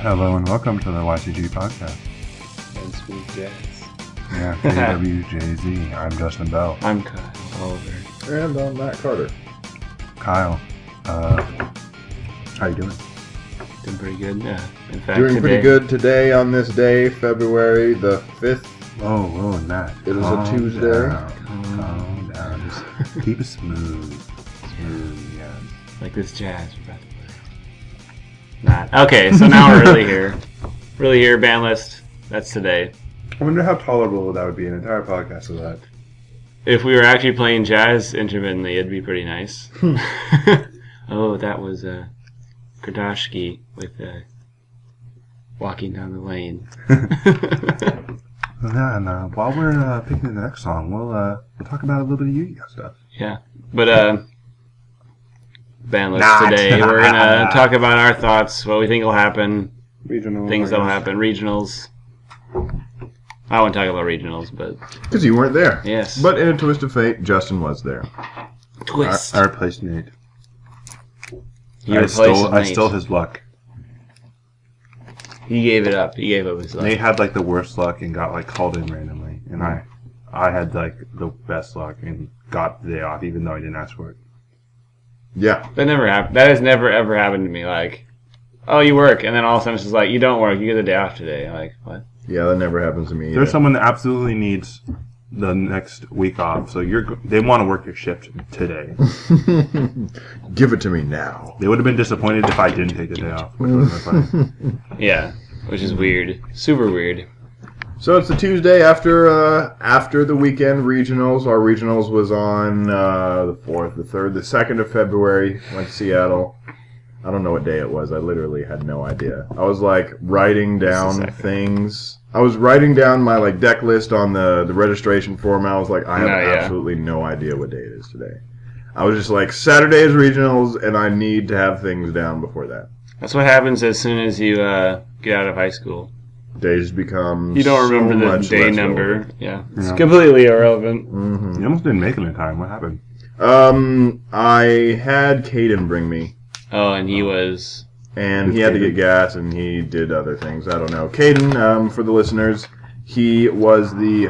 Hello and welcome to the YCGPodcast. And smooth jazz. Yeah, KWJZ. I'm Justin Bell. I'm Kyle Oliver. And I'm Matt Carter. Kyle, how you doing? Doing pretty good, yeah. In fact, Doing pretty good today on this day, February the 5th. Oh, Matt. It is a Tuesday. Calm down. Just keep it smooth. Smooth, yes. Like this jazz we're about to play. Not. Okay, so now we're really here. Really here, Banlist. That's today. I wonder how tolerable that would be an entire podcast of that. If we were actually playing jazz intermittently, it'd be pretty nice. Oh, that was Kardashki with Walking Down the Lane. Yeah, and while we're picking the next song, we'll talk about a little bit of Yugioh stuff. Yeah, but Banlist today, we're gonna talk about our thoughts, what we think will happen, Regional things that'll happen, regionals. I won't talk about regionals, but Because you weren't there. yes. But in a twist of fate, Justin was there. Twist. I replaced Nate. He I replaced Nate. stole his luck. He gave it up. He gave up his luck. Nate had like the worst luck and got like called in randomly, and I had like the best luck and got the day off even though I didn't ask for it. Yeah. That never happened. That has never ever happened to me. Like, oh, you work, and then all of a sudden it's just like, you don't work. You get the day off today. Like, what? Yeah, that never happens to me either. There's someone that absolutely needs the next week off, so they want to work your shift today. Give it to me now. They would have been disappointed if I didn't take the day off, which would have been funny. Yeah, which is weird. Super weird. So it's the Tuesday after the weekend regionals. Our regionals was on the 4th, the 3rd, the 2nd of February. Went to Seattle. I don't know what day it was. I literally had no idea. I was like writing down things. I was writing down my like deck list on the registration form. I was like, I have absolutely no idea what day it is today. I was just like, Saturday is regionals, and I need to have things down before that. That's what happens as soon as you get out of high school. Days become You don't remember so the much day less number. relevant. Yeah, it's Yeah. completely irrelevant. Mm-hmm. You almost didn't make it in time. What happened? I had Caden bring me. Oh, and he was... And he had to get gas, and he did other things. I don't know. Caden, for the listeners, he was the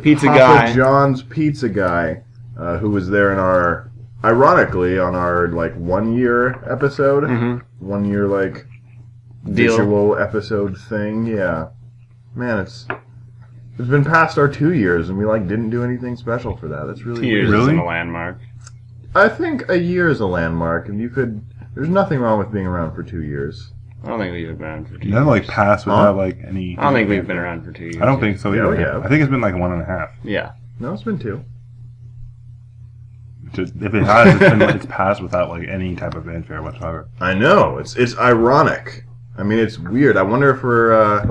pizza Papa guy. John's pizza guy, who was there in our, ironically, on our like 1 year episode, Mhm. 1 year like Deal. visual episode thing. Yeah, man, it's been past our 2 years, and we like didn't do anything special for that. That's really 2 years weird. Really? isn't a landmark. I think a year is a landmark, and you could. There's nothing wrong with being around for 2 years. I don't think we've been around for 2 You years. have like passed without like any. I don't think we've been around for 2 years. I don't think so Yeah, either. we have. I think it's been like 1.5. Yeah. No, it's been 2. If it has, it's passed without like any type of fanfare whatsoever. I know. It's ironic. I mean, it's weird. I wonder if we're I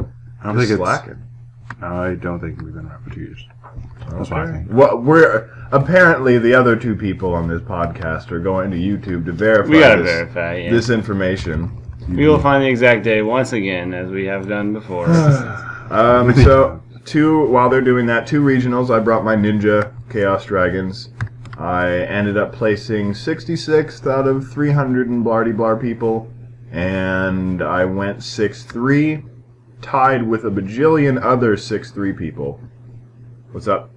don't think it's. slacking. No, I don't think we've been around for 2 years. That's what I think. Well, we're apparently the other two people on this podcast are going to YouTube to verify. We gotta verify, yeah. this information. We will find the exact day once again, as we have done before. While they're doing that, 2 regionals. I brought my Ninja Chaos Dragons. I ended up placing 66th out of 300 and blah people, and I went 6-3, tied with a bajillion other 6-3 people. What's up?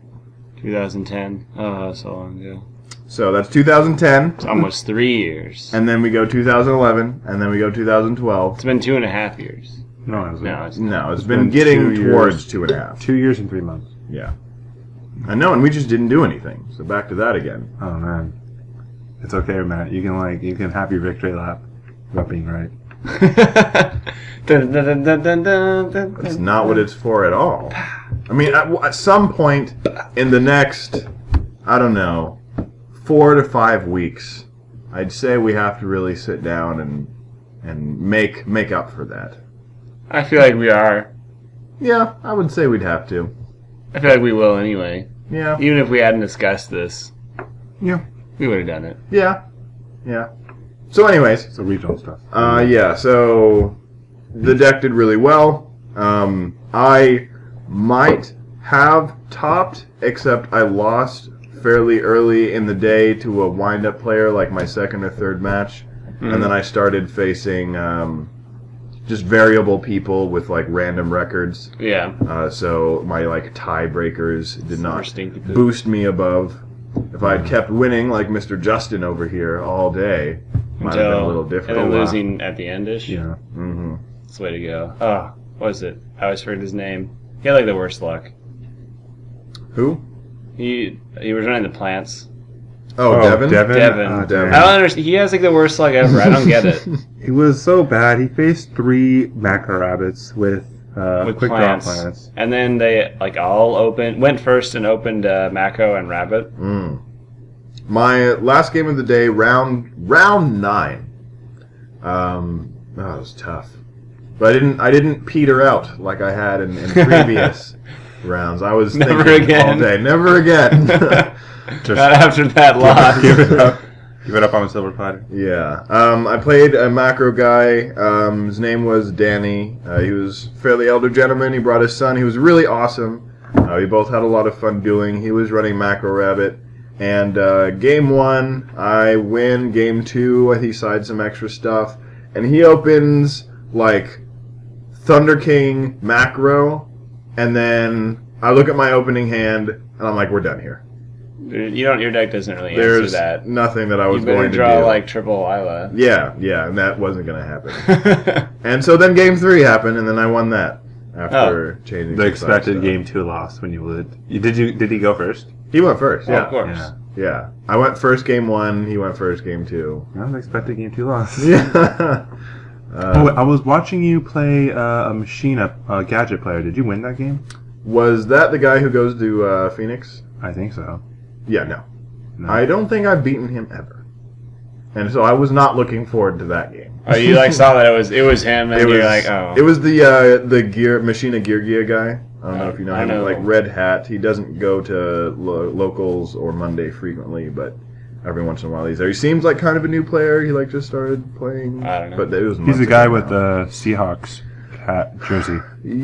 2010. Oh, so long ago. So that's 2010, It's almost 3 years. and then we go 2011, and then we go 2012. It's been 2.5 years. No, it was No, it's No, it's been been getting 2 towards years. 2.5. 2 years and 3 months. Yeah. I know, and we just didn't do anything. So back to that again. Oh man, it's okay, Matt. You can have your victory lap about being right. That's not what it's for at all. I mean, at some point in the next, I don't know, 4 to 5 weeks, I'd say we have to really sit down and make up for that. I feel like we are. Yeah, I would say we'd have to. I feel like we will anyway. Yeah. Even if we hadn't discussed this, Yeah. we would have done it. Yeah. Yeah. So anyways, So regional stuff. yeah, so the deck did really well. I might have topped, except I lost fairly early in the day to a wind-up player, like my second or third match. And then I started facing just variable people with like random records. Yeah. So my like tiebreakers did not stinky poop. boost me above. If I had kept winning like Mr. Justin over here all day, might have been a little different. And then losing at the end-ish. Yeah. Mm-hmm. That's the way to go. Oh, what was it? I always forget his name. He had like the worst luck. Who? He was running the plants. Oh, Devin? Devin. Devin. I don't understand. He has like the worst luck ever. I don't get it. It was so bad. He faced 3 macro rabbits with quick draw plants. And then they like all went first and opened Mako and Rabbit. My last game of the day, round 9. It was tough. But I didn't peter out like I had in previous rounds. I was Never thinking again. all day. Never again. Not after that loss. Give it up on a silver platter. Yeah. I played a macro guy. His name was Danny. He was a fairly elder gentleman. He brought his son. He was really awesome. We both had a lot of fun dueling. He was running Macro Rabbit. And game 1, I win. Game 2, he sides some extra stuff. And he opens, like, Thunder King Macro. And then I look at my opening hand, and I'm like, we're done here. Your deck doesn't really There's answer that. nothing that I was You better going to draw do. like triple Isla. Yeah, and that wasn't going to happen. And so then game 3 happened, and then I won that after changing The some expected stuff. game 2 loss when you would. Did he go first? He went first, Oh, yeah. of course. Yeah. I went first game 1, he went first game 2. No, the expected game 2 loss. Yeah. I was watching you play a gadget player. Did you win that game? Was that the guy who goes to Phoenix? I think so. Yeah, no. No. I don't think I've beaten him ever. And so I was not looking forward to that game. Oh, you like saw that it was him, and you're like, oh. It was the Machina Yugioh guy. I don't know if you know I him. know. Like red hat. He doesn't go to locals or Monday frequently, but every once in a while he's there. He seems like kind of a new player. He like just started playing. I don't know. But it was He's months the guy ago with now. the Seahawks hat jersey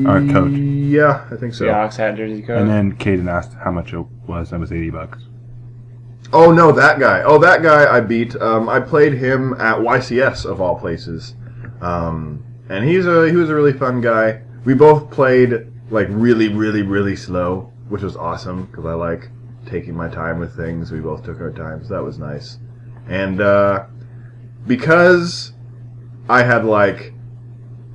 or coat. Yeah, I think so. Seahawks hat jersey code. And then Caden asked how much it was. It was $80. Oh no, that guy. Oh, that guy I beat. I played him at YCS of all places, and he was a really fun guy. We both played like really slow, which was awesome because I like taking my time with things. We both took our time, so that was nice. And because I had like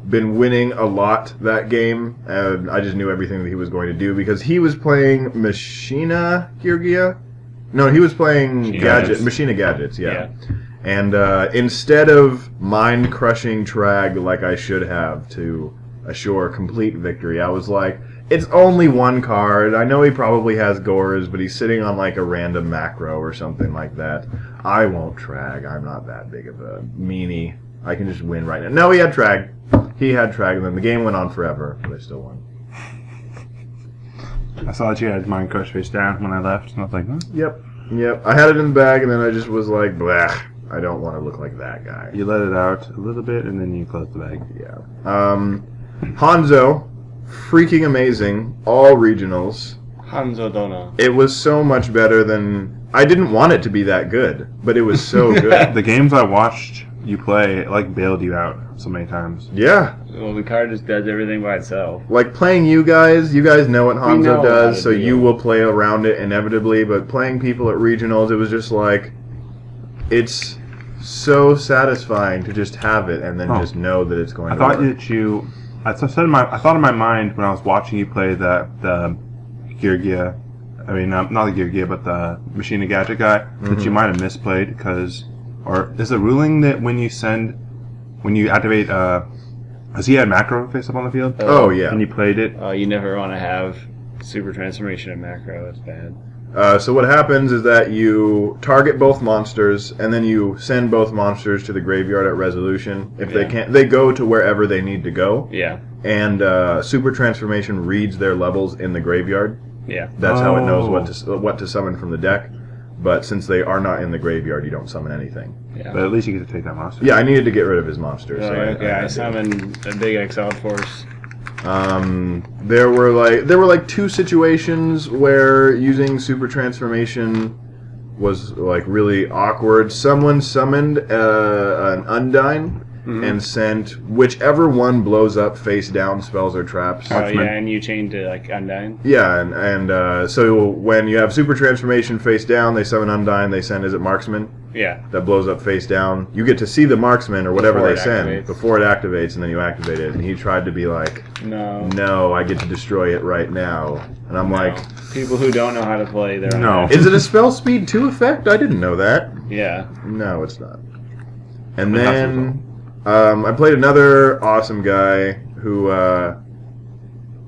been winning a lot that game, and I just knew everything that he was going to do because he was playing Machina Yugioh. No, he was playing Machina Gadgets, yeah. And instead of mind-crushing Trag like I should have to assure complete victory, I was like, it's only one card. I know he probably has Gores, but he's sitting on like a random macro or something like that. I won't Trag. I'm not that big of a meanie. I can just win right now. No, he had Trag. He had Trag, and then the game went on forever, but I still won. I saw that you had Mind Crush face down when I left, and I was like, huh? Yep. I had it in the bag, and then I just was like, blah. I don't want to look like that guy. You let it out a little bit, and then you closed the bag. Yeah. Hanzo, freaking amazing. All regionals. Hanzo Dono. It was so much better than... I didn't want it to be that good, but it was so good. The games I watched you play, it like bailed you out so many times. Yeah. Well, the card just does everything by itself. Like playing you guys know what know Hanzo how does, to so do you it. will play around it inevitably, but playing people at regionals, it was just like... It's so satisfying to just have it and then just know that it's going I to thought work. that you... I thought in my mind when I was watching you play the Yugioh, I mean, not the Yugioh, but the Machina Gadget guy, that you might have misplayed because... Or is the ruling that when you activate... Has he had macro face up on the field? Oh, yeah. And you played it? You never want to have super transformation in macro. That's bad. So what happens is that you target both monsters, and then you send both monsters to the graveyard at resolution. If they can't, they go to wherever they need to go. Yeah. And Super Transformation reads their levels in the graveyard. Yeah. That's how it knows what to summon from the deck. But since they are not in the graveyard, you don't summon anything. Yeah. But at least you get to take that monster. Yeah, I needed to get rid of his monster. Oh, So okay. I did. summoned a big Exiled Force. There were like two situations where using Super Transformation was like really awkward. Someone summoned an Undyne, and sent whichever one blows up face down spells or traps. Oh yeah, and you chained to like Undyne. Yeah, and so when you have super transformation face down, they summon Undyne. They send Marksman. Yeah. That blows up face down. You get to see the Marksman or whatever Before they it send activates. before it activates, and then you activate it. And he tried to be like, "No, I get to destroy it right now." And I'm like, people who don't know how to play, they're No. "Is it a spell speed 2 effect? I didn't know that." Yeah. No, it's not. And then I played another awesome guy who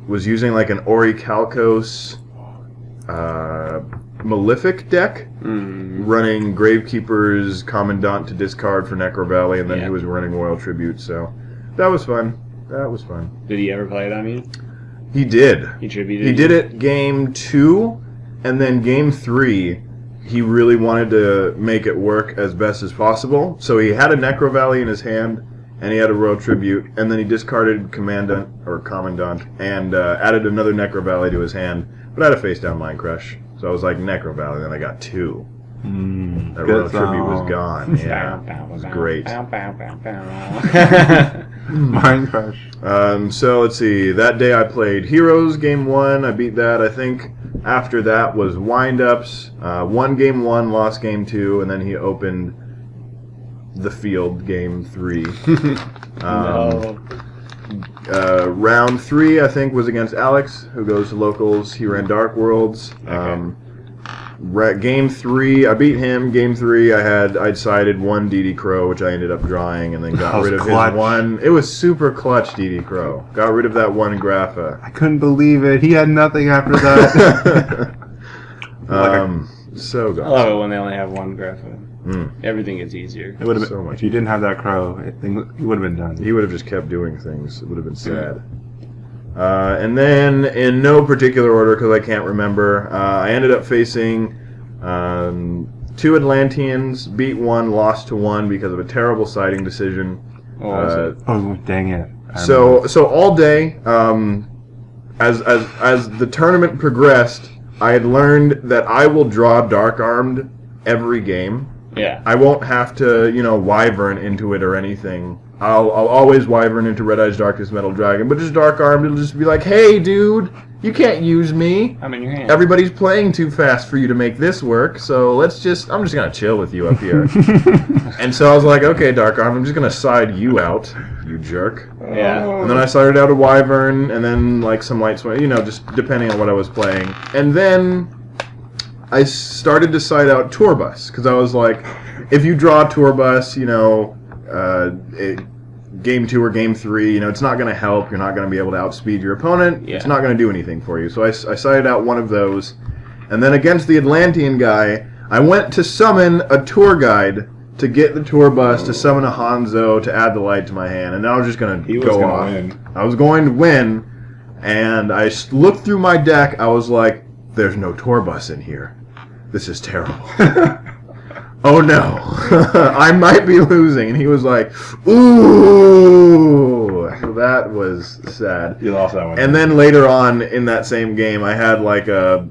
was using like an Orichalcos Malefic deck, running Gravekeeper's Commandant to discard for Necro Valley, and then he was running Royal Tribute, so that was fun. Did he ever play it on you? He did. He tributed. He did it game 2, and then game 3, he really wanted to make it work as best as possible. So he had a Necro Valley in his hand, and he had a Royal Tribute, and then he discarded Commandant and added another Necro Valley to his hand, but I had a face down Mind Crush. So I was like Necro Valley, then I got 2. That Royal Tribute was gone. Yeah, it was great. Mind Crush. So let's see. That day I played Heroes game 1. I beat that. I think after that was Wind-Ups. Won game 1, lost game 2, and then he opened the field game 3. Round 3 I think was against Alex, who goes to locals. He ran Dark Worlds. Game 3 I beat him. Game 3 I'd sided one DD Crow, which I ended up drawing, and then got rid of his one. It was super clutch DD Crow. Got rid of that one Grapha. I couldn't believe it. He had nothing after that. So good. I love it when they only have one Grapha. Everything gets easier. It would have So been, much. if you didn't have that crow, he would have been done. He would have just kept doing things. It would have been sad. And then, in no particular order, because I can't remember, I ended up facing 2 Atlanteans, beat 1, lost to 1 because of a terrible siding decision. Oh, dang it. So all day, as the tournament progressed, I had learned that I will draw Dark Armed every game. Yeah. I won't have to, Wyvern into it or anything. I'll always Wyvern into Red Eyes Darkness Metal Dragon, but just Dark Armed, it'll just be like, hey, dude, you can't use me. I'm in your hand. Everybody's playing too fast for you to make this work, so I'm just going to chill with you up here. And so I was like, okay, Dark Armed, I'm just going to side you out, you jerk. Yeah. And then I sided out a Wyvern, and then like some Light Swing, just depending on what I was playing. And then I started to side out Tourbus, because I was like, if you draw Tourbus, game 2 or game 3, it's not going to help. You're not going to be able to outspeed your opponent. Yeah. It's not going to do anything for you. So I sided out one of those. And then against the Atlantean guy, I went to summon a tour guide to get the tour bus, to summon a Hanzo, to add the light to my hand. And I was just going to go off. Win. I was going to win, and I looked through my deck. I was like, there's no tour bus in here. This is terrible. Oh no, I might be losing. And he was like, ooh. So that was sad. You lost that one. And then later on in that same game, I had like a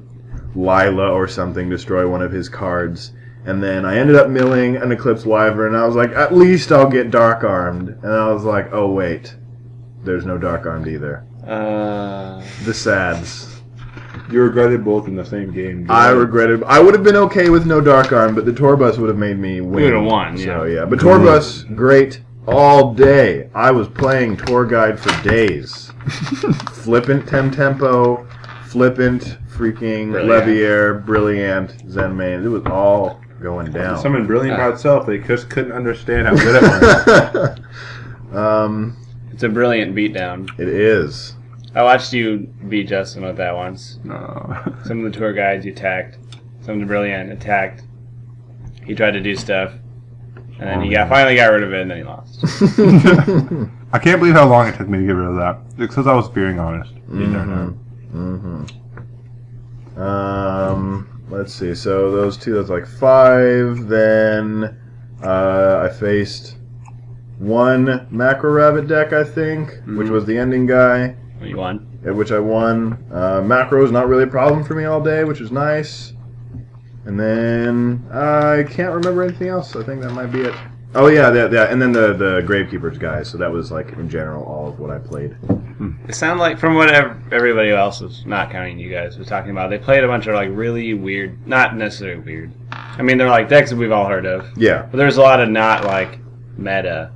Lila or something destroy one of his cards. And then I ended up milling an Eclipse Wyvern, and I was like, at least I'll get Dark Armed. And I was like, oh wait, there's no Dark Armed either. The sads. You regretted both in the same game. I regretted. I would have been okay with no Dark Arm, but the Tourbus would have made me win. You would have won, yeah. So yeah, but Tourbus, great all day. I was playing Tour Guide for days. Flippant Tempo, Flippant freaking Levier, Brilliant, Zenmain. It was all going down. Summoned Brilliant by itself. They just couldn't understand how good it was. It's a brilliant beatdown. It is. I watched you beat Justin with that once. No. Some of the tour guides you attacked. Some of the brilliant attacked. He tried to do stuff. And then he finally got rid of it, and then he lost. I can't believe how long it took me to get rid of that. Because I was being honest. Let's see. So those two, that's like 5. Then I faced one Macro Rabbit deck, I think, which was the ending guy. You won. Which I won. Macro is not really a problem for me all day, which is nice. And then I can't remember anything else. I think that might be it. Oh yeah, and then the Gravekeeper's guys. So that was like in general all of what I played. It sounded like, from what everybody else was, not counting you guys, was talking about, they played a bunch of like really weird, not necessarily weird. I mean, they're like decks that we've all heard of. Yeah. But there's a lot of not like meta.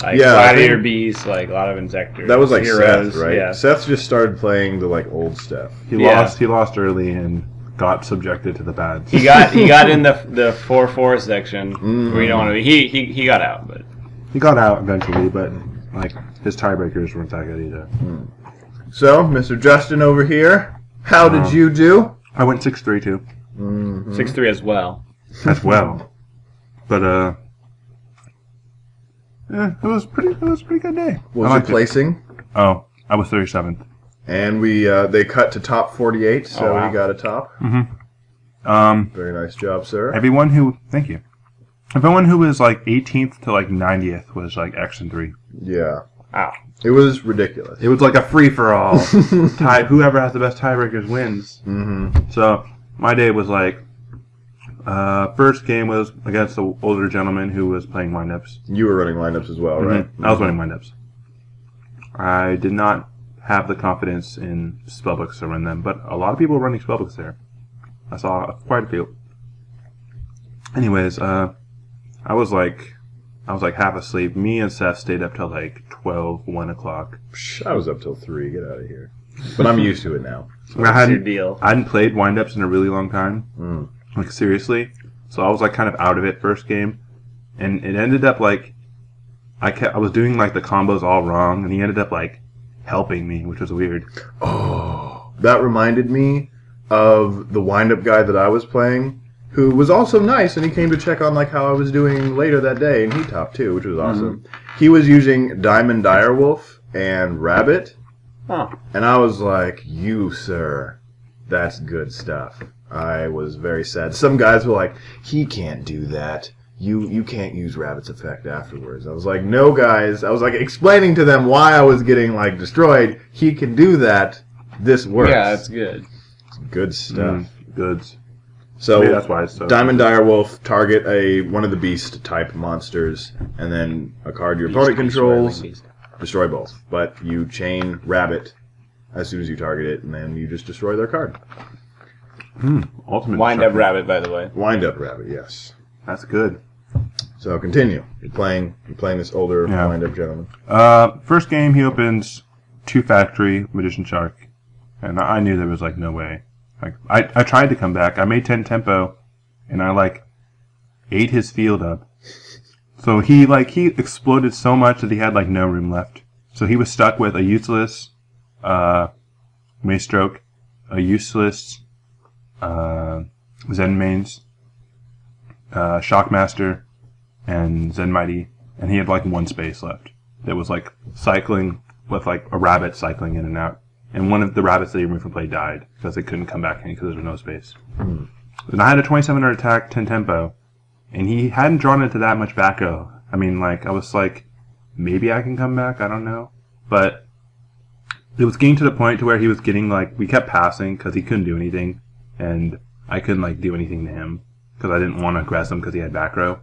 Like Gladiator Beasts, like a lot of Insectors. That was like Heroes, Seth, right? Yeah. Seth just started playing the like old stuff. He lost early and got subjected to the bads. He got in the 4-4 section where you don't want to be. He got out, but he got out eventually, but like his tiebreakers weren't that good either. So, Mr. Justin over here, how did you do? I went 6-3 too. 6-3 as well. As well, but yeah, it was a pretty good day. What was your placing? Oh, I was 37th. And they cut to top 48, so we got a top. Very nice job, sir. Thank you. Everyone who was like 18th to like 90th was like X and 3. Yeah. Wow. It was ridiculous. It was like a free for all. Whoever has the best tiebreakers wins. So my day was like, first game was against the older gentleman who was playing windups. You were running windups as well, right? I was running windups. I did not have the confidence in spellbooks to run them, but a lot of people were running spellbooks there. I saw quite a few. Anyways, I was like half asleep. Me and Seth stayed up till like 1 o'clock. I was up till 3. Get out of here. But I'm used to it now. What's your deal? I hadn't played windups in a really long time. Like seriously. So I was like kind of out of it first game, and it ended up like I was doing like the combos all wrong, and he ended up like helping me, which was weird. Oh, that reminded me of the wind-up guy that I was playing, who was also nice, and he came to check on like how I was doing later that day, and he topped too, which was awesome. He was using Diamond Direwolf and Rabbit, and I was like, "You, sir, that's good stuff." I was very sad. Some guys were like, "He can't do that. You can't use Rabbit's effect afterwards." I was like, "No, guys." I was like explaining to them why I was getting like destroyed. He can do that. This works. Yeah, that's good. Good stuff. Goods. So Maybe that's why it's so Diamond Direwolf, target one of the beast type monsters, and then a card your opponent controls, destroy both. But you chain Rabbit as soon as you target it, and then you just destroy their card. Ultimate Wind-up Rabbit, by the way. Wind-up Rabbit, yes. That's good. So continue. You're playing this older wind-up gentleman. First game he opens 2 factory Magician Shark, and I knew there was like no way. Like I tried to come back. I made 10 tempo, and I like ate his field up. So he exploded so much that he had like no room left. So he was stuck with a useless Maestroke, a useless Zen Mains, Shockmaster, and Zen Mighty, and he had like 1 space left. That was like cycling with like a rabbit cycling in and out. And one of the rabbits that he removed from play died because it couldn't come back in because there was no space. And I had a 2700 attack, 10 tempo, and he hadn't drawn into that much back row. I mean, like, I was like, maybe I can come back, I don't know. But it was getting to the point to where he was getting like, we kept passing because he couldn't do anything, and I couldn't like do anything to him because I didn't want to aggress him because he had back row.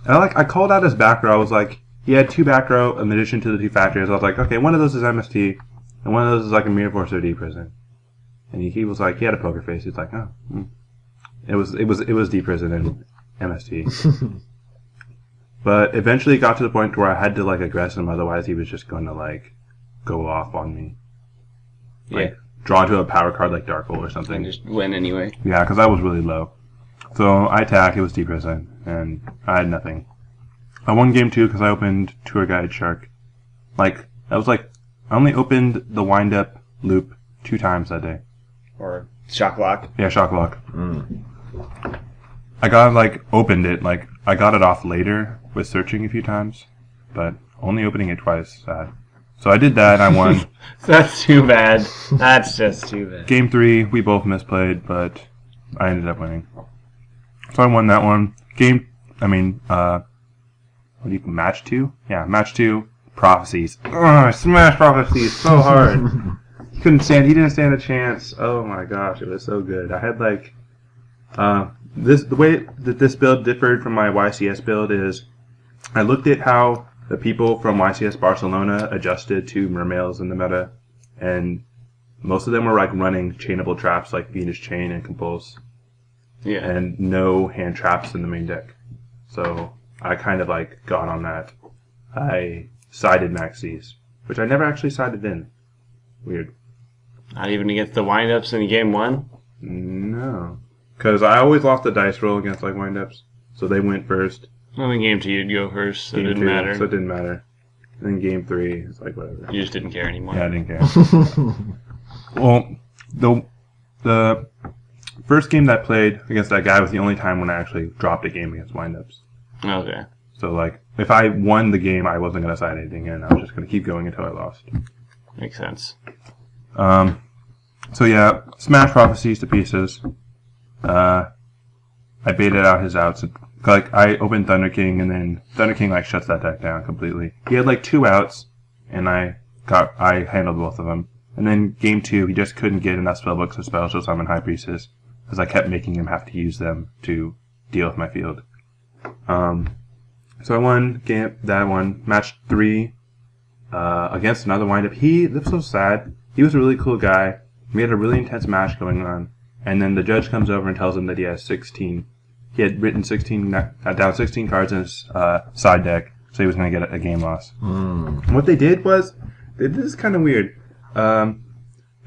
And I called out his back row. I was like, he had 2 back row in addition to the 2 factories. I was like, okay, one of those is MST, and one of those is like a Mirror Force or D prison. And he was like, he had a poker face. He's like, oh, it was D prison and MST. But eventually it got to the point where I had to like aggress him, otherwise he was just going to like go off on me. Like, draw into a power card like Dark Hole or something. And just win anyway. Yeah, because I was really low. So I attacked, it was D prison, and I had nothing. I won game 2 because I opened Tour Guide Shark. Like, I only opened the wind-up loop 2 times that day. Or Shock Lock. Yeah, Shock Lock. I opened it, I got it off later with searching a few times, but only opening it twice, sad. So I did that, and I won. That's too bad. That's just too bad. Game 3, we both misplayed, but I ended up winning. So I won that one. Match 2? Yeah, match 2, Prophecies. I smashed Prophecies so hard. He didn't stand a chance. Oh my gosh, it was so good. I had the way that this build differed from my YCS build is I looked at how the people from YCS Barcelona adjusted to mermails in the meta, and most of them were like running chainable traps like Venus Chain and Compulse. Yeah. And no hand traps in the main deck. So I kind of like got on that. I sided Maxis, which I never actually sided in. Weird. Not even against the windups in game 1? No. Because I always lost the dice roll against like windups. So they went first. Well, in game 2 you'd go first, so it didn't 2, matter. So it didn't matter. And then game 3, it's like whatever. You just didn't care anymore. Yeah, I didn't care. Well, the first game that I played against that guy was the only time when I actually dropped a game against windups. Okay. So, like, if I won the game, I wasn't going to side anything in. I was just going to keep going until I lost. Makes sense. So, yeah, smash Prophecies to pieces. I baited out his outs. Like, I opened Thunder King, and then Thunder King, like, shuts that deck down completely. He had, like, 2 outs, and I handled both of them. And then game 2, he just couldn't get enough spellbooks or spells to summon High Priestess, because I kept making him have to use them to deal with my field. So I won that one. Match 3 against another windup. This was so sad. He was a really cool guy. We had a really intense match going on. And then the judge comes over and tells him that he has 16. He had written down 16 cards in his side deck, so he was going to get a game loss. What they did was, this is kind of weird.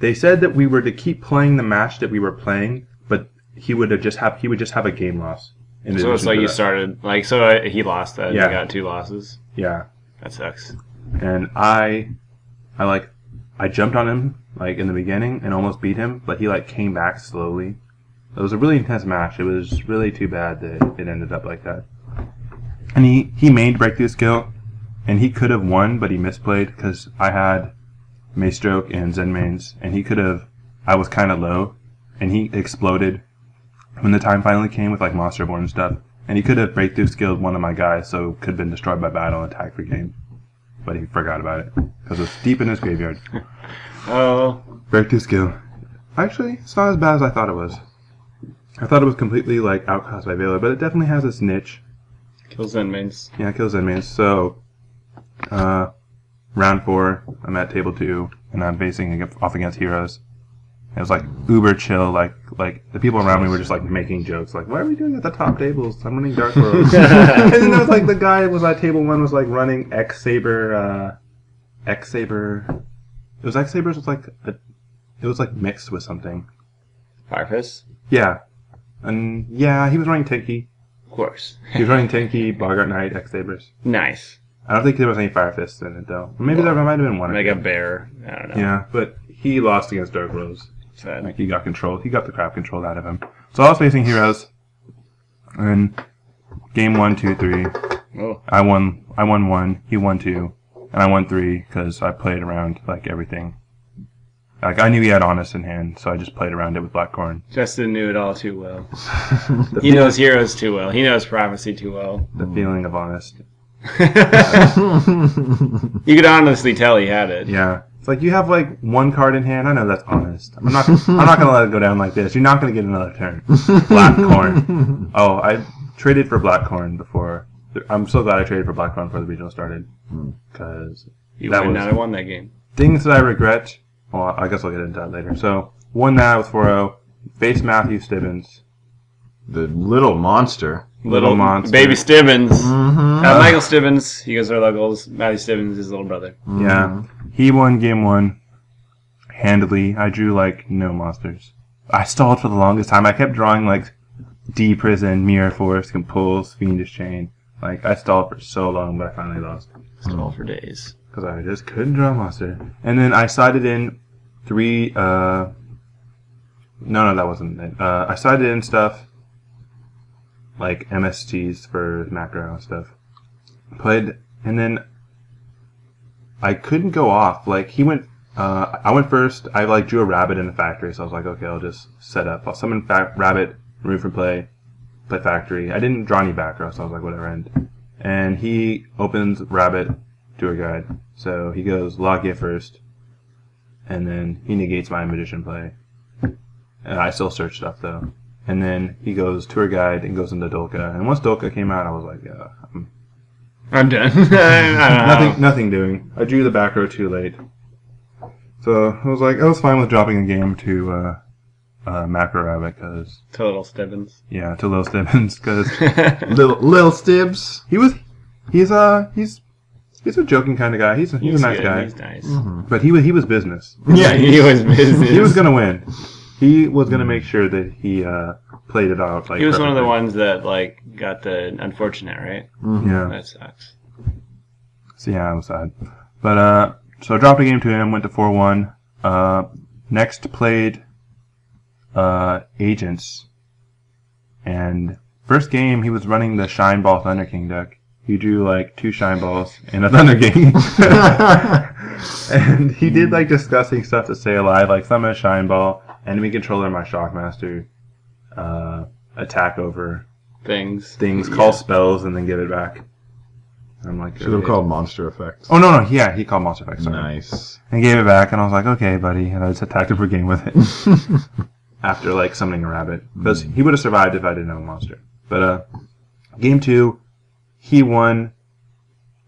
They said that we were to keep playing the match that we were playing, but he would just have a game loss. So it's like you started, like, so he lost that, Yeah. you got 2 losses? Yeah. That sucks. And I jumped on him, like, in the beginning and almost beat him, but he, like, came back slowly. It was a really intense match. It was really too bad that it ended up like that. And he made Breakthrough Skill, and he could have won, but he misplayed, because I had Maestroke and Zen Mains, and I was kind of low, and he exploded when the time finally came with like Monsterborn and stuff, and he could have Breakthrough Skilled one of my guys, so it could have been destroyed by battle and attack for game. But he forgot about it, because it was deep in his graveyard. Oh. Breakthrough Skill. Actually, it's not as bad as I thought it was. I thought it was completely like outclassed by Valor, but it definitely has its niche. Kills Zenmains. Yeah, it kills enemies. So, round 4, I'm at table 2, and I'm facing off against heroes. It was like uber chill, like the people around me were just like making jokes, like, "What are we doing at the top tables? I'm running Dark World." And then there was like the guy was at table 1 was like running X-Saber. It was X-Sabers with like it was like mixed with something. Firefist? Yeah, and yeah, he was running Tinky. Of course. He was running Tinky, Bogart Knight, X-Sabers. Nice. I don't think there was any Fire Fists in it though. Maybe there might have been one. Like a bear. I don't know. Yeah, but he lost against Dark Rose. Sad. Like he got the crap controlled out of him. So I was facing heroes, and game 1, 2, 3. Oh. I won 1. He won 2, and I won 3 because I played around like everything. Like I knew he had Honest in hand, so I just played around it with Blackcorn. Justin knew it all too well. He knows heroes too well. He knows prophecy too well. The feeling of Honest. You could honestly tell he had it. Yeah. It's like you have like 1 card in hand. I know that's Honest. I'm not gonna let it go down like this. You're not gonna get another turn. Blackcorn. Oh, I traded for Blackcorn before. I'm so glad I traded for Blackcorn before the regional started. Because You would not have won that game. Things that I regret. Well, I guess I'll get into that later. So, won that with 4-0. Faced Matthew Stibbins. The little monster. Little monster. Baby Stibbins. Mm-hmm. Michael Stibbins. He goes to our locals. Matthew Stibbins, his little brother. Mm-hmm. Yeah. He won game 1 handily. I drew, like, no monsters. I stalled for the longest time. I kept drawing, like, D-Prison, Mirror Force, Compulse, Fiendish Chain. Like, I stalled for so long, but I finally lost. Stalled for days. Because I just couldn't draw a monster. And then I sided in 3, no, that wasn't it. I sided in stuff like MSTs for macro and stuff. Played, and then I couldn't go off. Like, he went, I went first. I, like, drew a rabbit in the factory, so I was like, okay, I'll just set up. I'll summon rabbit, remove from play factory. I didn't draw any back row, so I was like, whatever. And he opens rabbit, tour guide. So he goes Logia first, and then he negates my magician play. And I still search stuff though. And then he goes tour guide and goes into Dolka. And once Dolka came out, I was like, yeah, I'm done. I don't know. Nothing doing. I drew the back row too late. So I was fine with dropping a game to Macro Rabbit because Total Stibbins. yeah, to Lil Stibbins because Lil Stibbs. he's a joking kind of guy. He's a nice good. guy. He's nice. But he was business. Yeah, He was business. He was gonna win. He was gonna make sure that he played it out. Like He was one of the perfectly. ones that like got the unfortunate, right? Yeah. That sucks. So yeah, I was sad. But so I dropped a game to him. Went to 4-1. Next played Agents, and first game he was running the Shine Ball Thunder King deck. He drew like 2 Shine Balls and a Thunder King. And he did like disgusting stuff to stay alive, like summon a Shine Ball, enemy controller my Shockmaster, attack over Things. call spells, and then give it back. I'm like, Should have called Monster Effects. oh no, yeah, he called Monster Effect. Sorry. Nice. And gave it back, and I was like, okay, buddy, and I just attacked him for game with it. After like summoning a rabbit, because he would have survived if I didn't have a monster. But game 2, he won.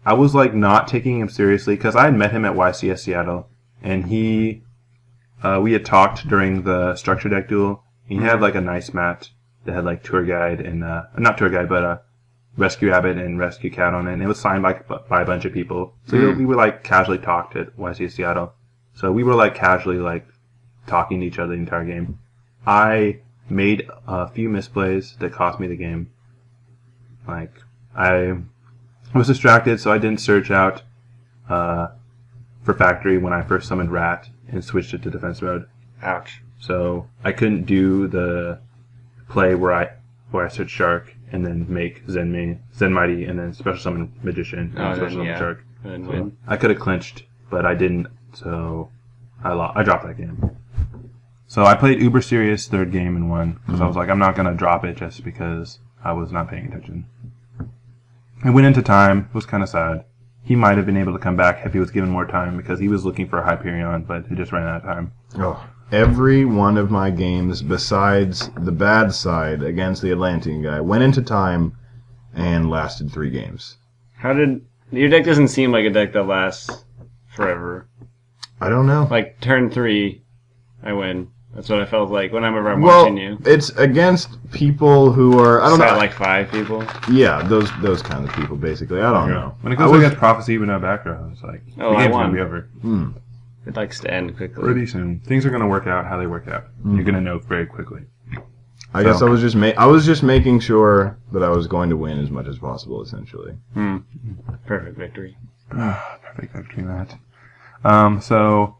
I was like not taking him seriously because I had met him at YCS Seattle, and we had talked during the structure deck duel. He had like a nice mat that had like tour guide and not tour guide, but Rescue Rabbit and Rescue Cat on it. And it was signed by a bunch of people. So we were like casually talked at YCS Seattle. So we were like casually like talking to each other the entire game. I made a few misplays that cost me the game. Like, I was distracted, so I didn't search out for Factory when I first summoned Rat and switched it to defense mode. Ouch. So I couldn't do the play where I search Shark and then make Zen Mighty and then special summon Magician and special summon Shark. And So win. I could have clinched, but I didn't, so I dropped that game. So I played Uber Serious third game and won, because I was like, I'm not going to drop it just because I was not paying attention. I went into time, was kind of sad. He might have been able to come back if he was given more time, because he was looking for a Hyperion, but he just ran out of time. Oh, every one of my games, besides the bad side against the Atlantean guy, went into time and lasted 3 games. How did your deck doesn't seem like a deck that lasts forever? I don't know. Like turn 3, I win. That's what I felt like whenever I'm Well, watching you. it's against people who are, I don't know. Like 5 people. Yeah, those kind of people, basically. I don't know. When it goes against Prophecy with no background, it's like, Oh, the I game's won. going to be over. It likes to end quickly. Pretty soon. Things are going to work out how they work out. You're going to know very quickly. I guess I was just making sure that I was going to win as much as possible, essentially. Perfect victory. Perfect victory, Matt. So,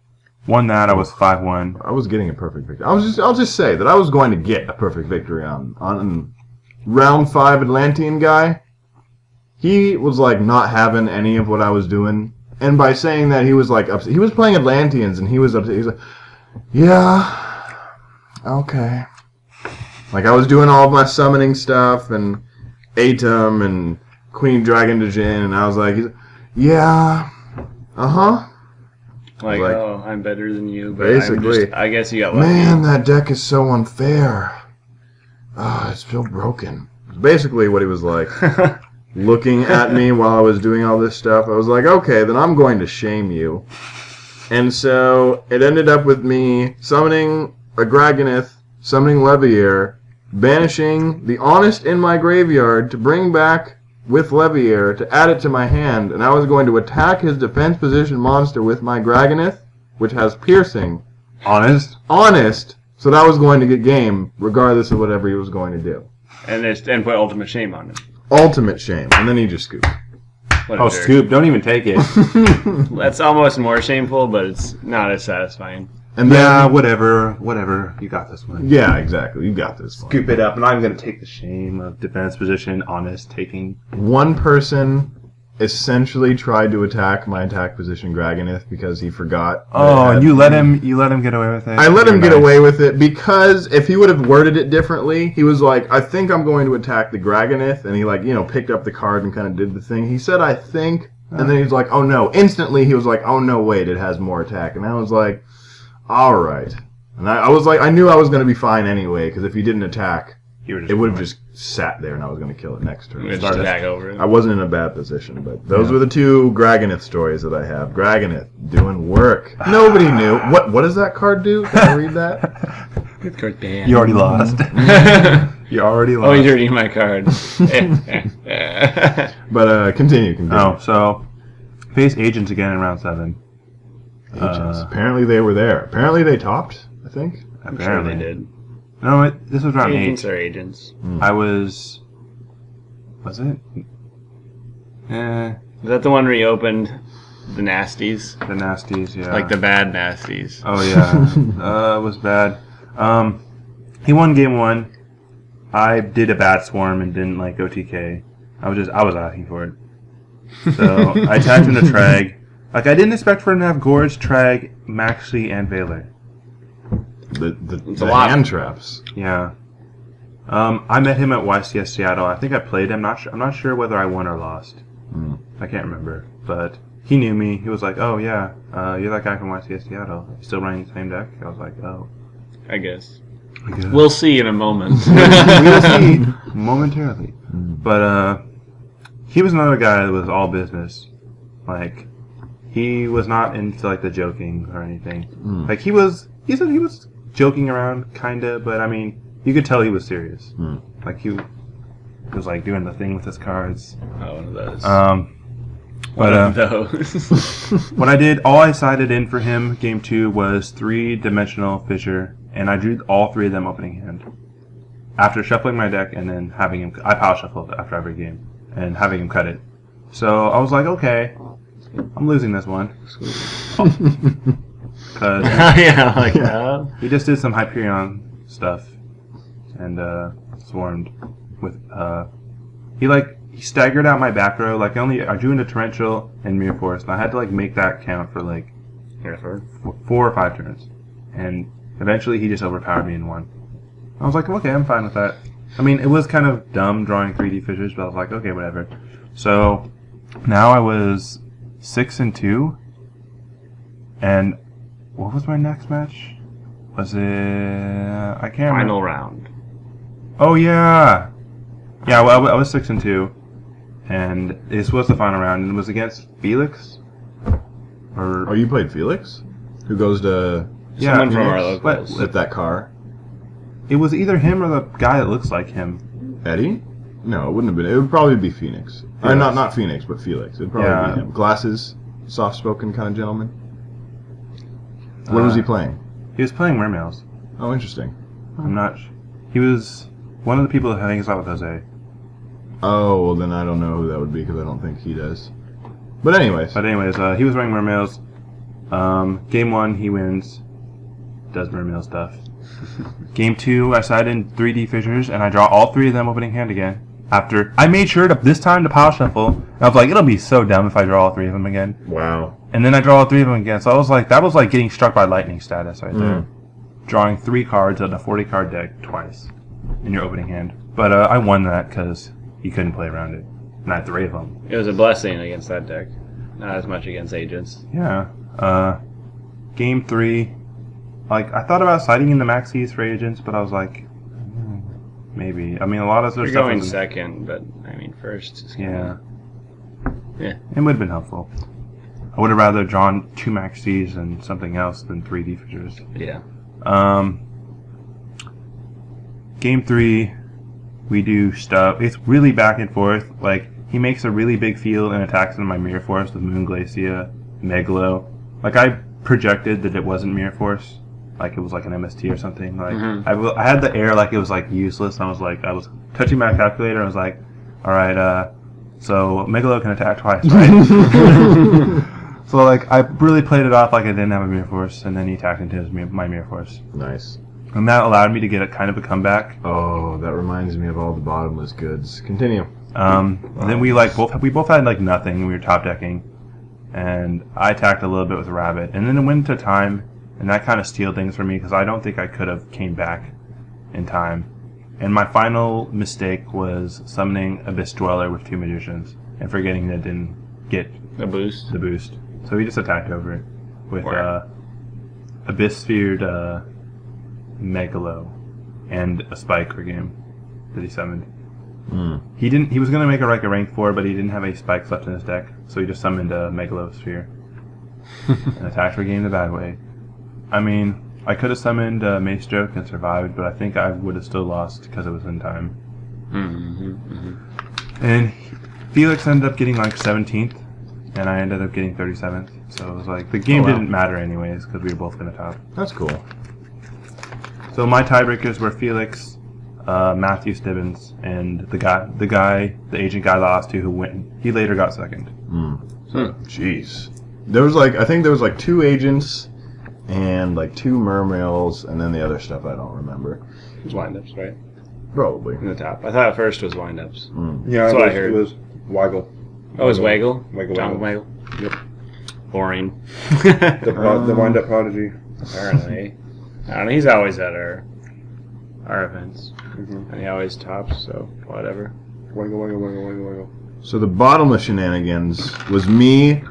won that. I was 5-1. I was getting a perfect victory. I'll just say that I was going to get a perfect victory on round 5 Atlantean guy. He was like not having any of what I was doing, and by saying that he was like upset. He was playing Atlanteans and he was upset. He was like, "Yeah, okay." Like I was doing all of my summoning stuff and Atom and Queen Dragon Djinn, and I was like, "Yeah, Like, Like, oh, I'm better than you. But basically. I guess you got lucky. Man, that deck is so unfair. Oh, it's so broken." Basically what he was like. Looking at me while I was doing all this stuff, I was like, okay, then I'm going to shame you. And so it ended up with me summoning a Graganith, summoning Levier, banishing the Honest in my graveyard to bring back with Levier to add it to my hand, and I was going to attack his defense position monster with my Graganith, which has piercing. Honest? Honest, so that was going to get game, regardless of whatever he was going to do. And put ultimate shame on him. Ultimate shame, and then he just scooped. What a Oh, jerk. Scoop, don't even take it. That's almost more shameful, but it's not as satisfying. And then, Yeah, whatever. You got this one. yeah, exactly. You got this one. Scoop it up, and I'm going to take the shame of defense position, honest, taking. One person essentially tried to attack my attack position Graganith because he forgot. Oh, and you let him get away with it? I let him You're get nice. away with it because if he would have worded it differently, he was like, I think I'm going to attack the Graganith, and he picked up the card and kind of did the thing. He said, I think, and then he's like, oh no. Instantly he was like, oh no, wait, it has more attack. And I was like, all right. And I was like, I knew I was going to be fine anyway, because if he didn't attack, it would have just sat there and I was going to kill it next turn. Just back over it. I wasn't in a bad position, but those were the two Graganith stories that I have. Graganith doing work. Nobody knew. What does that card do? Can I read that? Good card, Dan. You already lost. You already lost. Oh, you're reading my card. But continue. Oh, so face Agents again in round 7. Agents. Apparently they were there. Apparently they topped, I think. I'm sure they did. No, this was round 8. Agents are agents. I was it? Is that the one where you opened the nasties? The nasties, yeah. Like the bad nasties. Oh, yeah. It was bad. He won game 1. I did a bat swarm and didn't like OTK. I was asking for it. So I attacked him to Trag. Like, I didn't expect for him to have Gorge, Trag, Maxi, and Valor. The hand traps. Yeah. I met him at YCS Seattle. I think I played him. I'm not sure whether I won or lost. I can't remember. But he knew me. He was like, "Oh yeah, you're that guy from YCS Seattle. You still running the same deck?" I was like, "Oh." I guess. We'll see in a moment. We'll see momentarily. But he was another guy that was all business. Like, he was not into like the joking or anything. Like he said he was joking around, kinda, but I mean, you could tell he was serious. Like he was like doing the thing with his cards. Oh, one of those. One of those. What I did, all I sided in for him, game 2, was 3-dimensional Fissure, and I drew all 3 of them opening hand. After shuffling my deck and then having him, I power shuffled after every game, and having him cut it. So I was like, okay, I'm losing this one. Cause yeah, like that. He just did some Hyperion stuff, and swarmed with, he staggered out my back row. Like, I drew into Torrential and Mirror Force, and I had to, like, make that count for, like, 4 or 5 turns. And eventually he just overpowered me in 1. I was like, okay, I'm fine with that. I mean, it was kind of dumb drawing 3D fissures, but I was like, okay, whatever. So, now I was 6-2, and what was my next match? Was it... I can't remember. Final round. Oh, yeah! Yeah, well, I was 6-2, and this was the final round, and it was against Felix. Oh, you played Felix? Who goes to... Someone from our locals. With that car? It was either him or the guy that looks like him. Eddie? No, it wouldn't have been. It would probably be Phoenix. Not Phoenix, but Felix. It would probably be him. Glasses, soft-spoken kind of gentleman. What was he playing? He was playing Mermails. Oh, interesting. I'm not... He was one of the people that hangs out with Jose. Oh, well then I don't know who that would be because I don't think he does. But anyways, he was running Mermails. Game 1, he wins. Does Mermail stuff. Game 2, I side in 3D fissures, and I draw all 3 of them opening hand again. After I made sure to this time to power shuffle, and I was like, it'll be so dumb if I draw all 3 of them again. Wow. And then I draw all 3 of them again. So I was like, that was like getting struck by lightning status right there. Drawing 3 cards on a 40-card deck twice in your opening hand. But I won that because he couldn't play around it. And I had 3 of them. It was a blessing against that deck. Not as much against agents. Yeah. Game 3, like, I thought about siding in the maxis for agents, but I was like, maybe. I mean, a lot of their You're stuff going was second, but I mean first. Is yeah. Yeah. It would have been helpful. I would have rather drawn 2 maxis and something else than 3D features. Yeah. Game 3, we do stuff. It's really back and forth. Like, he makes a really big field and attacks into my Mirror Force with Moon Glacia, Megalo. Like, I projected that it wasn't Mirror Force. Like, it was like an MST or something. Like, I had the air like it was, like, useless. I was touching my calculator. I was like, alright, so Megalo can attack twice, right? So, like, I really played it off like I didn't have a Mirror Force, and then he attacked into my Mirror Force. Nice. And that allowed me to get a kind of a comeback. Oh, that reminds me of all the bottomless goods. Continue. Then we both had like nothing. We were top decking, and I attacked a little bit with Rabbit, and then it went to time, and that kind of stealed things for me because I don't think I could have came back in time. And my final mistake was summoning Abyss Dweller with 2 Magicians and forgetting that it didn't get The boost. So he just attacked over it with Abyss Sphered Megalo and a Spike per game. that he summoned. Hmm. He was gonna make a rank 4, but he didn't have any spikes left in his deck, so he just summoned a Megalosphere and attacked for game the bad way. I mean, I could have summoned Maestroke and survived, but I think I would have still lost because it was in time. And Felix ended up getting like 17th, and I ended up getting 37th. So it was like the game didn't matter anyways because we were both gonna top. That's cool. So my tiebreakers were Felix, Matthew Stibbins, and the agent guy lost to who went. He later got second. Jeez. I think there was like 2 agents and like 2 mermails, and then the other stuff I don't remember. It was windups, right? Probably. In the top. I thought first was windups. Yeah, That's what I heard. It was Weigel. Oh, it was Waggle? Waggle. John Waggle? Yep. Boring. The wind-up prodigy. Apparently. I don't know, he's always at our events. And he always tops, so whatever. Wiggle. So the bottomless shenanigans was me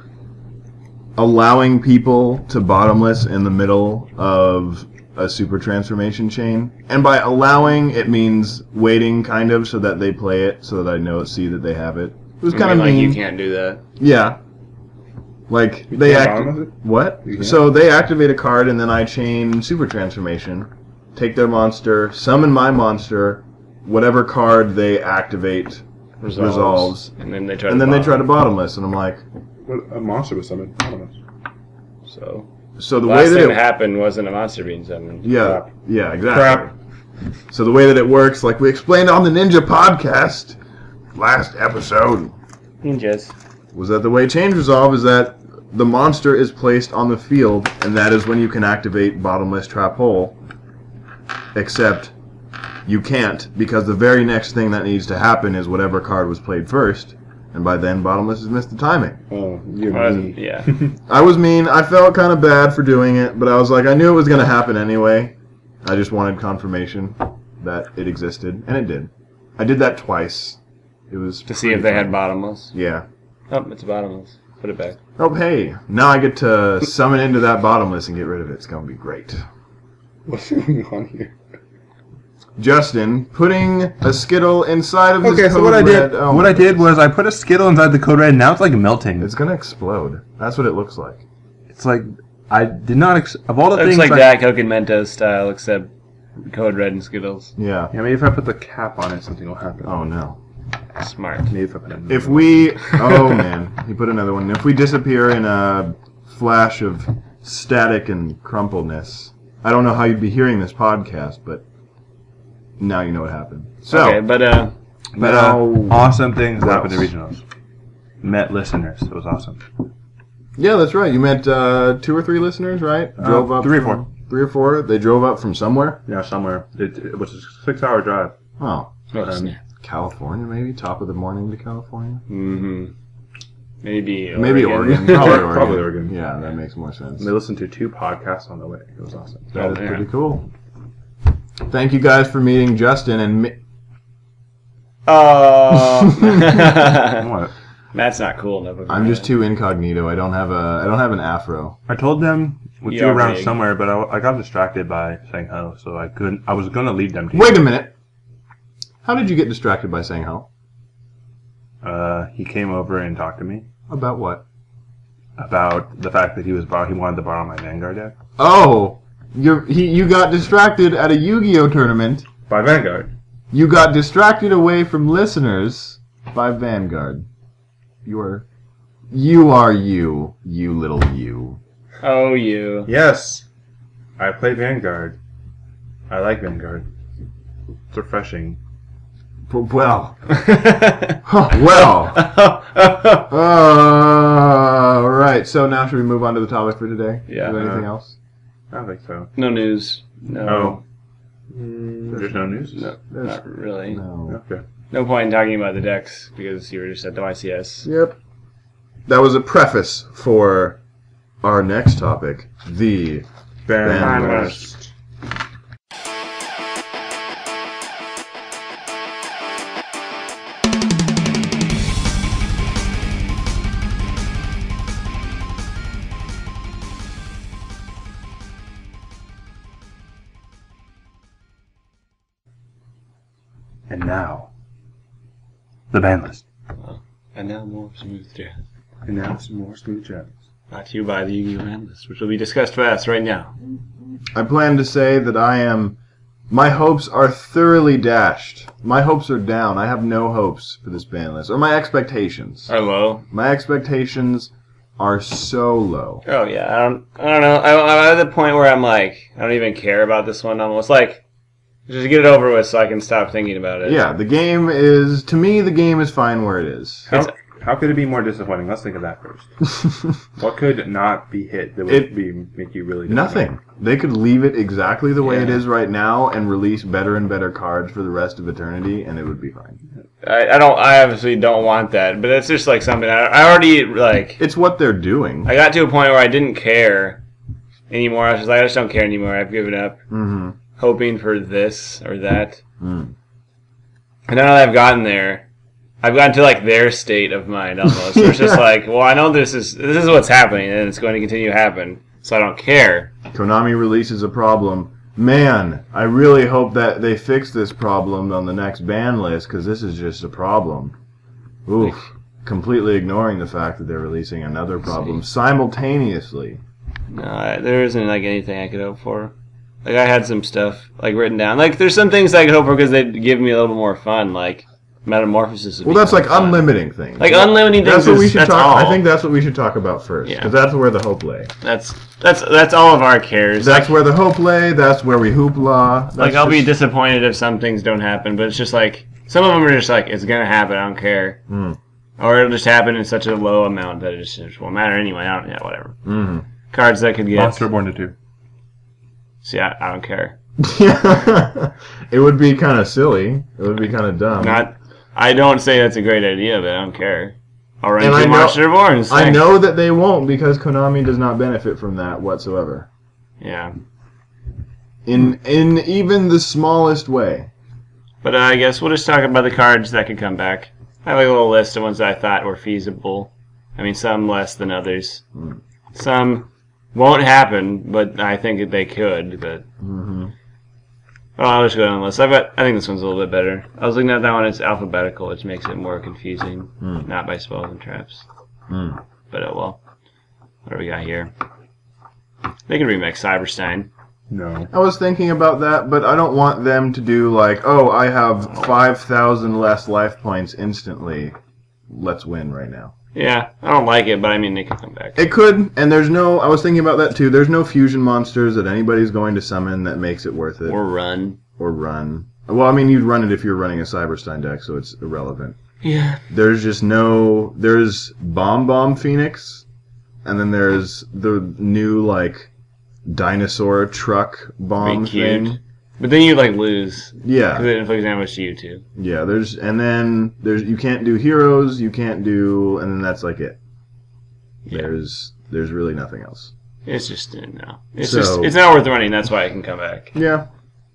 allowing people to bottomless in the middle of a super transformation chain. And by allowing, it means waiting kind of so that they play it, so that I see that they have it. It was kind of like mean. you can't do that. Yeah. Like, You they can't bottomless it? What? You can't? So they activate a card, and then I chain super transformation, take their monster, summon my monster, whatever card they activate resolves. And then they try to bottomless, and I'm like... But a monster was summoned. Bottomless. So the last way that thing it that happened wasn't a monster being summoned. Yeah, exactly. Crap. So the way that it works, like we explained on the Ninja podcast last episode, Ninjas. was that the way change resolve is that the monster is placed on the field, and that is when you can activate bottomless trap hole. Except you can't, because the very next thing that needs to happen is whatever card was played first, and by then bottomless has missed the timing. Oh, you're mean. Yeah. I was mean. I felt kind of bad for doing it, but I was like, I knew it was going to happen anyway. I just wanted confirmation that it existed, and it did. I did that twice. It was To see if they had bottomless. Yeah. Oh, it's bottomless. Put it back. Oh, hey. Now I get to summon into that bottomless and get rid of it. It's going to be great. What's going on here? Justin, putting a Skittle inside of his Okay, so Code what I did, Red- oh what my I did was I put a Skittle inside the Code Red, and now it's like melting. It's going to explode. That's what it looks like. It's like I did not of all the Looks things. like Diet Coke and Mentos style, except Code Red and Skittles. Yeah. Yeah, maybe if I put the cap on it, something will happen. Oh, no. Smart. Maybe if I put it. If we... Oh, man. He put another one. If we disappear in a flash of static and crumpleness, I don't know how you'd be hearing this podcast, but now you know what happened. So, Okay, but awesome things What happened at else? regionals. Met listeners. It was awesome. yeah, that's right. You met 2 or 3 listeners, right? Drove up 3 or from- 4. 3 or 4. They drove up from somewhere. Yeah, somewhere. It was a 6-hour drive. Oh, snap. California, maybe? Top of the morning to California? Maybe Maybe Oregon. Probably Oregon. Yeah, that makes more sense. They listened to 2 podcasts on the way. It was awesome. That is yeah. pretty cool. Thank you guys for meeting Justin and What? Matt's not cool enough. I'm just too incognito. I don't have an afro. I told them we'd You be are around big. somewhere, but I got distracted by saying hello, so I couldn't. I was gonna lead them to Wait a minute. How did you get distracted by saying hello? He came over and talked to me About what? about the fact that he wanted to borrow my Vanguard deck. Oh, you got distracted at a Yu-Gi-Oh tournament. By Vanguard. You got distracted away from listeners by Vanguard. You are you little you. Oh, you. Yes, I play Vanguard. I like Vanguard. It's refreshing. Well. Well. Right. So now should we move on to the topic for today? Yeah. Is there anything else? I don't think so. No news. No. There's no news? No, not really. No. Okay. No point in talking about the decks because you were just at the YCS. Yep. That was a preface for our next topic, the Banlist. And now, the Banlist. And now more smooth jazz. And now some more smooth jazz. Brought to you by the Yugioh Banlist, which will be discussed by us right now. I plan to say that my hopes are thoroughly dashed. My hopes are down. I have no hopes for this ban list. Or my expectations. Are low? My expectations are so low. Oh, yeah. I don't know. I'm at the point where I'm like, I don't even care about this one almost. Like, just get it over with so I can stop thinking about it. Yeah, to me, the game is fine where it is. How could it be more disappointing? Let's think of that first. What could not be hit that would make you really disappointed? Nothing. They could leave it exactly the way it is right now and release better and better cards for the rest of eternity, and it would be fine. I obviously don't want that, but it's just like something I already like. It's what they're doing. I got to a point where I didn't care anymore. I was just like, I just don't care anymore. I've given up, hoping for this or that. And now that I've gotten there, I've gotten to like their state of mind almost. It's just like, well, I know this is what's happening, and it's going to continue to happen, so I don't care. Konami releases a problem. Man, I really hope that they fix this problem on the next ban list, because this is just a problem. Oof. Completely ignoring the fact that they're releasing another problem simultaneously. No, there isn't like anything I could hope for. Like, I had some stuff like written down. Like, there's some things I could hope for because they'd give me a little more fun, like Metamorphosis. Well, that's like fun. Unlimiting things. Like unlimiting things. That's what we should talk. I think that's what we should talk about first, because that's where the hope lay. That's all of our cares. That's where the hope lay. That's where we hoopla. That's like I'll be disappointed if some things don't happen, but it's just like some of them are just like it's gonna happen. I don't care, or it'll just happen in such a low amount that it just won't matter anyway. Whatever. Cards that could get Monster Born to 2. See, I don't care. It would be kind of silly. It would be kind of dumb. I don't say that's a great idea, but I don't care. I'll run two Monster Borns. I know that they won't because Konami does not benefit from that whatsoever. Yeah. In even the smallest way. But I guess we'll just talk about the cards that could come back. I have like a little list of ones that I thought were feasible. I mean, some less than others. Some won't happen, but I think that they could. But well, I'll just go down the list. I think this one's a little bit better. I was looking at that one. It's alphabetical, which makes it more confusing. Not by spells and traps. But oh well. What do we got here? They can remix Cyberstein. No. I was thinking about that, but I don't want them to do like, oh, I have 5,000 less life points instantly. Let's win right now. Yeah, I don't like it, but I mean, they can come back. It could, and I was thinking about that too, there's no fusion monsters that anybody's going to summon that makes it worth it. Or run. Well, I mean, you'd run it if you're running a Cyberstein deck, so it's irrelevant. Yeah. There's Bomb Phoenix, and then there's the new, like, dinosaur truck bomb thing. But then you like lose. Yeah. Because it inflicts damage to you too. Yeah, you can't do heroes, and then that's like it. Yeah. There's really nothing else. It's just no. It's not worth running, that's why it can come back. Yeah.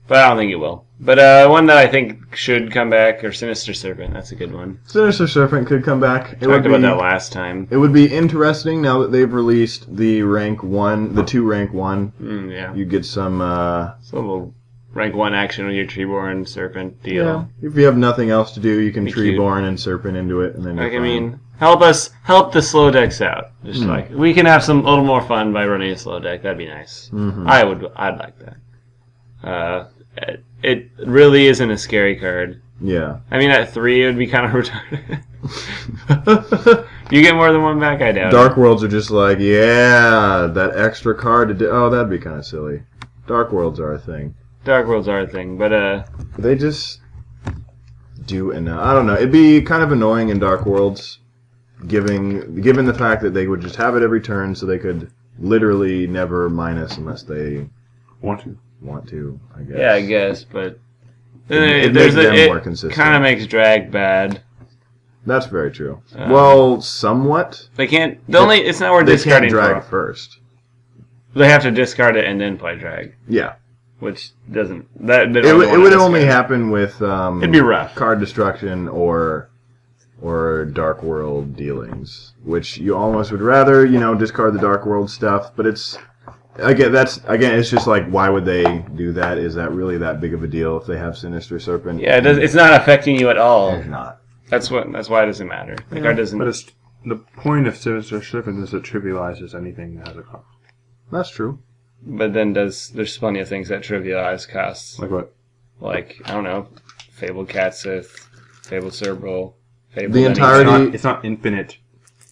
But I don't think it will. But one that I think should come back, or Sinister Serpent, that's a good one. Sinister Serpent could come back. We talked about that last time. It would be interesting now that they've released the rank 1, the 2 rank 1. Yeah. You get some little rank 1 action with your Treeborn Serpent deal. Yeah. If you have nothing else to do, you can Treeborn and Serpent into it, and then I mean, help the slow decks out. Just like we can have a little more fun by running a slow deck. That'd be nice. I'd like that. It really isn't a scary card. Yeah. I mean, at 3 it would be kind of retarded. You get more than one back, I doubt. Dark Worlds are just like, yeah, that extra card to do. Oh, that'd be kind of silly. Dark Worlds are a thing. But they just do enough. I don't know. It'd be kind of annoying in Dark Worlds, given the fact that they would just have it every turn, so they could literally never minus unless they want to. I guess. Yeah, I guess, but it kind of makes drag bad. That's very true. Well, somewhat. They can't. It's not worth discarding. They can't drag first. They have to discard it and then play drag. Yeah. Which doesn't. It would only happen with. It'd be rough. Card destruction or Dark World dealings, which you almost would rather discard the Dark World stuff, but it's Again, it's just like, why would they do that? Is that really that big of a deal if they have Sinister Serpent? Yeah, it's not affecting you at all. It's not. That's why it doesn't matter. The card doesn't. But the point of Sinister Serpent is it trivializes anything that has a cost. That's true. But then there's plenty of things that trivialize costs. Like what? Like, I don't know, Fabled Catsith, Fabled Cerebral, Fabled... The entirety... It's not infinite,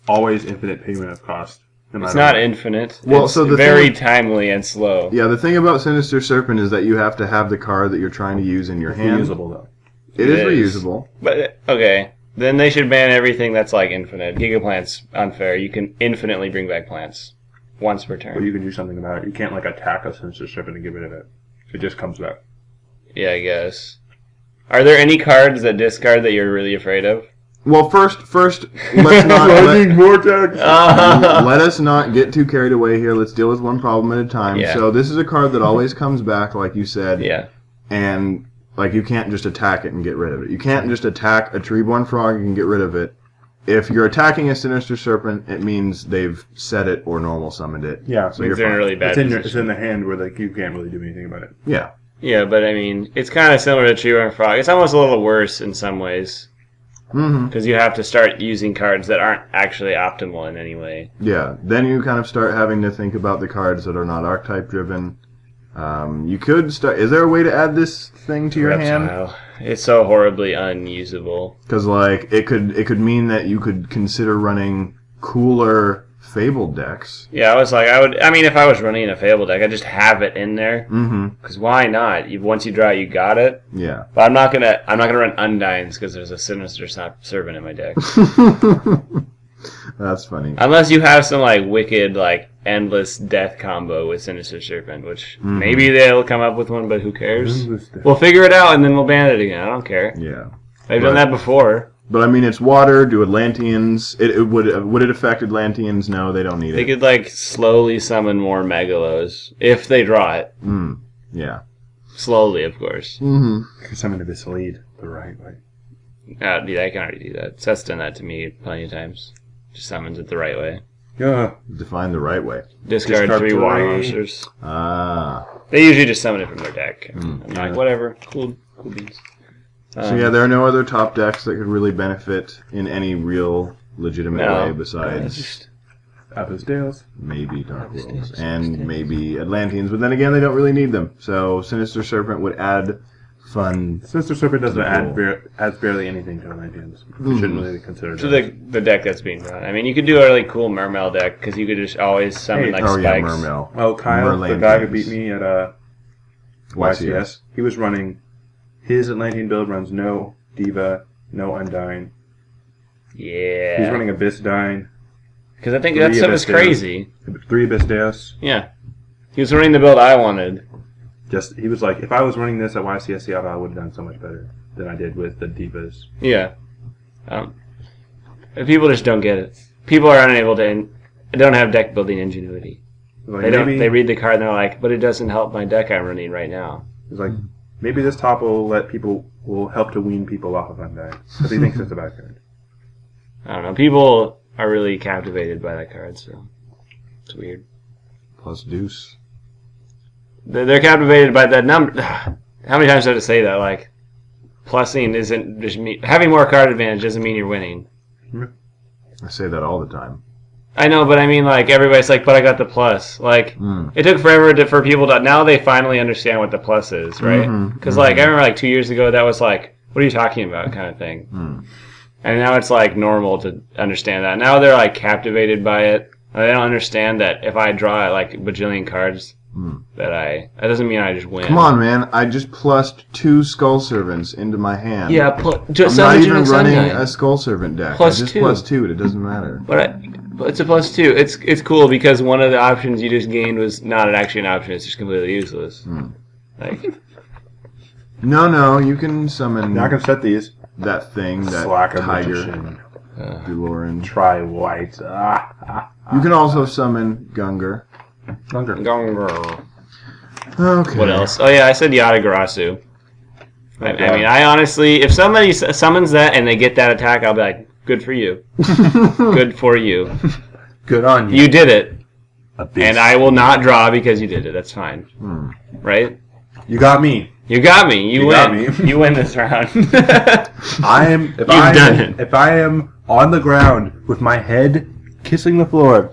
always infinite payment of cost. It's not infinite. Well, it's so the very timely and slow. Yeah, the thing about Sinister Serpent is that you have to have the card that you're trying to use in your hand. Reusable, though. It is reusable. But, okay, then they should ban everything that's like infinite. Gigaplant's unfair. You can infinitely bring back plants once per turn. But you can do something about it. You can't, like, attack a Sinister Serpent and get rid of it. It just comes back. Yeah, I guess. Are there any cards that discard that you're really afraid of? Well, first, let's not let us not get too carried away here. Let's deal with one problem at a time. Yeah. So this is a card that always comes back, like you said. Yeah. And like you can't just attack it and get rid of it. You can't just attack a Treeborn Frog and get rid of it. If you're attacking a Sinister Serpent, it means they've set it or normal summoned it. Yeah, so you're in a really bad it's in the hand where like you can't really do anything about it. Yeah. Yeah, but I mean, it's kind of similar to Treeborn Frog. It's almost a little worse in some ways. Because you have to start using cards that aren't actually optimal in any way. Yeah, then you kind of start having to think about the cards that are not archetype driven. You could start. Is there a way to add this thing to your hand? It's so horribly unusable. Because like it could mean that you could consider running cooler Fabled decks. Yeah, I mean, if I was running a Fabled deck, I'd just have it in there. Because why not? Once you draw, you got it. Yeah. But I'm not gonna run Undines because there's a Sinister Servant in my deck. That's funny. Unless you have some like wicked like endless death combo with Sinister Serpent, which maybe they'll come up with one, but who cares? We'll figure it out and then we'll ban it again. I don't care. Yeah. They've done that before. But I mean, it's water. Do Atlanteans? Would it affect Atlanteans? No, they don't need They it. could like slowly summon more Megalos if they draw it. Yeah. Slowly, of course. Because summon Abyssal Lead the right way. Dude, I can already do that. Seth's done that to me plenty of times. Just summons it the right way. Yeah. Define the right way. Discard 3 water monsters. They usually just summon it from their deck. I'm like, whatever. Cool beans. So yeah, there are no other top decks that could really benefit in any real legitimate way besides Abyssdales, maybe Dark Worlds, and maybe Atlanteans. But then again, they don't really need them. So Sinister Serpent would add fun. Sinister Serpent doesn't adds barely anything to Atlanteans. We shouldn't really consider to the deck that's being run. I mean, you could do a really cool Mermail deck because you could just always summon spikes. Yeah, Mermail. Oh, Kyle, the guy who beat me at YCS, he was running. His Atlantean build runs no Diva, no Undyne. Yeah. He's running Abyssdine. Because I think that stuff is crazy. 3 Abyssdeus. Yeah. He was running the build I wanted. He was like, if I was running this at YCS, I would have done so much better than I did with the Divas. Yeah. People just don't get it. People are unable to... don't have deck building ingenuity. Like They read the card and they're like, but it doesn't help my deck I'm running right now. It's like... Maybe this top will help to wean people off of Undyne. Because he thinks it's a bad card. I don't know. People are really captivated by that card, so it's weird. Plus Deuce. They're captivated by that number. How many times do I have to say that? Like, plussing isn't just having more card advantage doesn't mean you're winning. I say that all the time. I know, but I mean, like, everybody's like, but I got the plus. Like, it took forever for people to... Now they finally understand what the plus is, right? Because, like, I remember, like, 2 years ago, that was like, what are you talking about kind of thing. And now it's, like, normal to understand that. Now they're, like, captivated by it. They don't understand that if I draw, like, a bajillion cards, that doesn't mean I just win. Come on, man. I just plussed 2 Skull Servants into my hand. Yeah, I'm not even running a Skull Servant deck. Plus I just 2. plus 2 it. It doesn't matter. But it's a plus 2. It's cool because one of the options you just gained was not actually an option. It's just completely useless. Like, no, you can summon. Now I can set these. That thing, that Slacker tiger, Magician. Duloran. Try white. You can also summon Gungar. Okay. What else? Oh yeah, I said Yatagarasu. I mean, I honestly, if somebody summons that and they get that attack, I'll be like, good for you. Good for you. Good on you. You did it. And I will not draw because you did it. That's fine. Right? You got me. You got me. You win. got me. You win this round. If I am on the ground with my head kissing the floor,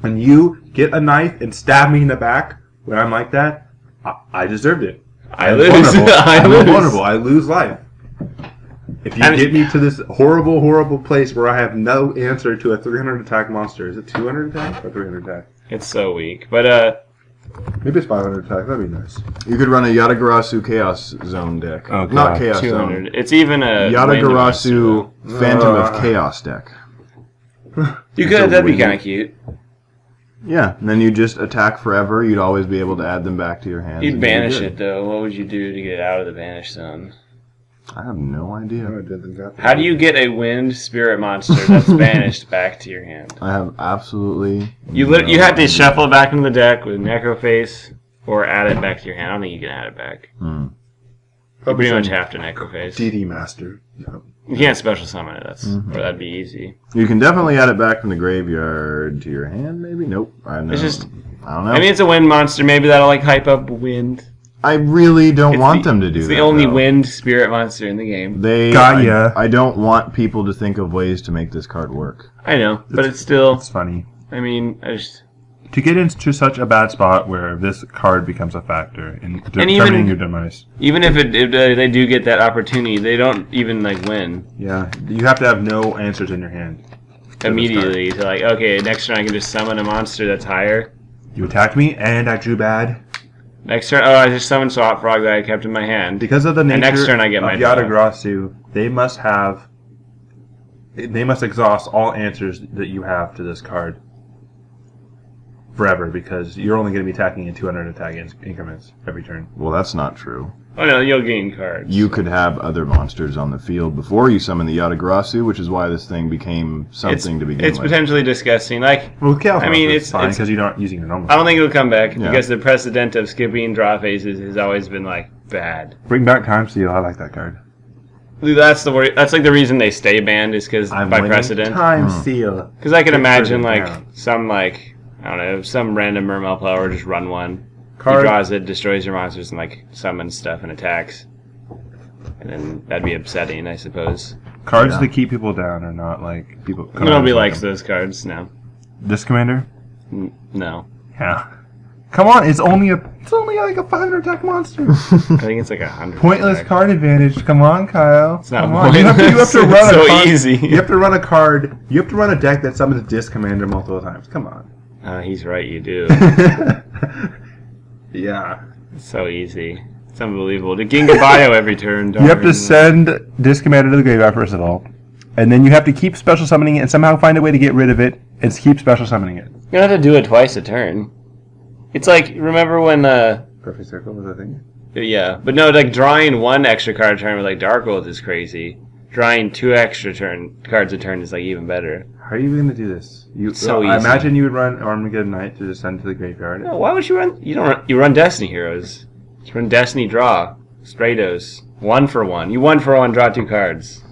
and you get a knife and stab me in the back when I'm like that, I deserved it. I lose. I'm vulnerable. I lose life. If you get me to this horrible, horrible place where I have no answer to a 300 attack monster, is it 200 attack or 300 attack? It's so weak, but maybe it's 500 attack. That'd be nice. You could run a Yatagarasu Chaos Zone deck. Oh, God. Not Chaos 200. Zone. It's even a Yatagarasu Phantom of Chaos deck. You could. That'd be kind of cute. Yeah, and then you just attack forever. You'd always be able to add them back to your hand. You'd banish it though. What would you do to get out of the banish zone? I have no idea. How do you get a wind spirit monster that's banished back to your hand? I have absolutely. You have to shuffle it back into the deck with Necroface, or add it back to your hand. I don't think you can add it back. You pretty much have to Necroface. DD Master. You can't special summon it. Or that'd be easy. You can definitely add it back from the graveyard to your hand. Maybe nope. I don't know. I mean, it's a wind monster. Maybe that'll like hype up wind. I really don't want them to do that. It's the only wind spirit monster in the game. Got ya. I don't want people to think of ways to make this card work. I know, but it's still. It's funny. I mean, to get into such a bad spot where this card becomes a factor in determining your demise. Even if they do get that opportunity, they don't even like win. Yeah, you have to have no answers in your hand immediately. To like, okay, next turn I can just summon a monster that's higher. You attacked me, and I drew bad. Next turn, I just summoned Swap Frog that I kept in my hand. Because of the nature next turn I get my of Yatagarasu, they must exhaust all answers that you have to this card forever, because you're only going to be attacking in 200 attack increments every turn. Well, that's not true. Oh no, you'll gain cards. You could have other monsters on the field before you summon the Yatagarasu, which is why this thing became something to begin with. It's potentially disgusting. Like, I mean, it's fine because you're not using your normal. I don't think it'll come back because the precedent of skipping draw phases has always been like bad. Bring back Time Seal. I like that card. That's the word. That's like the reason they stay banned is because by precedent. Time Seal. Because I can imagine like some like I don't know some random Mermail player just run one. He draws it, destroys your monsters, and like summons stuff and attacks. And then that'd be upsetting, I suppose. Cards that keep people down are not like people. Nobody likes those cards. No. Disc Commander? No. Yeah. Come on, it's only like a 500 attack monster. I think it's like 100. Pointless attack. card advantage. Come on, Kyle. It's not pointless. You have to run so easy. You have to run a card. You have to run a deck that summons Disc Commander multiple times. Come on. He's right. You do. Yeah. It's so easy. It's unbelievable. The Ginga Bio every turn. You have to send Disc Commander to the graveyard first of all, and then you have to keep special summoning it and somehow find a way to get rid of it and keep special summoning it. You don't have to do it twice a turn. It's like, remember when Perfect Circle was a thing? Yeah, but no, like drawing one extra card a turn with like Dark Oath is crazy. Drawing 2 extra cards a turn is like even better. How are you going to do this? So I easy. imagine you would run Armageddon Knight to just send to the graveyard. No, why would you run? You run Destiny Heroes. You run Destiny Draw. Stratos. 1 for 1. You 1 for 1, draw 2 cards.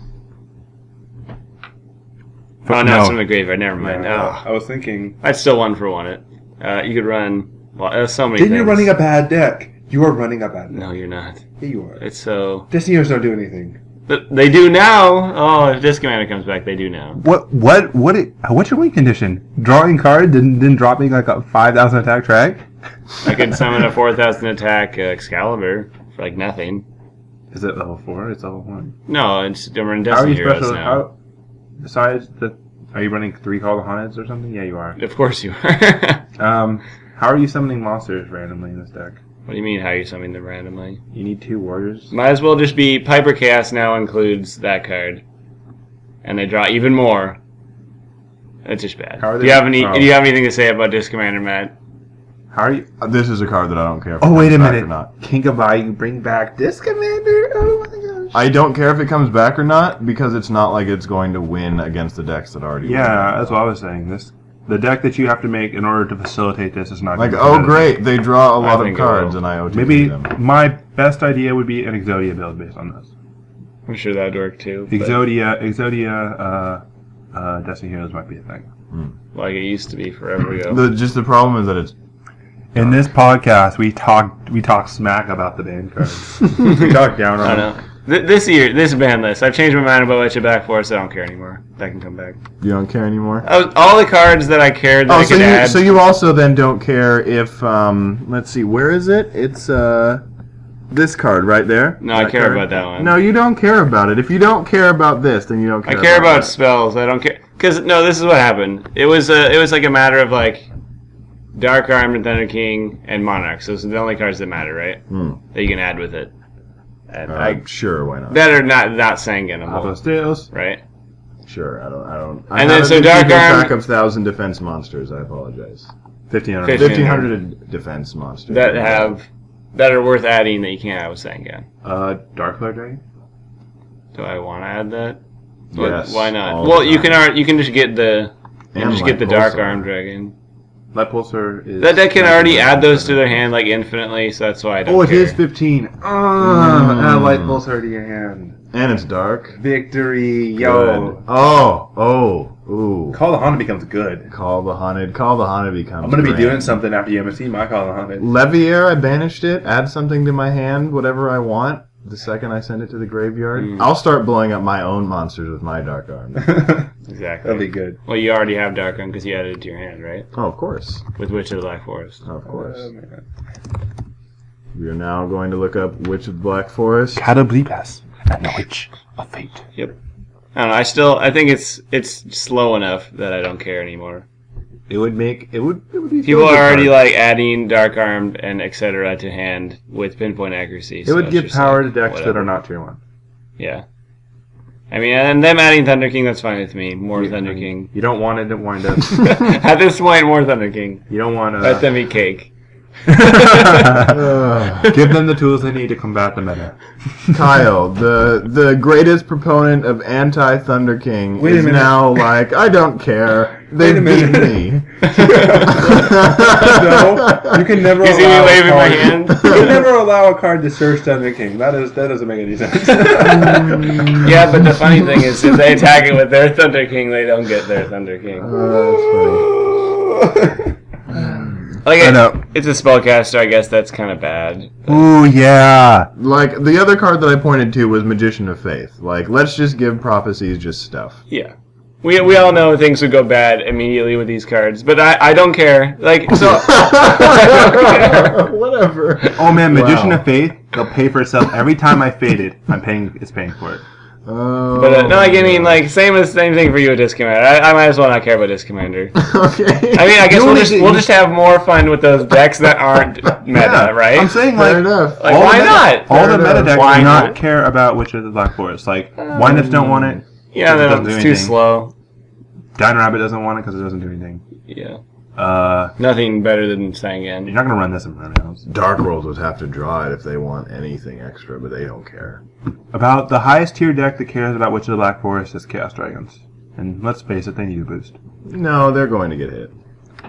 Oh no, it's from the graveyard. Never mind. Yeah, I was thinking. I'd still 1 for 1 it. You could run. Well, there's so many. Then you're running a bad deck. You are running a bad deck. No, you're not. Yeah, you are. It's so. Destiny Heroes don't do anything. They do now. Oh, if Disc Commander comes back, they do now. What's your win condition? Drawing card, then dropping like a 5,000 attack track? I can summon a 4,000 attack Excalibur for like nothing. Is it level 4? It's level 1. No, we're in Destiny Heroes now. Besides are you running 3 Call the Haunted or something? Yeah, you are. Of course you are. How are you summoning monsters randomly in this deck? What do you mean, how are you summoning them randomly? You need 2 warriors. Might as well just be Piper Chaos now includes that card. And they draw even more. It's just bad. Do you have anything to say about Disc Commander, Matt? How are you? This is a card that I don't care if wait a back minute. or not. King of Bayou, bring back Disc Commander? Oh my gosh. I don't care if it comes back or not, because it's not like it's going to win against the decks that already win. Yeah, that's what I was saying. The deck that you have to make in order to facilitate this is not like, oh great, they draw a lot of cards and I OTP Maybe them. My best idea would be an Exodia build based on this. I'm sure that would work too. Exodia, Destiny Heroes might be a thing. Like it used to be forever ago. The problem is that it's In this podcast, we talk smack about the band cards. We talk down on I know. This year, this ban list, I've changed my mind about Witcher Black Forest. I don't care anymore. That can come back. you don't care anymore. All the cards that I cared that I could add. So you also then don't care if let's see, where is it? It's this card right there. No, I care about that one. No, you don't care about it. If you don't care about this, then you don't care. I care about that. spells. I don't care because no, this is what happened. It was like a matter of like Dark Arm and Thunder King and Monarch. So those are the only cards that matter, right? That you can add with it. And sure, why not? that are not Sanguinimal, Aposteos. right? Sure, I don't. And then so Dark Arm. Track of 1,000 defense monsters. I apologize. 1,500. 1,500 defense monsters That are worth adding that you can't add with Sangan. Dark Flare Dragon. Do I want to add that? Yes, Why not? all Well, the you time. can just get the Dark Pulsar. Arm Dragon. Light Pulsar is... That deck can already add those to their hand like infinitely, so that's why I don't Oh, it care. is 15. Add Light Pulsar to your hand. And it's dark. Victory, yo. Good. Oh, ooh. Call the Haunted becomes good. Call the Haunted becomes I'm going to be grand. doing something after UMSC. My Call the Haunted. Levier, I banished it. Add something to my hand, whatever I want. The second I send it to the graveyard, I'll start blowing up my own monsters with my Dark Arm. Exactly. That'll be good. Well, you already have Dark Arm because you added it to your hand, right? Oh, of course. With Witch of the Black Forest. Of course. Man. We are now going to look up Witch of the Black Forest. Catablipas and the Witch of Fate. Yep. I don't know. I think it's slow enough that I don't care anymore. It would be People are already like adding Dark Arm and etc. to hand with pinpoint accuracy. It would it's give just power like, to decks whatever. that are not tier 1. Yeah. I mean, and them adding Thunder King, that's fine with me. More Thunder King. You don't want it to wind up. At this point, more Thunder King. You don't want to. Let them eat cake. Give them the tools they need to combat the meta. Kyle, the greatest proponent of anti-Thunder King, Wait a is minute. now like, I don't care. They Wait a beat minute. me. No, you can never You see me allow a waving my card. hand? You can never allow a card to search Thunder King. That doesn't make any sense. Yeah, but the funny thing is, if they attack it with their Thunder King, they don't get their Thunder King. That's funny. Like, I know. it's a spellcaster, I guess that's kind of bad. Ooh, yeah. Like, the other card that I pointed to was Magician of Faith. Like, let's just give prophecies just stuff. Yeah. We all know things would go bad immediately with these cards, but I don't care. Like, so... Whatever. Oh man, Magician Wow. of Faith, they'll pay for itself every time I fade it. It's paying for it. But no, like, I mean, like, same thing for you with Disc Commander. I might as well not care about Disc Commander. Okay. I mean, I guess You only we'll just have more fun with those decks that aren't meta, Yeah, right? I'm saying Fair like enough. Like, all why the meta- not? All Fair the meta enough. decks Why do not not? care about Witch of the Black Forest. Like Windups don't want it. Yeah, It doesn't do it's too anything. slow. Dino Rabbit doesn't want it because it doesn't do anything. Yeah. You're Nothing better than Sangan. not gonna run this in rounds. Dark World would have to draw it if they want anything extra, but they don't care. About the highest tier deck that cares about Witch of the Black Forest is Chaos Dragons. And let's face it, they need a boost. No, they're going to get hit.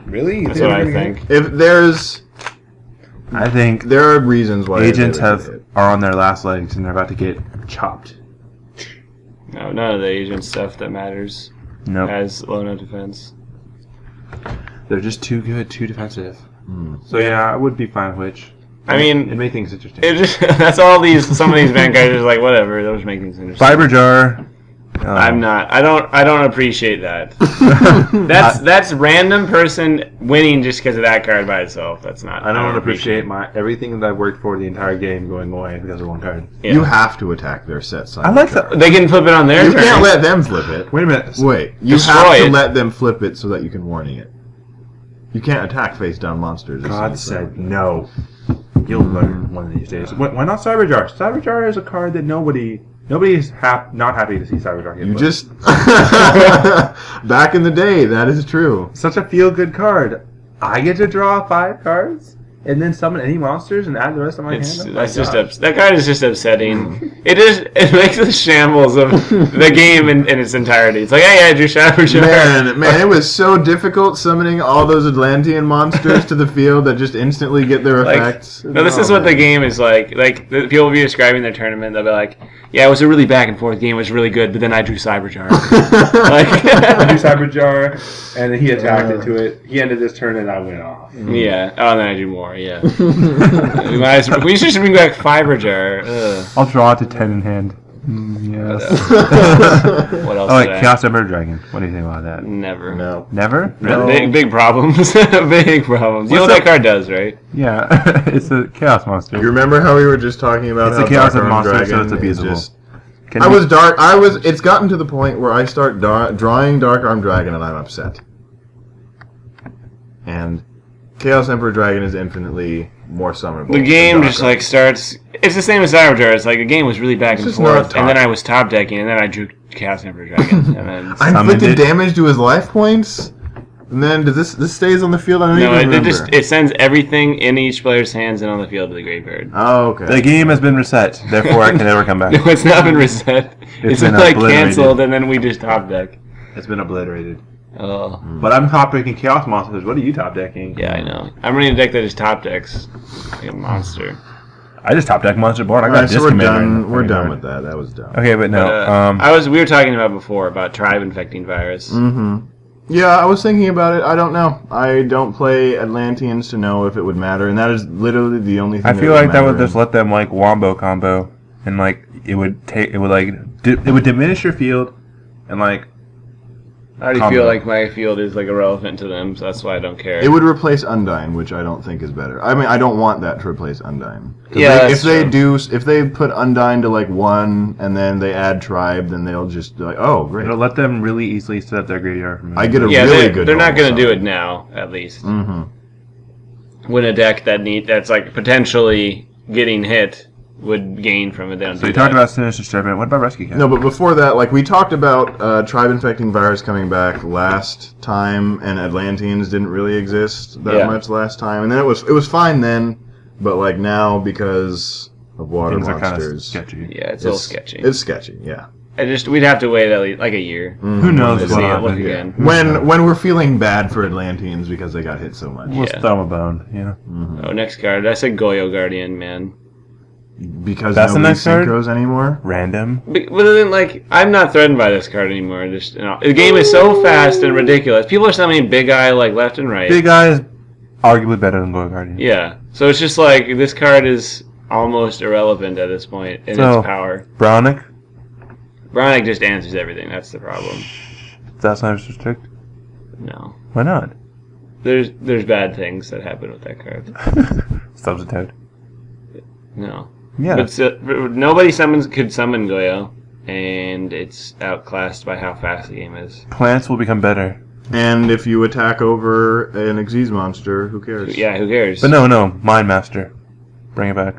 Really? That's what I think. If there's... I think There are reasons why agents they would get hit. are on their last legs and they're about to get chopped. No, none of the agent stuff that matters Nope. has low enough defense. They're just too good, too defensive. So yeah, I would be fine with Witch. I mean, It made things interesting. it just, that's all some of these Vanguards are like, whatever, those make things interesting. Fiber Jar. I'm not. I don't appreciate that. That's random person winning just because of that card by itself. That's not. I don't appreciate everything that I've worked for the entire game going away because of one card. Yeah. You have to attack their set side. I like that. They can flip it on their You turn. can't let them flip it. Wait a minute. Wait, you Destroy have to it. let them flip it so that you can warning it. You can't attack face down monsters. God said no. You'll learn one of these days. Why not Cyber Jar? Cyber Jar is a card that nobody's not happy to see Cyber Jar get You put. just back in the day, that is true. Such a feel good card. I get to draw 5 cards. and then summon any monsters and add the rest of my hand? That card is just upsetting. It makes the shambles of the game in its entirety. It's like, hey, I drew Shadow Jar. Man, it was so difficult summoning all those Atlantean monsters to the field that just instantly get their effects. No, this is what the game is like. Like, people will be describing their tournament, they'll be like, yeah, it was a really back and forth game, it was really good, but then I drew Cyberjar. I drew Cyberjar, and then he attacked into it. He ended this turn, and I went off. Yeah. Oh, and then I drew more, yeah. We should bring back Fiberjar. I'll draw to 10 in hand. Yes. What else? Oh, like Chaos Emperor Dragon. What do you think about that? Never. No. Never? No. Big problems. Big problems. You know what that card does, right? Yeah, it's a Chaos monster. You remember how we were just talking about It's how a Chaos Dark Arm monster, Dragon so it's is abusable. just... It's gotten to the point where I start drawing Dark Arm Dragon and I'm upset. And Chaos Emperor Dragon is infinitely more summonable. The game just like starts. It's the same as Cyberjar. It's like the game was really back and forth, and then I was top decking, and then I drew Chaos Emperor Dragon, and then I inflicted damage to his life points. And then does this stays on the field? I don't even remember. It sends everything in each player's hands and on the field to the graveyard. Oh, okay. The game has been reset, therefore it can never come back. No, it's not been reset. It's been like canceled, and then we just top deck. It's been obliterated. Oh. But I'm top decking Chaos monsters. What are you top decking? Yeah, I know. I'm running a deck that just top decks like a monster. I just top deck monster board. I got so we're done. We're done with that. That was dumb. Okay, but no. We were talking about before about tribe infecting virus. Mm-hmm. Yeah, I was thinking about it. I don't know. I don't play Atlanteans to know if it would matter, and that is literally the only thing. I feel like that would just let them like wombo combo, and like it would diminish your field, and like. I already feel like my field is like irrelevant to them, so that's why I don't care. It would replace Undyne, which I don't think is better. I mean, I don't want that to replace Undyne. Yeah, if they put Undyne to like 1 and then they add Tribe, then they'll just be like, oh, great. It'll let them really easily set up their graveyard. I get a really good. They're not going to do it now, at least. Mm-hmm. When a deck that's like potentially getting hit would gain from it. So you talked about Sinister Serpent. What about Rescue Cat? No, but before that, like we talked about Tribe Infecting Virus coming back last time, and Atlanteans didn't really exist that much last time, and then it was fine then, but like now because of water Things monsters, are kind of sketchy. Yeah, it's a little sketchy. It's sketchy, yeah. We'd have to wait at least like a year. Who knows to see it look again. When we're feeling bad for Atlanteans because they got hit so much. We'll throw them a bone, yeah. Mm-hmm. Oh, next card. I said Yugioh Guardian, man. Because that's nobody the next synchros anymore? Random. But then, like, I'm not threatened by this card anymore. Just the game is so fast and ridiculous. People are summoning Big Eye like left and right. Big Eye is arguably better than Yugioh Guardian. Yeah. So it's just like this card is almost irrelevant at this point in its power. Brownic? Brownic just answers everything. That's the problem. That's not strict? No. Why not? There's bad things that happen with that card. Substitute. No. Yeah. But nobody could summon Yugioh, and it's outclassed by how fast the game is. Plants will become better. And if you attack over an Xyz monster, who cares? Yeah, who cares? But no, Mind Master. Bring it back.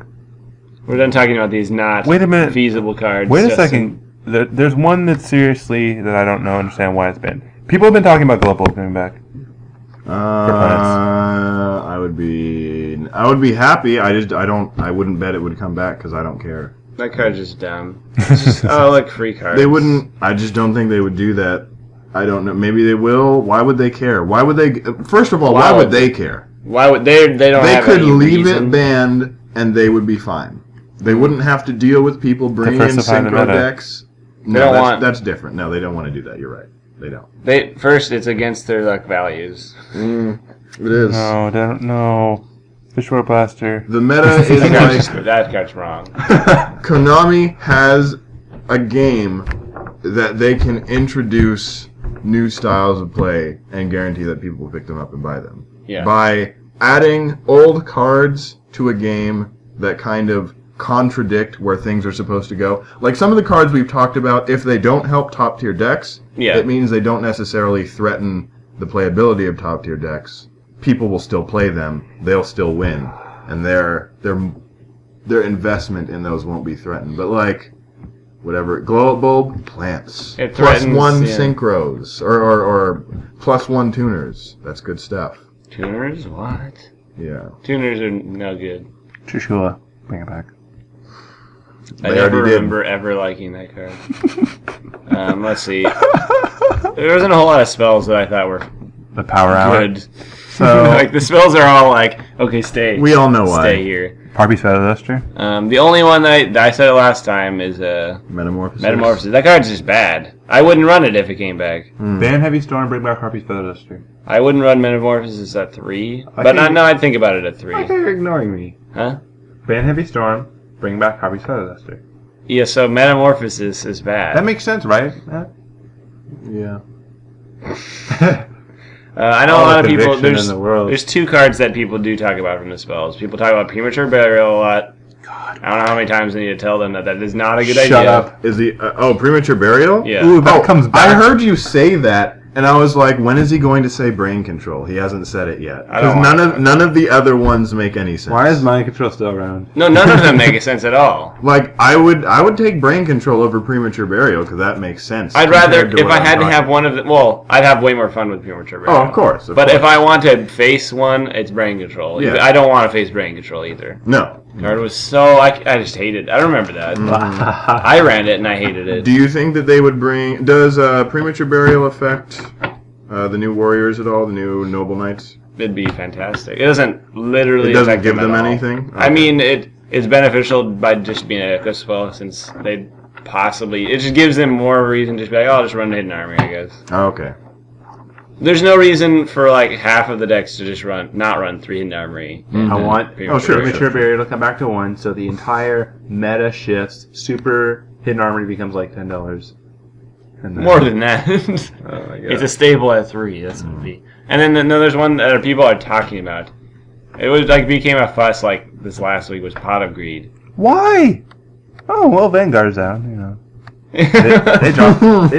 We're done talking about these feasible cards. Wait a second. There's one that seriously that I don't understand why it's been. People have been talking about Global coming back. I would be happy. I wouldn't bet it would come back because I don't care. That card's just dumb. Like free cards. They wouldn't. I just don't think they would do that. I don't know. Maybe they will. Why would they care? Why would they? First of all, why would they care? Why would they? They don't. They have could any leave reason. it banned and they would be fine. They wouldn't have to deal with people bringing in synchro decks. No, that's different. No, they don't want to do that. You're right. They don't. First, it's against their values. It is. No, they don't. No. Fishwater Blaster. The meta is like that card's wrong. Konami has a game that they can introduce new styles of play and guarantee that people will pick them up and buy them. Yeah. By adding old cards to a game that kind of contradict where things are supposed to go. Like some of the cards we've talked about, if they don't help top tier decks, it means they don't necessarily threaten the playability of top tier decks. People will still play them, they'll still win, and their investment in those won't be threatened. But like whatever, glow up bulb, plants. It +1 synchros or +1 tuners. That's good stuff. Tuners? What? Yeah. Tuners are no good. Trishula, bring it back. I They never already did. remember ever liking that card. Let's see. There wasn't a whole lot of spells that I thought were The power hour. good. So, Like, the spells are all like, okay, stay. We all know why. Stay here. Harpy's Feather Duster. The only one that I said it last time is Metamorphosis. Metamorphosis. That card's just bad. I wouldn't run it if it came back. Ban Heavy Storm, bring back Harpy's Feather Duster. I wouldn't run Metamorphosis at 3. I But think- no, I'd think about it at 3. I think you're ignoring me. Huh? Ban Heavy Storm, bring back Harpy's Feather Duster. Yeah, so Metamorphosis is bad. That makes sense, right? Yeah. I know All a lot the of people. conviction in the world. There's two cards that people do talk about from the spells. People talk about Premature Burial a lot. God. I don't know how many times I need to tell them that is not a good Shut idea. up. Is he? Premature burial? Yeah. Ooh, that comes back. I heard you say that, and I was like, when is he going to say brain control? He hasn't said it yet. I don't Because want to. none of the other ones make any sense. Why is Mind Control still around? No, none of them make sense at all. Like I would take brain control over premature burial because that makes sense. I'd rather, compared to if what I had I'm to have talking. one of them, well, I'd have way more fun with Premature Burial. Oh, of course. But if I want to face one, it's Brain Control. Yeah. I don't want to face Brain Control either. No. Card was so, I just hated it. I remember that. I ran it and I hated it. Do you think that they would bring? Does premature burial affect the new warriors at all? The new noble knights? It'd be fantastic. It doesn't literally It doesn't affect give them them at all. anything? I Okay. mean, it's beneficial by just being an echo spell since they possibly, it just gives them more reason to just be like, oh, I'll just run a hidden army, I guess. Oh, okay. There's no reason for like half of the decks to just not run 3 hidden armory. I want Premature sure, Burial. Premature Barrier to come back to 1, so the entire meta shifts. Super Hidden Armory becomes like $10. And then, More than that. Oh my god. It's a staple at 3. That's what it'd be. And then there's one that people are talking about. It was like became a fuss like this last week was Pot of Greed. Why? Oh well, Vanguard's out. You know, they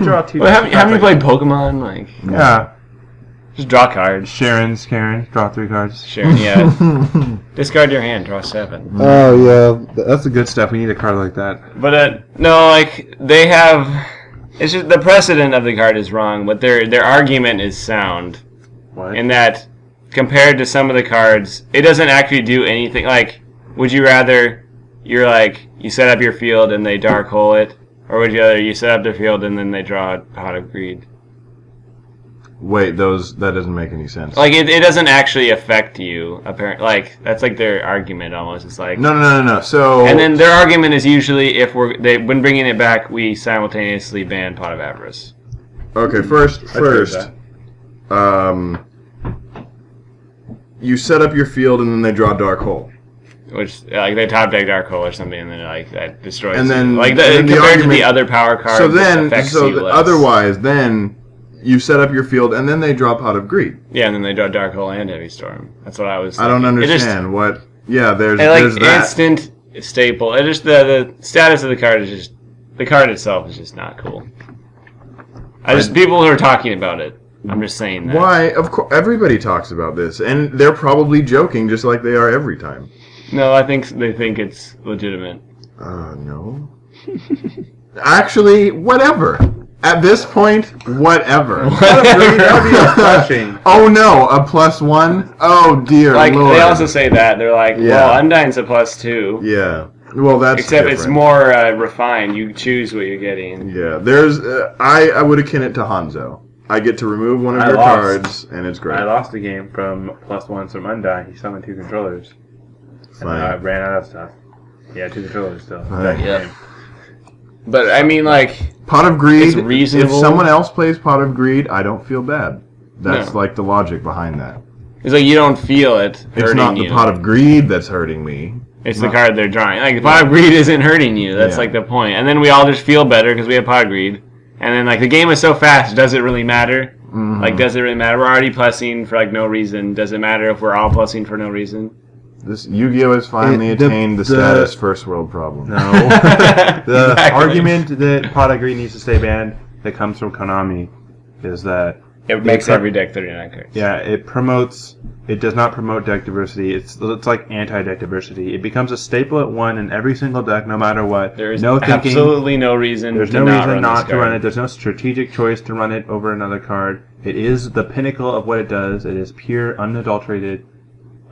draw 2. Well, haven't you played Pokemon? Like, Yeah, just draw cards. Sharon's Karen, draw 3 cards. Sure, yeah. Discard your hand, draw 7. Oh yeah, that's the good stuff. We need a card like that. But no, like they have. It's just the precedent of the card is wrong, but their argument is sound. What? In that, compared to some of the cards, it doesn't actually do anything. Like, would you rather you set up your field and they dark hole it, or would you rather you set up their field and then they draw a Pot of Greed? Wait, that doesn't make any sense. Like, it doesn't actually affect you. Apparently, like that's like their argument almost. It's like No. So and then their argument is usually when bringing it back, we simultaneously ban Pot of Avarice. okay, first, you set up your field and then they draw dark hole. Which, like, they top deck Dark Hole or something, and then, like, that destroys And then- you. Like, and then the compared to argument- the other power cards, So then, it affects you less. otherwise, then you set up your field and then they draw Pot of Greed. Yeah, and then they draw Dark Hole and Heavy Storm. That's what I was I don't thinking. It just- understand what. Yeah, there's And, like, there's that. instant staple. It just, the status of the card is just, the card itself is just not cool. People who are talking about it, I'm just saying that. Why? Of course, everybody talks about this, and they're probably joking, just like they are every time. No, I think they think it's legitimate. No. Actually, whatever. At this point, whatever. That would be refreshing. Oh no, a +1? Oh dear Like, Lord. they also say that. They're like, Yeah. well, Undyne's a +2. Yeah. Well, that's Except it's different. more refined. You choose what you're getting. Yeah, there's. I would akin it to Hanzo. I get to remove one of I your lost. cards, and it's great. I lost a game from +1s from Undyne. He summoned 2 controllers. And Fine. I ran out of stuff. Yeah, 2 controllers still. Fine. Yeah. But, I mean, like, Pot of Greed. It's reasonable. If someone else plays Pot of Greed, I don't feel bad. That's No. like the logic behind that. it's like you don't feel it hurting It's not you. the Pot of Greed that's hurting me. It's the card they're drawing. Like, the Pot of Greed isn't hurting you. That's, Yeah. like, the point. And then we all just feel better because we have Pot of Greed. And then, like, the game is so fast, does it really matter? Mhm. Like, does it really matter? We're already plussing for, like, no reason. Does it matter if we're all plussing for no reason? This Yu-Gi-Oh has finally The- attained the the- status first world problem. No. The Exactly. argument that Pot of Greed needs to stay banned that comes from Konami is that It makes every deck 39 cards. yeah, it does not promote deck diversity. It's like anti-deck diversity. It becomes a staple at 1 in every single deck, no matter what. There is no thinking. absolutely no reason There's to no not reason run not this to run card. it. There's no strategic choice to run it over another card. It is the pinnacle of what it does. It is pure, unadulterated,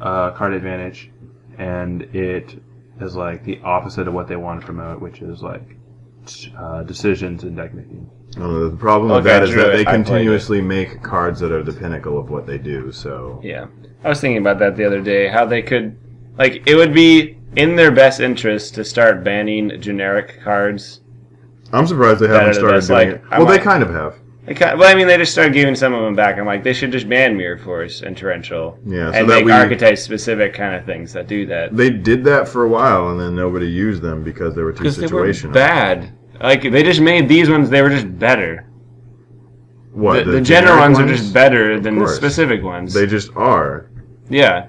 card advantage, and it is like the opposite of what they want to promote, which is like decisions and deck making. The problem with that is that they continuously make cards that are the pinnacle of what they do. So yeah, I was thinking about that the other day. How they could, like, it would be in their best interest to start banning generic cards. I'm surprised they haven't started doing it. Well, they kind of have. Well, I mean, they just started giving some of them back. I'm like, they should just ban Mirror Force and Torrential. Yeah, so and make archetype-specific kind of things that do that. They did that for a while, and then nobody used them because they were too situational. They were bad. Like, they just made these ones, they were just better. What? The general ones are just better than the specific ones. They just are. Yeah.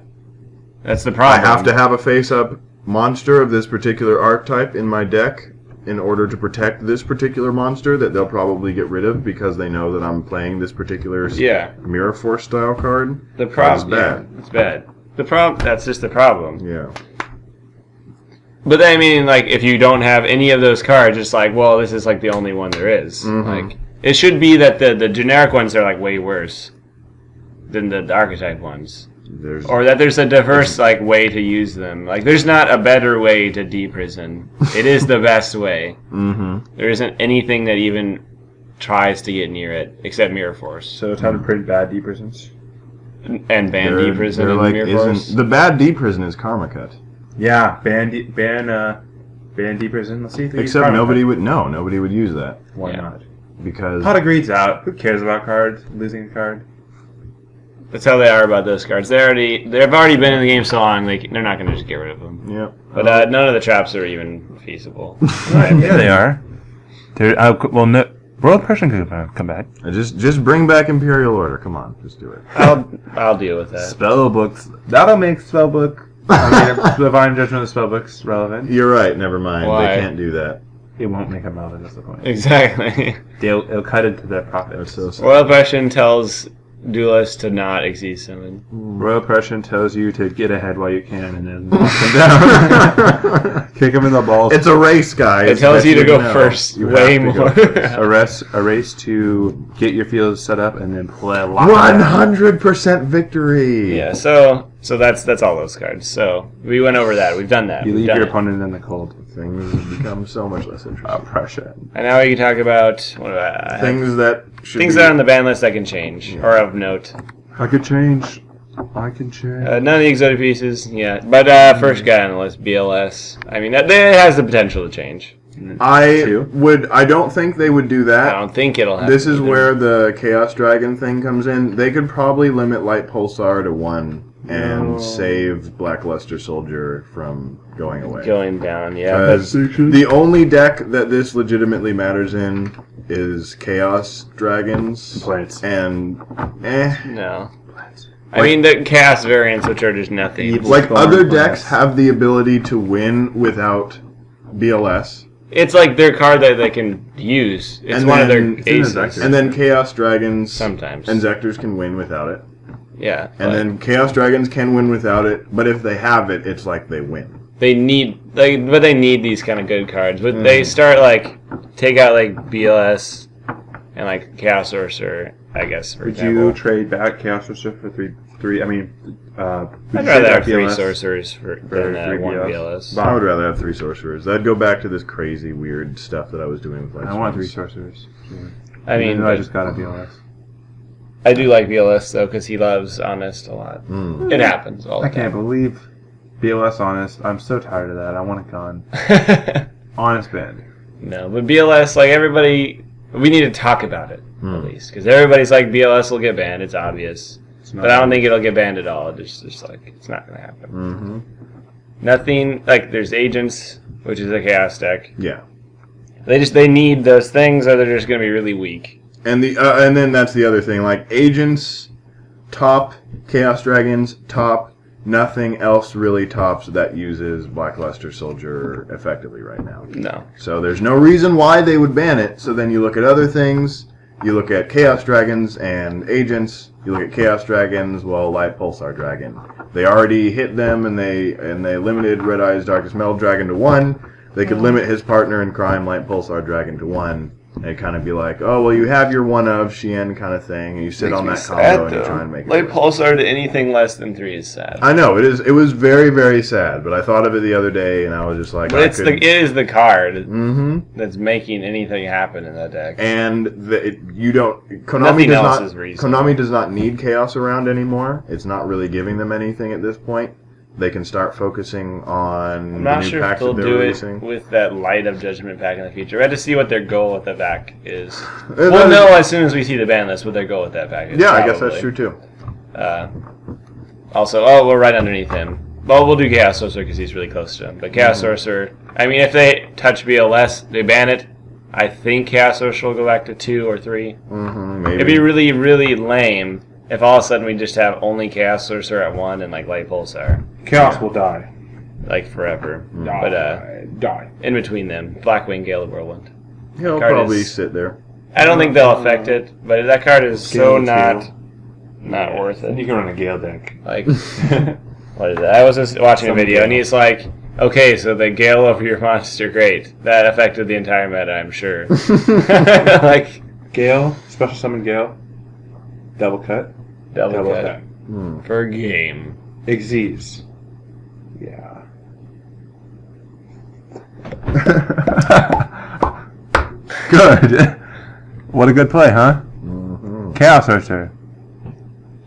That's the problem. I have to have a face-up monster of this particular archetype in my deck in order to protect this particular monster that they'll probably get rid of because they know that I'm playing this particular Mirror Force style card. The problem is bad. It's bad. That's just the problem. Yeah. But I mean, like, if you don't have any of those cards, it's like, well, this is like the only one there is. Mm-hmm. Like, it should be that the generic ones are like way worse than the archetype ones. Or that there's a diverse like way to use them. Like, there's not a better way to deprison. It is the best way. Mm-hmm. There isn't anything that even tries to get near it except Mirror Force. So it's time to pretty bad deprisons. And ban deprison and like, Mirror Force. The bad deprison is Karma Cut. Yeah, ban deprison. Let's see if except nobody would use that. Why not? Because Pot of Greed's out. Who cares about cards? Losing a card. That's how they are about those cards. They've already been in the game so long, they're not going to just get rid of them. Yeah. But none of the traps are even feasible. Yeah, they are. World Oppression could come back. Just bring back Imperial Order. Come on, just do it. I'll deal with that. Spellbooks. That'll make Spellbook. Divine Judgment of Spellbooks relevant. You're right. Never mind. Why? They can't do that. It won't make them relevant. That's the point. Exactly. It'll cut into their profit. That's so sad. Royal Oppression tells duelists to not exceed summon. Royal Oppression tells you to get ahead while you can and then knock them down. Kick them in the balls. It's a race, guys. It tells you to go first. Way more. A race to get your fields set up and then play a lot. 100% victory. Yeah, so that's all those cards. So we went over that. We've done that. You leave your opponent in the cold. Things become so much less interesting. Oppression. And now we can talk about things that are on the ban list that can change or of note. I can change. None of the exotic pieces, yeah. But first guy on the list, BLS. I mean, that has the potential to change. I don't think they would do that. I don't think it'll happen. This is where the Chaos Dragon thing comes in. They could probably limit Light Pulsar to 1 and save Blackluster Soldier from going away. Going down, yeah. Because the only deck that this legitimately matters in is Chaos Dragons. Plants. And, No. I mean, the Chaos variants, which are just nothing. Like, other decks have the ability to win without BLS. It's like their card that they can use. It's one of their aces. And then Chaos Dragons sometimes and Zectors can win without it. Yeah. And then Chaos Dragons can win without it, but if they have it, it's like they win. They need these kind of good cards. But they start take out BLS and Chaos Sorcerer, I guess. Would you trade back Chaos Sorcerer for three? I mean, I'd rather have 3 sorcerers than 1 BLS. I would rather have 3 sorcerers. That'd go back to this crazy, weird stuff that I was doing with I want 3 sorcerers. I mean, I just got a BLS. I do like BLS though because he loves Honest a lot. It happens all the time. I can't believe BLS Honest. I'm so tired of that. I want it gone. Honest banned. No, but BLS, everybody, we need to talk about it at least because everybody's like BLS will get banned. It's obvious, but I don't think it'll get banned at all. It's just it's not going to happen. Mm-hmm. Nothing there's Agents, which is a Chaos deck. Yeah. They need those things, or they're just going to be really weak. And then that's the other thing. Agents, top, Chaos Dragons, top, nothing else really tops that uses Blackluster Soldier effectively right now. No. So there's no reason why they would ban it. So then you look at other things. You look at Chaos Dragons and Agents. You look at Chaos Dragons, Light Pulsar Dragon. They already hit them, and they limited Red Eye's Darkest Metal Dragon to 1. They could limit his partner in crime, Light Pulsar Dragon, to 1. and kind of be like, oh, well, you have your one of Shien kind of thing, and you sit on that combo and you try and make it Like work. Pulsar to anything less than 3 is sad. I know, it was very, very sad, but I thought of it the other day, and I was just like, But it is the card Mm-hmm. that's making anything happen in that deck. And Nothing Konami does not need Chaos around anymore. It's not really giving them anything at this point. They can start focusing on I'm the not new sure if packs they'll that they're do releasing. it with that Light of Judgment pack in the future. We have to see what their goal with the pack is. That We'll is- know as soon as we see the ban list what their goal with that pack is. Yeah, I guess that's probably. true too. Also, we're right underneath him. Well, we'll do Chaos Sorcerer because he's really close to him. But Chaos Sorcerer, I mean, if they touch BLS, they ban it. I think Chaos Sorcerer will go back to 2 or 3. Maybe. It'd be really, really lame if all of a sudden we just have only Chaos Sorcerer at 1 and like Light Pulsar. Chaos will die. Like forever. Die. But Die. in between them, Blackwing Gale of Whirlwind. He'll card probably is- sit there. I don't think they'll affect it, but that card is so Gale too. not worth You it. can run a Gale deck. Like, what is that? I was just watching a video, and he's like, okay, so the Gale over your monster, great. That affected the entire meta, I'm sure. Like, Gale, special summon Gale. Double cut. double cut. cut. For game. Xyz. Yeah. Good. What a good play, huh? Chaos Sorcerer.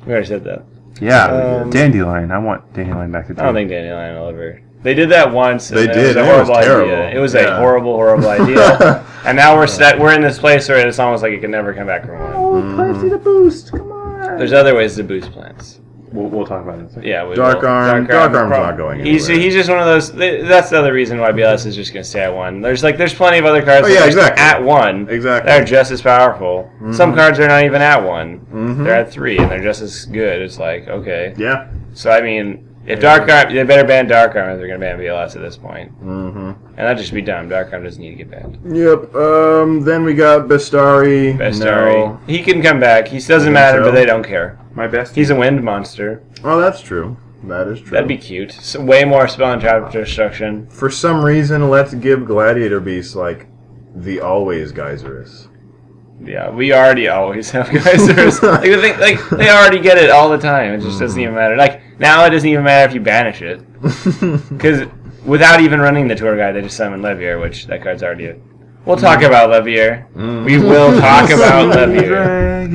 We already said that. Yeah. Dandelion. I want Dandelion back to I don't think Dandelion will ever. They did that once. And They it did, was a and it was horrible idea. terrible. It was Yeah. a horrible idea. And now we're in this place where it's almost like it can never come back from one. Plants need a boost. Come on. There's other ways to boost plants. We'll talk about it in a second. Yeah, we Dark will. Arm's not going He's anywhere. just one of those. That's the other reason why BLS is just going to stay at 1. There's plenty of other cards Oh, that yeah, are exactly. at 1. Exactly. They're just as powerful. Some cards are not even at 1. Mhm. They're at 3, and they're just as good. It's like, okay. Yeah. So I mean, if Dark Arm, they better ban Dark Arm if they're going to ban BLS at this point. Mm-hmm. And that'd just be dumb. Dark Arm doesn't need to get banned. Yep. Then we got Bestari. Bestari. No. He can come back. He doesn't think matter, so? but they don't care. My best. He's a wind monster. Oh, that's true. That is true. That'd be cute. So way more spell and trap destruction. For some reason, let's give Gladiator Beast like the always Geyserus. Yeah, we already always have geysers. They already get it all the time. It just doesn't even matter. Like now, it doesn't even matter if you banish it, because without even running the tour guide, they just summon Levier, which that card's already. We'll talk about Levier. We will talk about Levier.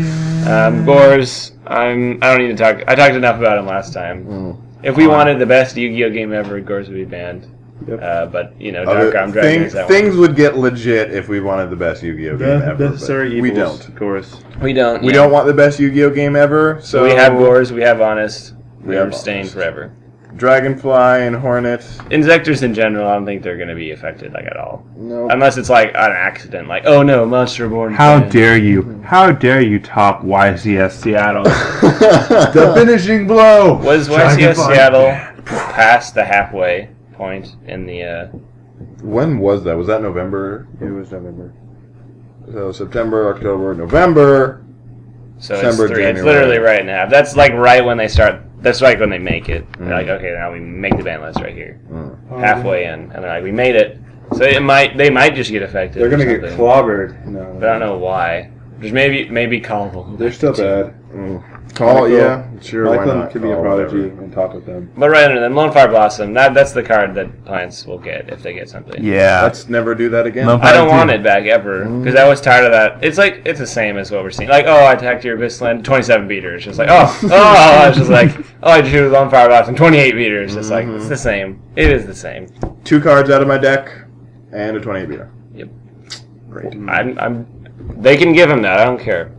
Gores. I don't need to talk. I talked enough about him last time. If we wanted the best Yu-Gi-Oh game ever, Gores would be banned. Yep. But Dark Arm Dragon is that Things would get legit if we wanted the best Yu-Gi-Oh game ever. Necessary but evils. we don't. Of course. one. We don't. We don't want the best Yu-Gi-Oh game ever. So We have Gores. We have Honest. We have We're staying Honest. forever. Dragonfly and Hornet. Insectors in general, I don't think they're going to be affected at all. No. Unless it's an accident, like, oh no, Monster Born. How banned. dare you? How dare you top YCS Seattle? The finishing blow. Was YCS Seattle past the halfway point in the? When was that? Was that November? It was November. So September, October, November. So December, it's 3. It's January. literally right in half. That's like right when they start. That's like when they make it. They're like, okay, now we make the ban list right here, halfway in, and they're like, we made it. So they might just get affected. They're gonna or get something. clobbered. No. But I don't know why. There's maybe Colville. They're still bad. Call, Michael- yeah, sure, why Michael not? could be a Call, prodigy whatever. on top of them. But right under them, Lone Fire Blossom. That's the card that plants will get if they get something. Yeah. Let's never do that again. No. I don't want it back ever because I was tired of that. It's the same as what we're seeing. Like, I attacked your Abyssland, 27 beaters. Just like, it's just like, I drew Lone Fire Blossom, 28 beaters. It's like it's the same. It is the same. 2 cards out of my deck and a 28 beater. Yep. Great. They can give him that. I don't care.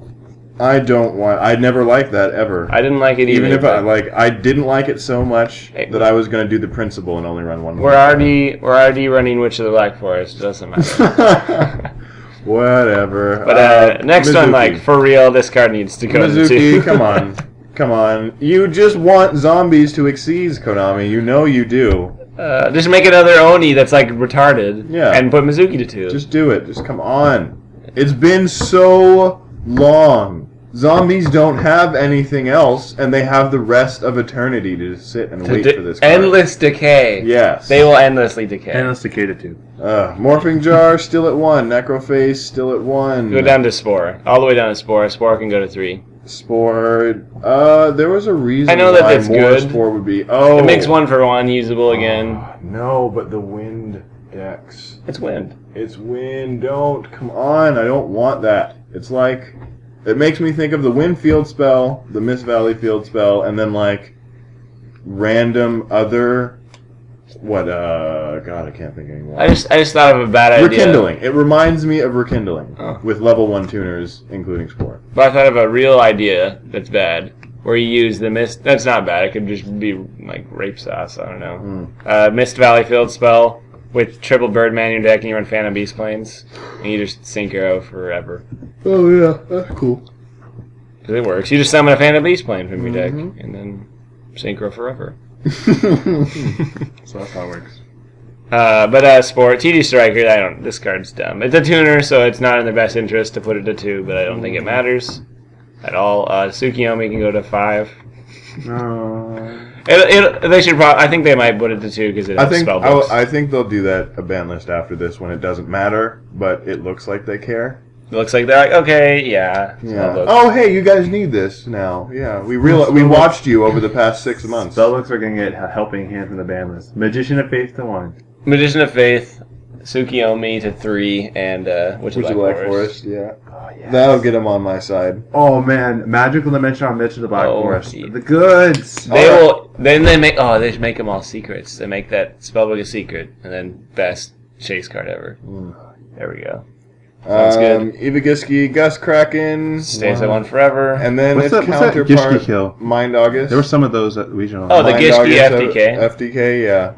I don't want. I never liked that ever. I didn't like it either. Even if but I didn't like it so much Hey. that I was going to do the principle and only run one more. we're already running Witch of the Black Forest. Doesn't matter. Whatever. But next one, Mizuki. like for real, this card needs to go to Mizuki, 2. come on. Come on. You just want zombies to exceed Konami. You know you do. Just make another Oni that's like retarded. Yeah. And put Mizuki to 2. Just do it. Just come on. It's been so long Zombies don't have anything else, and they have the rest of eternity to just sit and wait for this card. Endless decay. Yes. They will endlessly decay. Endless decay to 2. Morphing Jar still at 1. Necroface still at 1. Go down to Spore. All the way down to Spore. Spore can go to 3. Spore. There was a reason I know that why that's more good. Spore would be. Oh. It makes 1 for 1 usable again. No, but the wind decks. It's wind. It's wind. Don't. Come on. I don't want that. It's like... It makes me think of the Wind Field spell, the Mist Valley Field spell, and then, like, random other... What, God, I can't think anymore. I just thought of a bad idea. Rekindling. It reminds me of Rekindling. Oh. With level 1 tuners, including Spore. But I thought of a real idea that's bad, where you use the Mist... That's not bad. It could just be, like, rape sauce. I don't know. Mist Valley Field spell with triple Birdman in your deck, and you run Phantom Beast Planes, and you just Synchro forever. Oh, yeah. That's cool. Because it works. You just summon a Phantom Beast Plane from your deck, and then Synchro forever. So that's how it works. But Sport, TD Striker, this card's dumb. It's a tuner, so it's not in their best interest to put it to 2, but I don't think it matters at all. Tsukiyomi can go to 5. They should probably. I think they might put it to 2 because it has spell books. I think they'll do that a ban list after this when it doesn't matter, but it looks like they care. It looks like they're like, okay, yeah. Oh, hey, you guys need this now. Yeah, we watched you over the past 6 months. Spellbooks are going to get a helping hand from the ban list. Magician of Faith to 1. Magician of Faith, Tsukiyomi to 3, and Witch of Black Forest. Yeah. Oh, yes. That'll get them on my side. Oh man, Magical Dimension on Mitch of the Black Forest. Gee. The goods. They will. Then they make. Oh, they just make them all secrets. They make that spellbook a secret, and then best chase card ever. There we go. Sounds good. Ivagiski, Gus Kraken. Stays at 1 forever. And then What's its that counterpart, Gishki kill? Mind August. There were some of those at regional. Oh, the Mind Gishki August, FTK. FTK, yeah.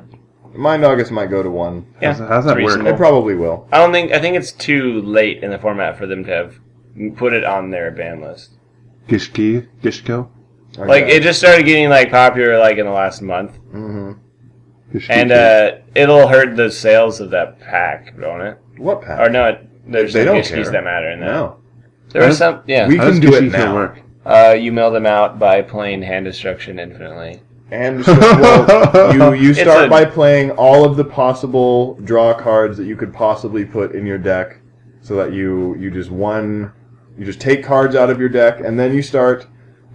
Mind August might go to 1. Yeah, how's that it's work? reasonable. It probably will. I think it's too late in the format for them to have put it on their ban list. Gishko. Like it just started getting like popular like in the last month, and it'll hurt the sales of that pack, don't it? What pack? Or no, there's They some don't Gishkis care. that matter in that. No. There are some. Yeah, We How does can do it Gishki kill now. work? you mail them out by playing hand destruction infinitely. And so, well, you start a- by playing all of the possible draw cards that you could possibly put in your deck, so that you just take cards out of your deck, and then you start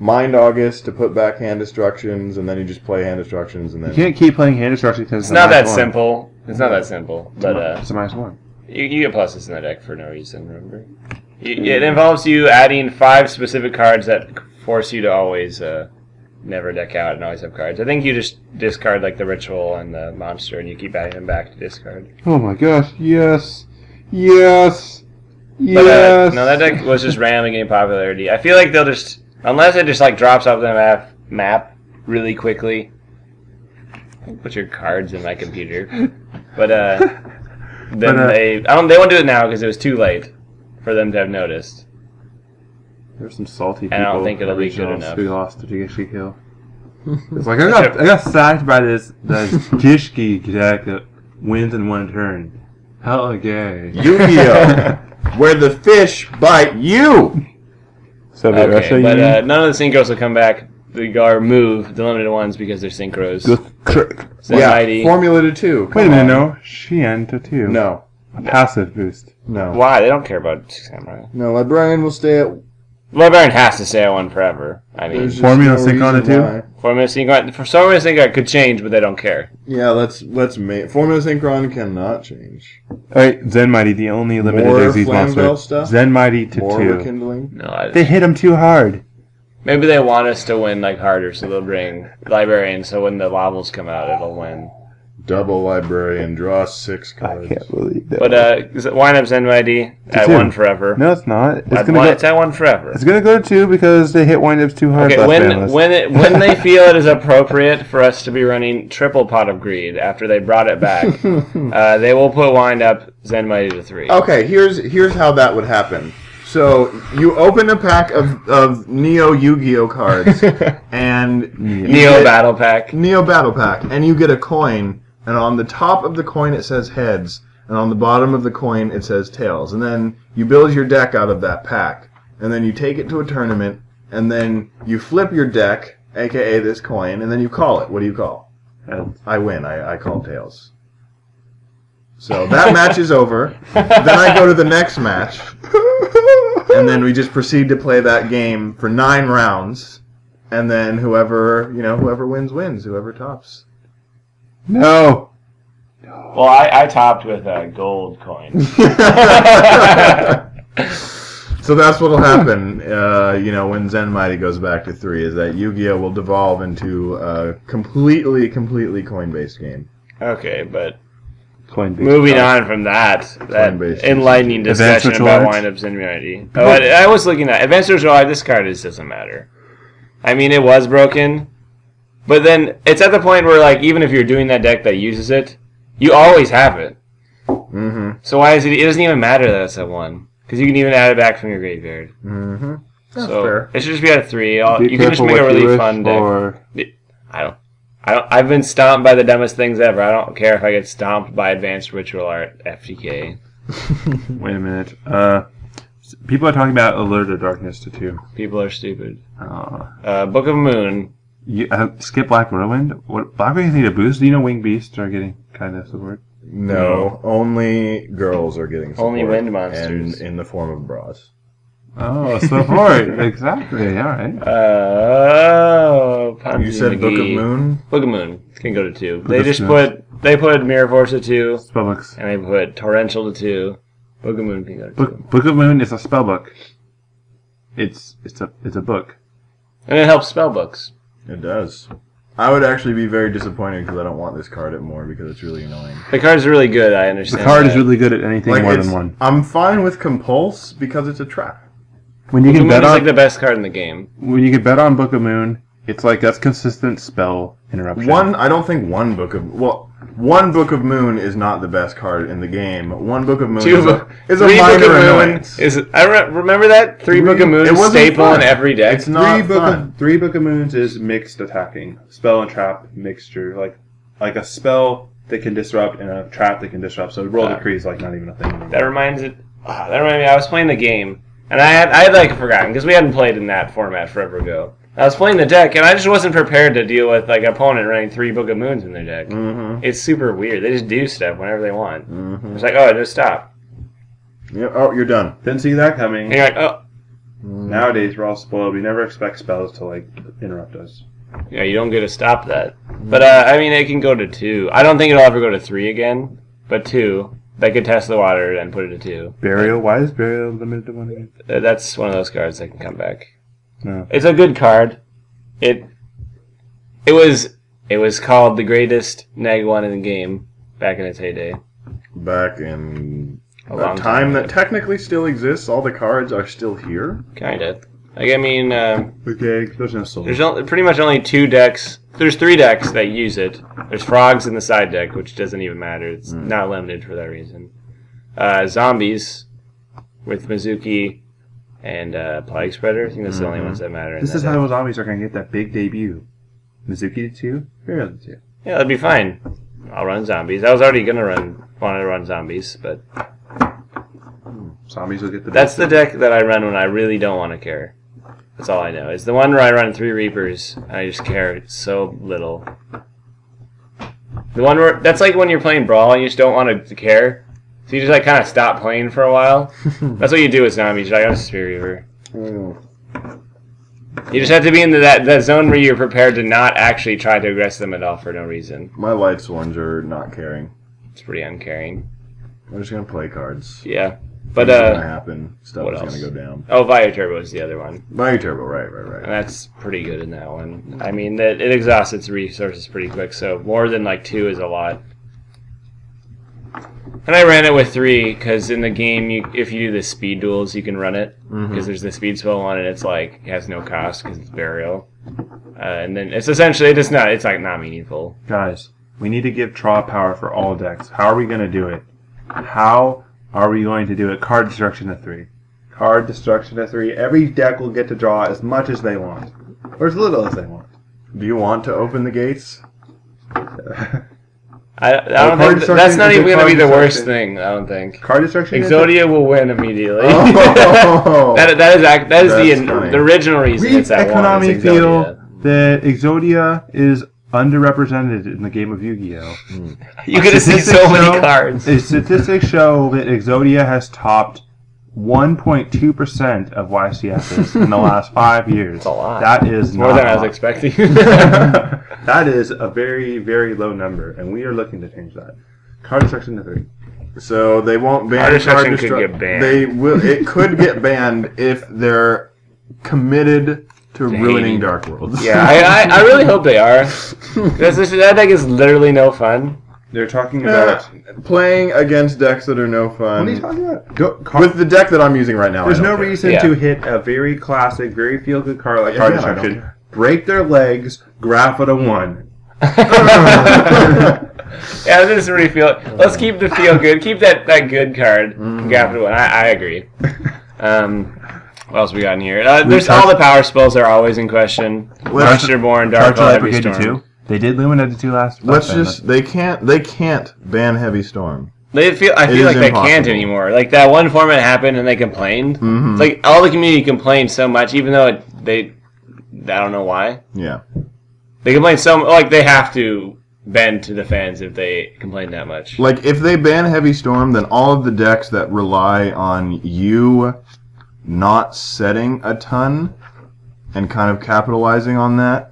Mind August to put back hand destructions, and then you just play hand destructions, and then You can't keep playing hand destruction because It's not that simple. It's not that simple, but It's a -1. you get pluses in the deck for no reason. Remember, it involves you adding 5 specific cards that force you to always never deck out and always have cards. I think you just discard like the ritual and the monster, and you keep adding them back to discard. Oh my gosh! Yes, yes, But yes. no, that deck was just randomly getting popularity. I feel like they'll just, unless it just like drops off the map really quickly. Put your cards in my computer, but then they won't do it now because it was too late for them to have noticed. There's some salty people. And I don't think it'll be good regionals enough. who lost to Gishki kill. It's like I got sacked by this Gishki deck that wins in 1 turn. Hella gay. Yu-Gi-Oh! Where the fish bite you! So Okay, but none of the synchros will come back. They are move the limited ones because they're synchros. Zenmighty. Formula to 2. Wait a minute, no. Shien to 2. No. A passive boost. No. Why? They don't care about Samurai. No, Librarian will stay at... Librarian has to stay at 1 forever. I mean, There's just Formula no Sync on reason it too? why. Formula Synchron. For some reason, it could change, but they don't care. Yeah, let's make... Formula Synchron cannot change. Alright, Zenmighty, the only limited More disease Flamvel monster. stuff? Zenmighty to More 2. rekindling. No, They hit him too hard. maybe they want us to win like harder, so they'll bring Librarian. So when the levels come out, it'll win. Double Librarian, draw 6 I cards. can't believe that. But wind up Zenmighty at 2. 1 forever. No, it's not. It's At gonna one, go. it's at 1 forever. It's gonna go to 2 because they hit windups too hard. Okay, last when they feel it is appropriate for us to be running triple Pot of Greed after they brought it back, they will put wind up Zenmighty to 3. Okay, here's how that would happen. So you open a pack of Neo Yu-Gi-Oh cards, and you Neo get- Battle Pack. Neo Battle Pack, and you get a coin, and on the top of the coin it says heads, and on the bottom of the coin it says tails, and then you build your deck out of that pack, and then you take it to a tournament, and then you flip your deck, aka this coin, and then you call it. What do you call? Heads. I win. I call tails. So that match is over. Then I go to the next match, and then we just proceed to play that game for 9 rounds, and then whoever wins wins. Whoever tops. No. Well, I topped with a gold coin. So that's what'll happen, when Zen Mighty goes back to 3, is that Yu-Gi-Oh! Will devolve into a completely coin-based game. Okay, but Coin-based moving cards. on from that Coin-based. enlightening discussion Advanced about Virtual windups and Unity. Oh, I was looking at Advanced Virtual Art. This card doesn't matter. I mean, it was broken, but then it's at the point where, like, even if you're doing that deck that uses it, you always have it. Mm-hmm. So why is it? It doesn't even matter that it's at 1. Because you can even add it back from your graveyard. Mm-hmm. That's so fair. it should just be at a 3. Be You can just careful make a what you really wish fun deck. for. I've been stomped by the dumbest things ever. I don't care if I get stomped by Advanced Ritual Art FTK. Wait a minute. People are talking about Alert of Darkness to 2. People are stupid. Book of Moon. Skip Black Whirlwind. What Black Whirlwind need a boost? Do you know Winged Beasts are getting kind of support? No, only girls are getting support. Only wind monsters. And in the form of bras. Oh, support. Exactly. All right. Ponzi You said McGee. Book of Moon? Book of Moon can go to 2. Book They of just Moon. put Mirror Force to 2, Spellbooks. and they put Torrential to 2. Book of Moon can go to 2. Book of Moon is a spellbook. It's a book. And it helps spellbooks. It does. I would actually be very disappointed because I don't want this card at more because it's really annoying. The card's really good, I The understand. card that. is really good at anything more it's- than 1. I'm fine with Compulse because it's a trap. When you Book can of Moon bet is on like the best card in the game. when you can bet on Book of Moon, it's like that's consistent spell interruption. I don't think one Book of Moon is not the best card in the game. One Book of Moon is a Three Book minor of Moon annoyance. remember that? Three Book of Moon It wasn't staple fun. in every deck. It's not fun. Three Book of Moons is mixed attacking. Spell and trap mixture. Like a spell that can disrupt and a trap that can disrupt. So roll decree is like not even a thing anymore. That reminds me. I was playing the game, and I had like forgotten because we hadn't played in that format forever ago. I was playing the deck, and I just wasn't prepared to deal with like an opponent running 3 Book of Moons in their deck. Mm-hmm. It's super weird. They just do stuff whenever they want. Mm-hmm. It's like, oh, just stop. Yeah, oh, you're done. Didn't see that coming. And you're like, oh, Nowadays we're all spoiled. We never expect spells to like interrupt us. yeah, you don't get to stop that. But I mean, it can go to 2. I don't think it'll ever go to 3 again, but 2. They could test the water and put it to 2. Burial. Why is Burial limited to 1 again? That's one of those cards that can come back. No. It's a good card. It was called the greatest neg one in the game back in its heyday. Back in A a long time time that ago. technically still exists. All the cards are still here. Kinda. Like I mean, Okay, there's no soul. there's pretty much only 2 decks. There's 3 decks that use it. There's frogs in the side deck, which doesn't even matter. It's not limited for that reason. Zombies with Mizuki and Plague Spreader. I think that's the only ones that matter. in This that is deck. how zombies are going to get that big debut. Mizuki to 2, Burial to 2. Yeah, that'd be fine. I'll run zombies. I was already gonna wanted to run zombies, but Zombies will get the. that's the deck that I run when I really don't want to care. That's all I know. It's the one where I run 3 Reapers, and I just care so little. The one where that's like when you're playing Brawl and you just don't want to care, so you just like kind of stop playing for a while. That's what you do with zombies. You're like, I'm a Spear Reaper. You just have to be in that zone where you're prepared to not actually try to aggress them at all for no reason. My light ones are not caring. It's pretty uncaring. I'm just gonna play cards. Yeah. But Things are gonna happen. Stuff what is else? gonna go down. Oh, Fire Turbo is the other one. Buy your turbo, right. And that's pretty good in that one. I mean, it exhausts its resources pretty quick, so more than like 2 is a lot. And I ran it with 3, because in the game, if you do the speed duels, you can run it. Because there's the speed spell one, and it's like, it has no cost, because it's Burial. And then it's essentially, it's like not meaningful. Guys, we need to give draw power for all decks. How are we going to do it? How are we going to do it? Card destruction to 3. Card destruction to 3. Every deck will get to draw as much as they want. Or as little as they want. Do you want to open the gates? I don't think that's not even going to be the worst thing. I don't think. Card destruction. Exodia will win immediately. Oh. that is the original reason it's at one. Konami feel that Exodia is underrepresented in the game of Yu-Gi-Oh. You could have seen so many cards. Statistics show that Exodia has topped 1.2% of YCSs in the last 5 years. That's a lot. That is more than I was expecting. That is a very, very low number, and we are looking to change that. Card destruction to 3. So they won't ban card destruction. Could get banned. They will. It could get banned if they're committed to ruining Dark Worlds. Yeah, I really hope they are. That deck is literally no fun. They're talking about playing against decks that are no fun. What are you talking about? With the deck that I'm using right now, there's no reason to hit a very classic, very feel-good card like card destruction, break their legs, graph it a 1. Yeah, this is really feel. Let's keep the feel good. Keep that good card. Graph it a 1. I agree. What else we got in here? There's all the power spells are always in question. Monsterborn, Dark Hole, Heavy Storm. They did Luminate to 2 last. They can't ban Heavy Storm. I feel like they can't anymore. Like that one format happened and they complained. Mm-hmm. Like all the community complained so much, even though I don't know why. Yeah. They complain like they have to bend to the fans if they complain that much. Like if they ban Heavy Storm, then all of the decks that rely on you not setting a ton and kind of capitalizing on that,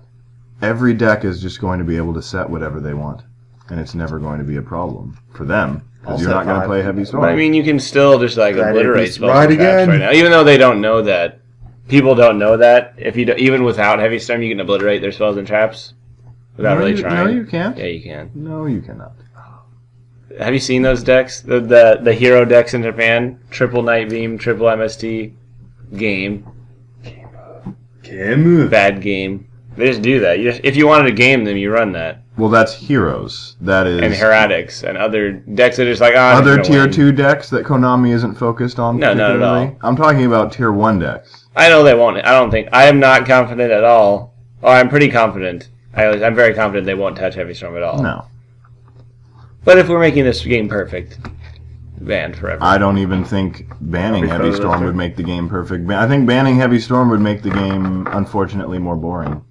every deck is just going to be able to set whatever they want, and it's never going to be a problem for them because you're not going to play Heavy Storm. But I mean, you can still just like obliterate spells and traps right now, even though they don't know that. People don't know that. Even without Heavy Storm, you can obliterate their spells and traps without really trying. No, you can't. Yeah, you can. No, you cannot. Have you seen those decks? The hero decks in Japan? Triple Night Beam, triple MST, game. Bad game. They just do that. If you wanted to game them, you run that. Well, that's heroes. That is... And heretics and other decks that are just like... other Tier 2 decks that Konami isn't focused on. No, not at all. I'm talking about Tier 1 decks. I know they won't. I am not confident at all. Oh, I'm pretty confident. I'm very confident they won't touch Heavy Storm at all. No. But if we're making this game perfect, banned forever. I don't even think banning Heavy Storm would make the game perfect. I think banning Heavy Storm would make the game, unfortunately, more boring.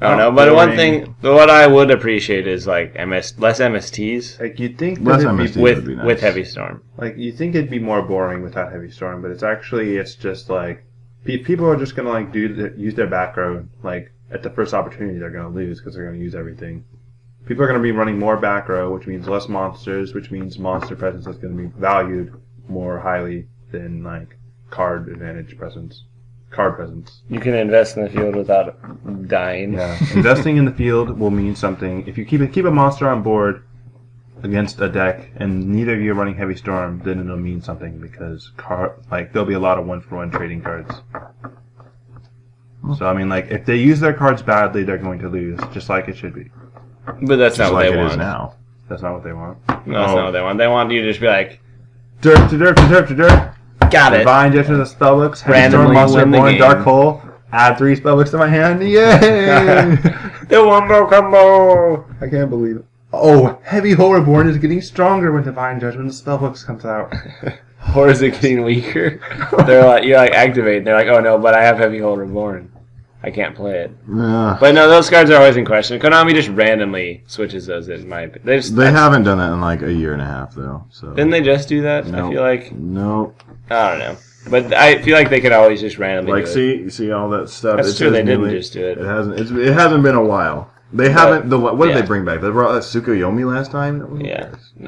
I don't know, but one thing, what I would appreciate is like less MSTs. Like you'd think less MSTs would be nice. With Heavy Storm. Like you think it'd be more boring without Heavy Storm, but it's just like people are just gonna like use their back row like at the first opportunity they're gonna lose because they're gonna use everything. People are gonna be running more back row, which means less monsters, which means monster presence is gonna be valued more highly than like card presence. You can invest in the field without dying. Yeah, investing in the field will mean something. If you keep a monster on board against a deck, and neither of you are running Heavy Storm, then it'll mean something because there'll be a lot of 1-for-1 trading cards. So I mean, like if they use their cards badly, they're going to lose, just like it should be. But that's not what they want. It is now. That's not what they want. No, that's not what they want. They want you to just be like, dirt to dirt to dirt to dirt. Got it. Divine Gesture to the spellbooks. Heavy Storm, Monsterborn, Dark Hole. Add 3 spellbooks to my hand. Yay! The Wombo Combo! I can't believe it. Oh, Heavy Hole Reborn is getting stronger when Divine Judgment of spellbooks comes out. Or is it getting weaker? You're like activate. They're like, oh no, but I have Heavy Hole Reborn. I can't play it. But no, those cards are always in question. Konami just randomly switches those in my opinion. They haven't done that in like a year and a half though. So didn't they just do that? Nope. I feel like nope. I don't know. But I feel like they could always just randomly do it. You see all that stuff. That's true. They didn't just do it. It hasn't been a while. They haven't. What did they bring back? They brought Tsukuyomi last time. No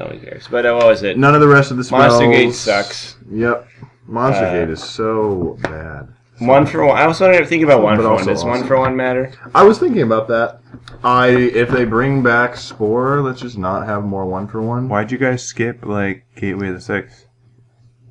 one cares. But what was it? None of the rest of the spells. Monster Gate sucks. Yep, Monster Gate is so bad. 1-for-1. I was thinking about 1-for-1. Does 1-for-1 matter? I was thinking about that. If they bring back Spore, let's just not have more 1-for-1. Why'd you guys skip like Gateway of the Six?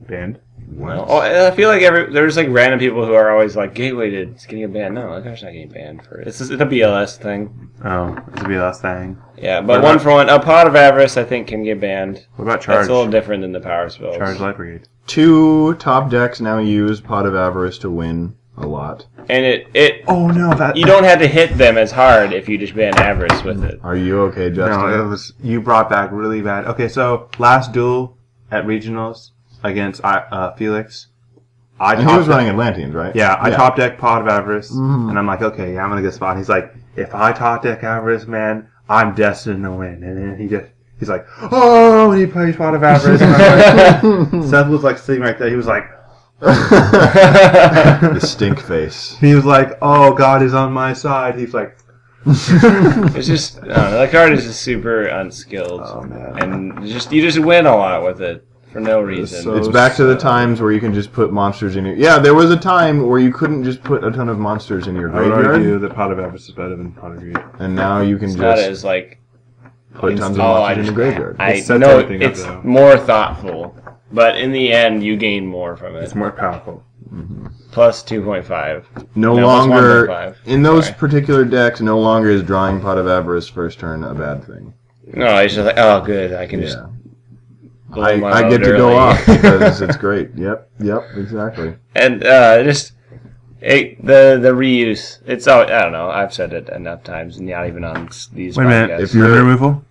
Banned? Well, I feel like there's like random people who are always like Gateway it's getting a ban. No, that guy's not getting banned for it. It's a BLS thing. Oh, it's a BLS thing. Yeah, but 1-for-1, a Pot of Avarice I think can get banned. What about Charge? That's a little different than the power spells. Charge Light Brigade. 2 top decks now use Pot of Avarice to win a lot. And it Oh no, that you don't have to hit them as hard if you just ban Avarice with it. Are you okay, Justin? No, it was you brought back really bad. Okay, so last duel at regionals against Felix, And he was running Atlanteans, right? Yeah, I top deck Pot of Avarice, and I'm like, okay, yeah, I'm in a good spot. He's like, if I top deck Avarice, man, I'm destined to win. And then he's like, oh, and he plays Pot of Avarice. And I'm like, Seth was like sitting right there. He was like, The stink face. he was like, oh, God is on my side. He's like, It's just I don't know, that card is just super unskilled, oh man, and you just win a lot with it for no reason. so It's back to the times where you can just put monsters in your... Yeah, there was a time where you couldn't just put a ton of monsters in your I would graveyard. argue that Pot of Avarice is better than Pot of Greed. And now you can it's not just as like put tons of oh, monsters in the graveyard. I It sets know everything up, it's though. more thoughtful, but in the end, you gain more from it. It's more powerful. Plus 2.5. No plus longer... 1.5. In those Sorry. particular decks, no longer is drawing Pot of Avarice first turn a bad thing. No, it's just like, oh, good, I can just Yeah. blow my I load get to go early. off because it's great. Yep, exactly. And the reuse. It's I don't know. I've said it enough times, not even on these Wait a minute. podcasts. If you're- Lemon removal?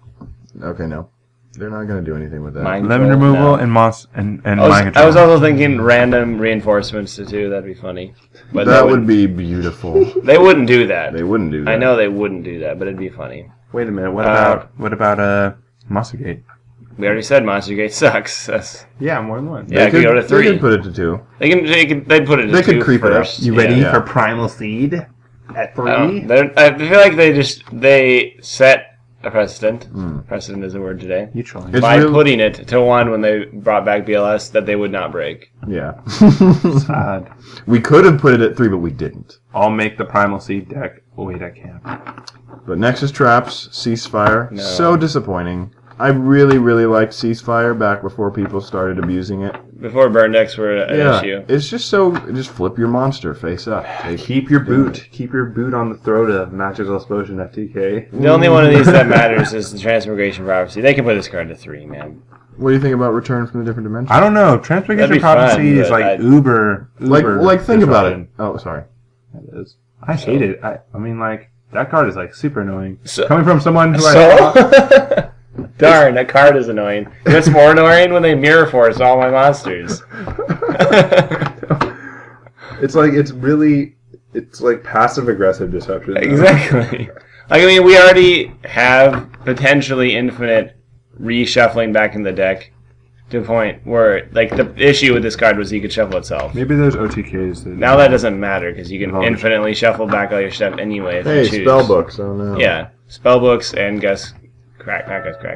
Okay, no. They're not going to do anything with that. Mind Lemon control? removal No. and mind I control. was also thinking random reinforcements too. That'd be funny. But that would be beautiful. They wouldn't do that. They wouldn't do that. I know they wouldn't do that, but it'd be funny. Wait a minute. What about Monster Gate? We already said Monster Gate sucks. Yeah, more than one. Yeah, it could go to 3. They could put it to 2. They'd put it to They 2 could creep it up. first. You ready Yeah. for Primal Seed at 3? I feel like they set a precedent. Precedent is a word today. You trolling? It's By real- putting it to 1 when they brought back BLS that they would not break. Yeah. Sad. We could have put it at 3, but we didn't. I'll make the Primal Seed deck. Oh, wait, I can't. But Nexus Traps, Ceasefire, No. so disappointing. I really, really liked Ceasefire back before people started abusing it. Before burn decks were an Yeah, issue. it's just so... Just flip your monster face up. Keep your boot. Keep your boot on the throat of Magical Explosion FTK. The only one of these that matters is the Transmigration Prophecy. They can put this card to 3, man. What do you think about Return from the Different Dimension? I don't know. That'd Transmigration be fun, Prophecy is but like I- uber Like think about it. disrupting. Oh, sorry. It is. I hate it. I mean, like, that card is like super annoying. So- Coming from someone who So? Darn, that card is annoying. It's more annoying when they mirror force all my monsters. It's like passive aggressive disruption. Exactly. Like, I mean, we already have potentially infinite reshuffling back in the deck to a point where, like, the issue with this card was you could shuffle itself. Maybe there's OTKs. Now that doesn't matter because you can Oh. infinitely shuffle back all your stuff anyway if Hey, you choose. spellbooks. Oh no. Yeah, spellbooks and Gus Crack.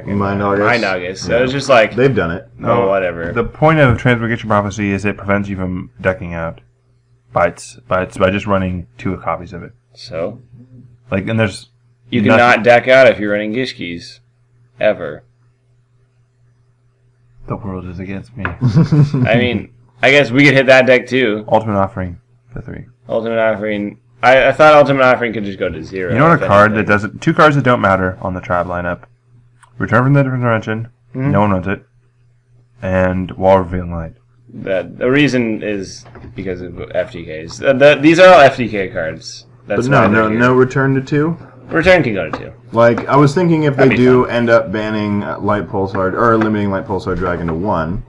Mind August. Mind August. So it's just like, They've done it. oh, whatever. The point of Transmigration Prophecy is it prevents you from decking out by just running 2 copies of it. So Like, and there's you nothing- cannot deck out if you're running Gishkis. Ever. The world is against me. I mean, I guess we could hit that deck too. Ultimate Offering to 3. Ultimate Offering. I thought Ultimate Offering could just go to 0. You know what if a card anything. that doesn't... 2 cards that don't matter on the trap lineup. Return from the Different Dimension. Mhm. No one runs it. And Wall Revealing Light. The reason is because of FTKs. These are all FTK cards. That's But why they're here. no return to 2. Return can go to 2. Like, I was thinking if they That'd be do end up banning Light Pulsar, or limiting Light Pulsar Dragon to 1,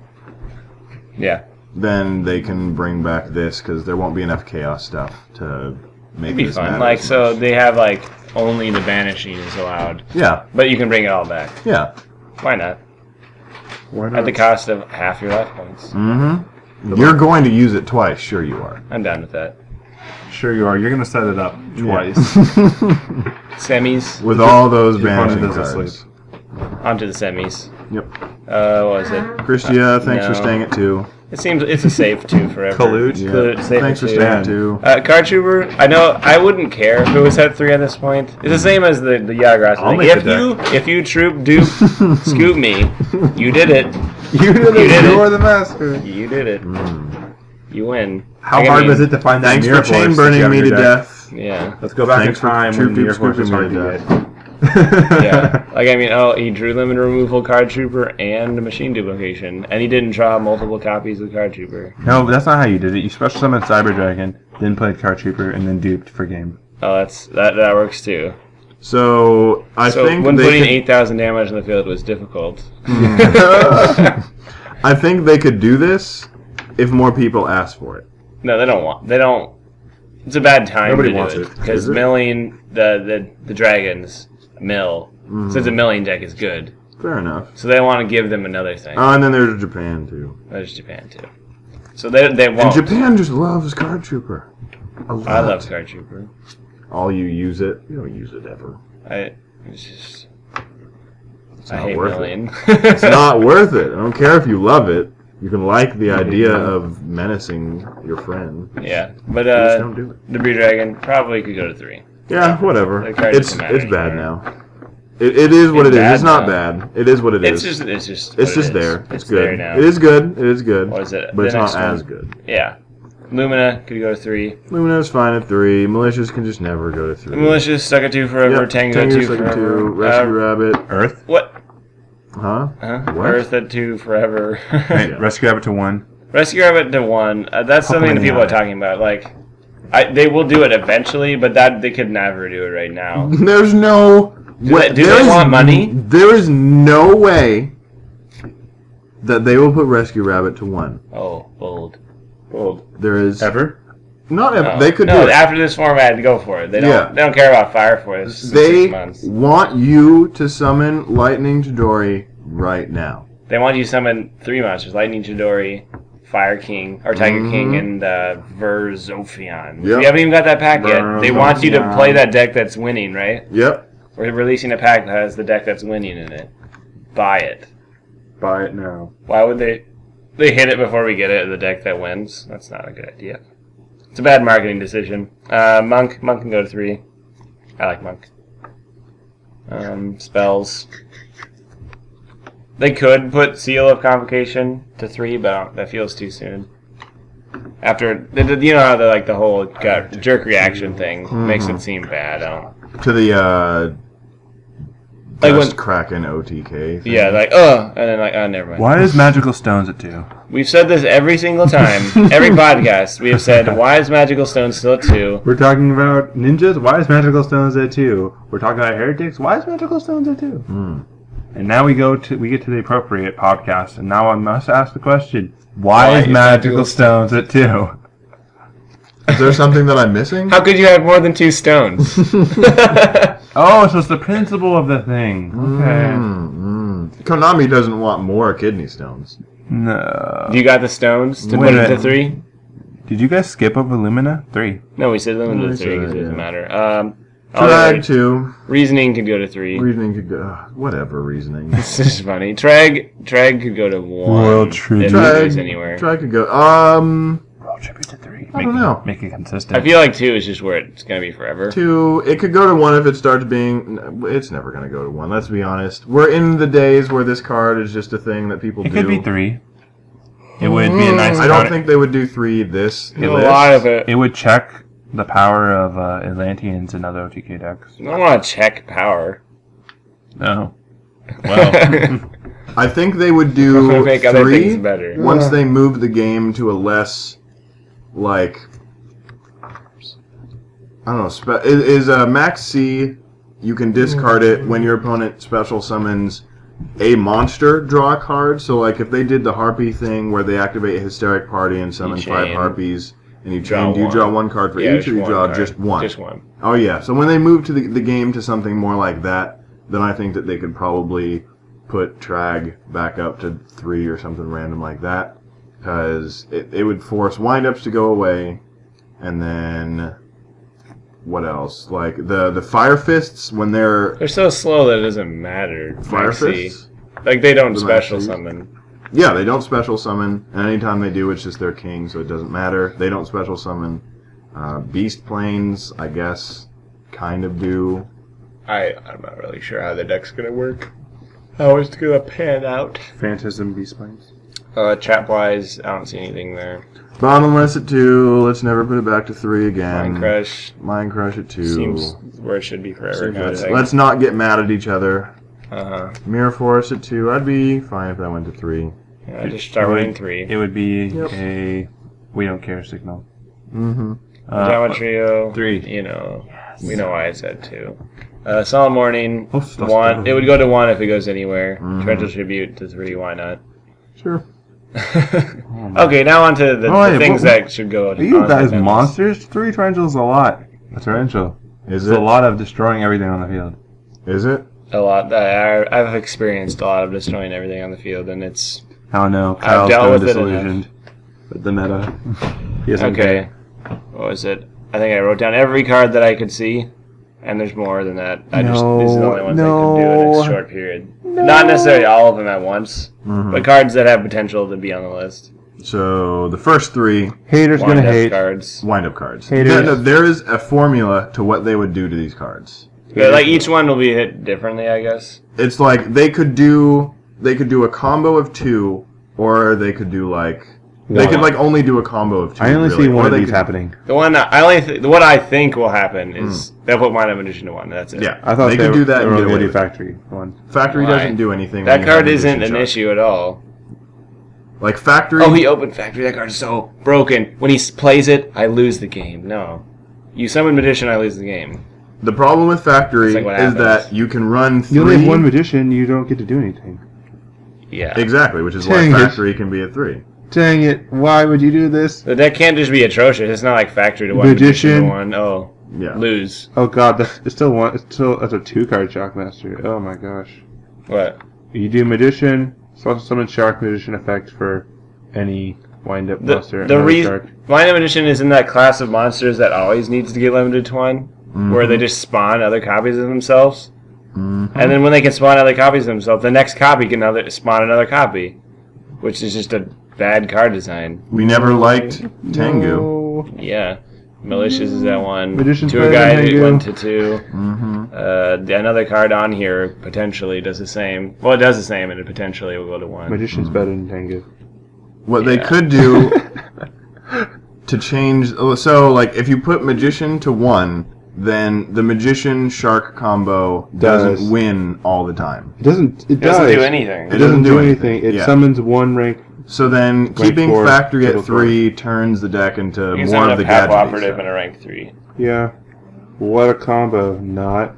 Yeah. then they can bring back this, because there won't be enough Chaos stuff to make It'd be this fun. matter Like, as so much. they have, like, only the banishing is allowed. Yeah, But you can bring it all back. yeah. Why not? Why At the cost of half your life points. Mm-hmm. You're going to use it twice, sure you are. I'm down with that. Sure you are. You're going to set it up twice. Semis. With all those Your opponent banishing is cards. asleep. Onto the semis. Yep. What was it? Christia, thanks for No. staying at 2. It seems it's a safe 2 forever. Collude? Yeah. Collude, safe Thanks for at 2. staying at 2. Card Trooper, I know I wouldn't care if it was at 3 at this point. It's the same as the Yagras I'll thing. make If you troop dupe scoop me, you did it. You did You did it. You're the master. You did it. You win. How Like, I hard mean, was it to find that Thanks mirror for chain force burning that you me have to in your deck? death. Yeah. Let's go back Thanks in for time Troop when Dupe mirror force was scooping hard me to to get. Yeah. Like, I mean, he drew Limit Removal Card Trooper and Machine Duplication, and he didn't draw multiple copies of Card Trooper. No, but that's not how you did it. You special summoned Cyber Dragon, then played Card Trooper, and then duped for game. Oh, that works too. So I think when putting 8,000 damage in the field was difficult. I think they could do this if more people ask for it. No, they don't. It's a bad time Nobody to do wants it it. because Is it? milling the dragons mill. Since the milling deck is good, Fair enough. so they want to give them another thing. Oh, and then there's Japan too. There's Japan too. So they And won't. Japan just loves Card Trooper. A lot. I love Card Trooper. All you use it. You don't use it ever. It's just. It's I not hate worth milling. It's not worth it. I don't care if you love it. You can like the idea of menacing your friend. Yeah, but Just don't do it. the Blue Dragon probably could go to 3. Yeah, whatever. The card It's doesn't matter bad anymore. now. It is what It's it is. bad It's not now. bad. It is what it It's is. just It's what just it is. there. It's There good. now. It is good. It is good. What is it? But The it's not next as one? good. Yeah. Lumina could go to 3. Lumina's fine at 3. Malicious can just never go to 3. Malicious, Suck at 2 forever. Yep. Tango 2 Second forever. 2. Rescue Rabbit. Earth? What? Huh? What? Earth at 2 forever. Right, Rescue Rabbit to 1. Rescue Rabbit to 1. That's something that people are talking about. Like, they will do it eventually, but they could never do it right now. There's no way. Do they want money? There is no way that they will put Rescue Rabbit to 1. Oh, bold. There is Ever? not ever. No. They could no, do it. after this format, go for it. They don't. Yeah. They don't care about Fire Force. In They 6 months. want you to summon Lightning Chidori right now. They want you to summon 3 monsters: Lightning Chidori, Fire King, or Tiger King, and Verzophion. Yep. We haven't even got that pack yet. They want you to Verzophion. play that deck that's winning, right? Yep. We're releasing a pack that has the deck that's winning in it. Buy it. Buy it now. Why would they? They hit it before we get it. The deck that wins. That's not a good idea. It's a bad marketing decision. Monk can go to 3. I like Monk. Spells. They could put Seal of Convocation to 3, but that feels too soon. After you know how the whole jerk reaction thing makes it seem bad. To the Like Dust when- Kraken OTK thing. Yeah, and then never mind. Why is Magical Stones at 2? We've said this every single time, every podcast. We have said, why is Magical Stone still at 2? We're talking about ninjas. Why is Magical Stones at 2? We're talking about heretics. Why is Magical Stones at 2? And now we get to the appropriate podcast, and now I must ask the question: Why is Magical Stones at 2? Is there something that I'm missing? How could you have more than 2 stones? Oh, so it's the principle of the thing. Okay. Konami doesn't want more kidney stones. No. You got the stones to Wait put a it to minute. 3? Did you guys skip over Lumina? 3. No, we said limited No, to we 3 said because that, it doesn't yeah. matter. Drag 2. Reasoning could go to 3. Reasoning could go. Whatever reasoning. This is funny. Trag could go to 1. Royal Tribute. If it goes anywhere. Drag could go. Roll tribute to 3. I don't know. Make it consistent. I feel like 2 is just where it's going to be forever. 2. It could go to 1 if it starts being. It's never going to go to 1. Let's be honest. We're in the days where this card is just a thing that people It do. could be 3. It would be a nice. I don't think they would do 3 this. A lot of it. It would check the power of Atlanteans and other OTK decks. I don't want to check power. No. Well, I think they would I'm do gonna make other 3 things better. once they move the game to a less, like, I don't know. Is Max C? You can discard it when your opponent special summons a monster. Draw a card. So, like, if they did the Harpy thing where they activate Hysteric Party and summon 5 chain. Harpies, and you Draw chain, do you one. draw 1 card for Yeah, each, or you just draw one card. just 1? Just 1. Oh yeah. So when they move to the game to something more like that, then I think that they could probably put Trag back up to 3 or something random like that, because it would force windups to go away, and then what else? Like the Fire Fists when they're They're so slow that it doesn't matter. Fire Maxi. Fists. Like, they don't The special Maxis. summon. Yeah, they don't special summon, and anytime they do, it's just their king, so it doesn't matter. They don't special summon. Beast Planes, I guess, kind of do. I'm not really sure how the deck's going to work. How it's going to pan out. Phantasm Beast Planes. Chat-wise, I don't see anything there. Banlist at 2. Let's never put it back to 3 again. Mind Crush at 2. seems where it should be forever. Let's not get mad at each other. Uh-huh. Force at 2. I'd be fine if that went to 3. Yeah, just start winning 3. It would be a we don't care signal. Mm-hmm. Trio. 3. You know, we know why I said 2. Solemn Morning, Oh, 1. It would go to 1 if it goes anywhere. Torrential Tribute to 3. Why not? Sure. Okay, now on to the things that should go. Are you guys monsters? 3 Torrential is a lot. A Torrential. Is It's it? a lot of destroying everything on the field. Is it? A lot. I've experienced a lot of destroying everything on the field, and it's How no? I've Kyle's dealt been with it disillusioned with the meta. He doesn't okay. What was it? I think I wrote down every card that I could see, and there's more than that. These are the only ones I could do in a short period. Not necessarily all of them at once, but cards that have potential to be on the list. So the first 3 Haters gonna Wind-up hate. cards. wind-up cards. Haters. There is a formula to what they would do to these cards. Yeah, like each one will be hit differently, I guess. It's like they could do a combo of 2, or they could do they could only do a combo of 2. I only really. see one Or of they these could- happening. The one what I think will happen is they'll put Wind-up Magician to 1. That's it. Yeah, I thought they could do that They and were get only away do with it. factory one. Factory Why? doesn't do anything. That when you card have isn't Magician an Shark. issue at all. Like Factory. Oh, he opened Factory. That card is so broken. When he plays it, I lose the game. No. You summon Magician, I lose the game. The problem with Factory That's like what is happens. that you can run 3. You only have one magician, you don't get to do anything. Yeah. Exactly, which is Dang why it. Factory can be a 3. Dang it, why would you do this? The deck can't just be atrocious. It's not like Factory to 1, Magician to Magician. 1. Oh, Yeah. lose. Oh god, that's a 2-card Shockmaster. Oh my gosh. What? You do Magician, special summon Shark Magician effect for any wind-up monster. The another reason shark. Wind-up Magician is in that class of monsters that always needs to get limited to 1, where they just spawn other copies of themselves. And then when they can spawn other copies of themselves, the next copy can spawn another copy, which is just a bad card design. We never liked Tengu. No. Yeah. Malicious is that 1. Magician's To a better guy than that Tengu. went to 2. Another card on here potentially does the same. Well, it does the same, and it potentially will go to 1. Magician's better than Tengu. What they could do to change... So, if you put Magician to 1, then the Magician Shark combo doesn't win all the time. It doesn't. It doesn't does. do anything. It doesn't do anything. It Yeah. summons one rank. So then, keeping 4, Factory at total 3 turns the deck into You can more summon of a the Path gadget Operative stuff. and a rank 3. Yeah. What a combo. Not.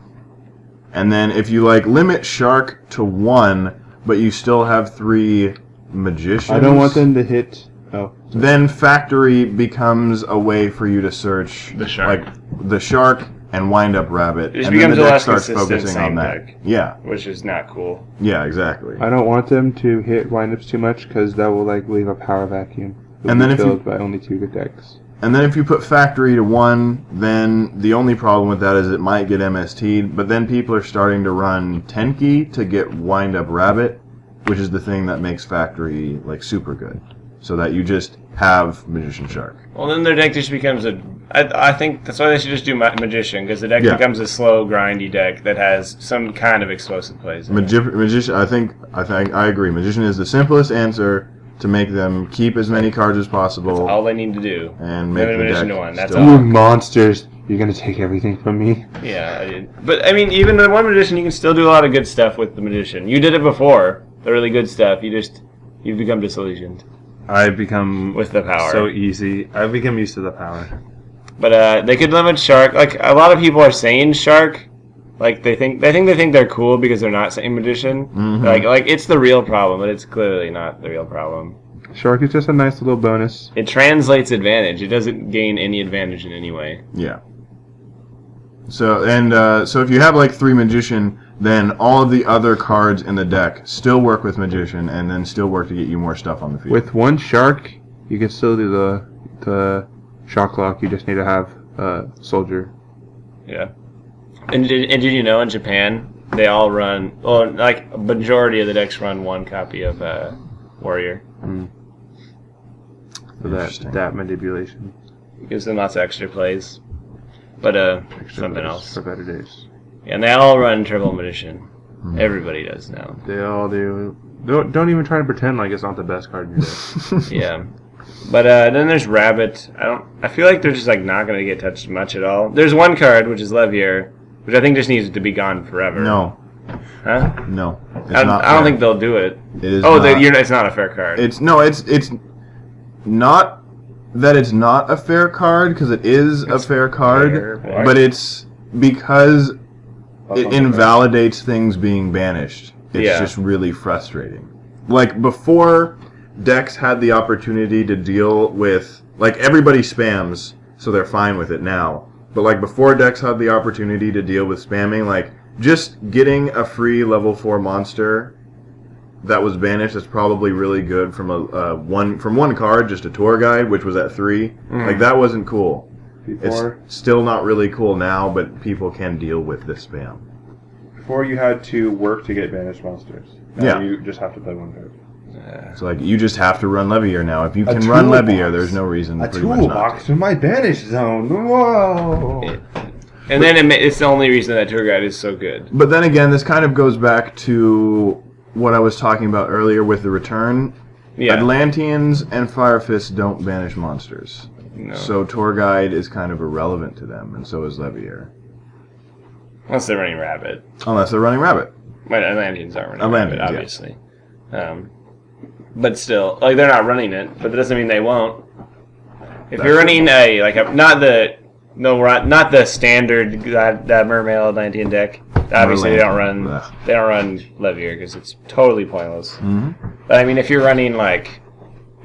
And then if you limit Shark to 1, but you still have 3 Magicians, I don't want them to hit. Oh. then Factory becomes a way for you to search The Shark. the Shark and Wind-Up Rabbit, It just and then becomes the a deck less starts consistent focusing on same that. deck. Yeah, Which is not cool. yeah, exactly. I don't want them to hit windups too much because that will leave a power vacuum. It'll And be then if you- filled by only 2 good decks. And then if you put Factory to 1, then the only problem with that is it might get MST'd, but then people are starting to run Tenki to get Wind-Up Rabbit, which is the thing that makes Factory super good. So that you just have Magician Shark. Well, then their deck just becomes I think that's why they should just do Magician, because the deck Yeah. becomes a slow, grindy deck that has some kind of explosive plays. Magician, I agree. Magician is the simplest answer to make them keep as many cards as possible All they need to do. and make the Magician deck to 1. That's still- all. You monsters! You're gonna take everything from me. Yeah, but I mean, even the 1 Magician, you can still do a lot of good stuff with the Magician. You did it before. The really good stuff. You've become disillusioned I've become with the power. so easy. I've become used to the power. But they could limit Shark. A lot of people are saying Shark. They think they're cool because they're not saying Magician. Mhm. It's the real problem, but it's clearly not the real problem. Shark is just a nice little bonus. It translates advantage. It doesn't gain any advantage in any way. Yeah. So if you have 3 Magician, then all of the other cards in the deck still work with Magician, and then still work to get you more stuff on the field. With 1 Shark, you can still do the shock lock. You just need to have Soldier. Yeah. And did you know in Japan they all run? Well, a majority of the decks run 1 copy of Warrior. So that manipulation. It gives them lots of extra plays. But Extra something bonus else. for better days. And they all run Triple Magician. Everybody does now. They all do. Don't even try to pretend like it's not the best card in your deck. Yeah. But then there's Rabbit. I feel like they're just like not going to get touched much at all. There's one card which is Levier, which I think just needs to be gone forever. No. Huh? No. I don't think they'll do it. It is. Oh, it's not a fair card. It's not that it's not a fair card, because it is a fair card, but it's because it invalidates things being banished. It's just really frustrating. Like, before, decks had the opportunity to deal with... Like, everybody spams, so they're fine with it now. But, like, before decks had the opportunity to deal with spamming, like, just getting a free level 4 monster that was banished that's probably really good from one card, just a tour guide, which was at 3. Like, that wasn't cool. It's still not really cool now, but people can deal with this spam. Before you had to work to get banished monsters. Now you just have to play one card. It's like, you just have to run Levier now. If you can run Levier, there's no reason a toolbox in my banish zone. Whoa! And then it's the only reason that tour guide is so good. But then again, this kind of goes back to what I was talking about earlier with the return. Yeah. Atlanteans and Fire Fists don't banish monsters. No. So tour guide is kind of irrelevant to them, and so is Levier. Unless they're running Rabbit. Unless they're running Rabbit. But Atlanteans aren't running Rabbit, obviously. Yeah. But still, like, they're not running it, but that doesn't mean they won't. If you're running not the standard that Mermail Atlantean deck, obviously they don't run Levier because it's totally pointless. Mm-hmm. But I mean, if you're running like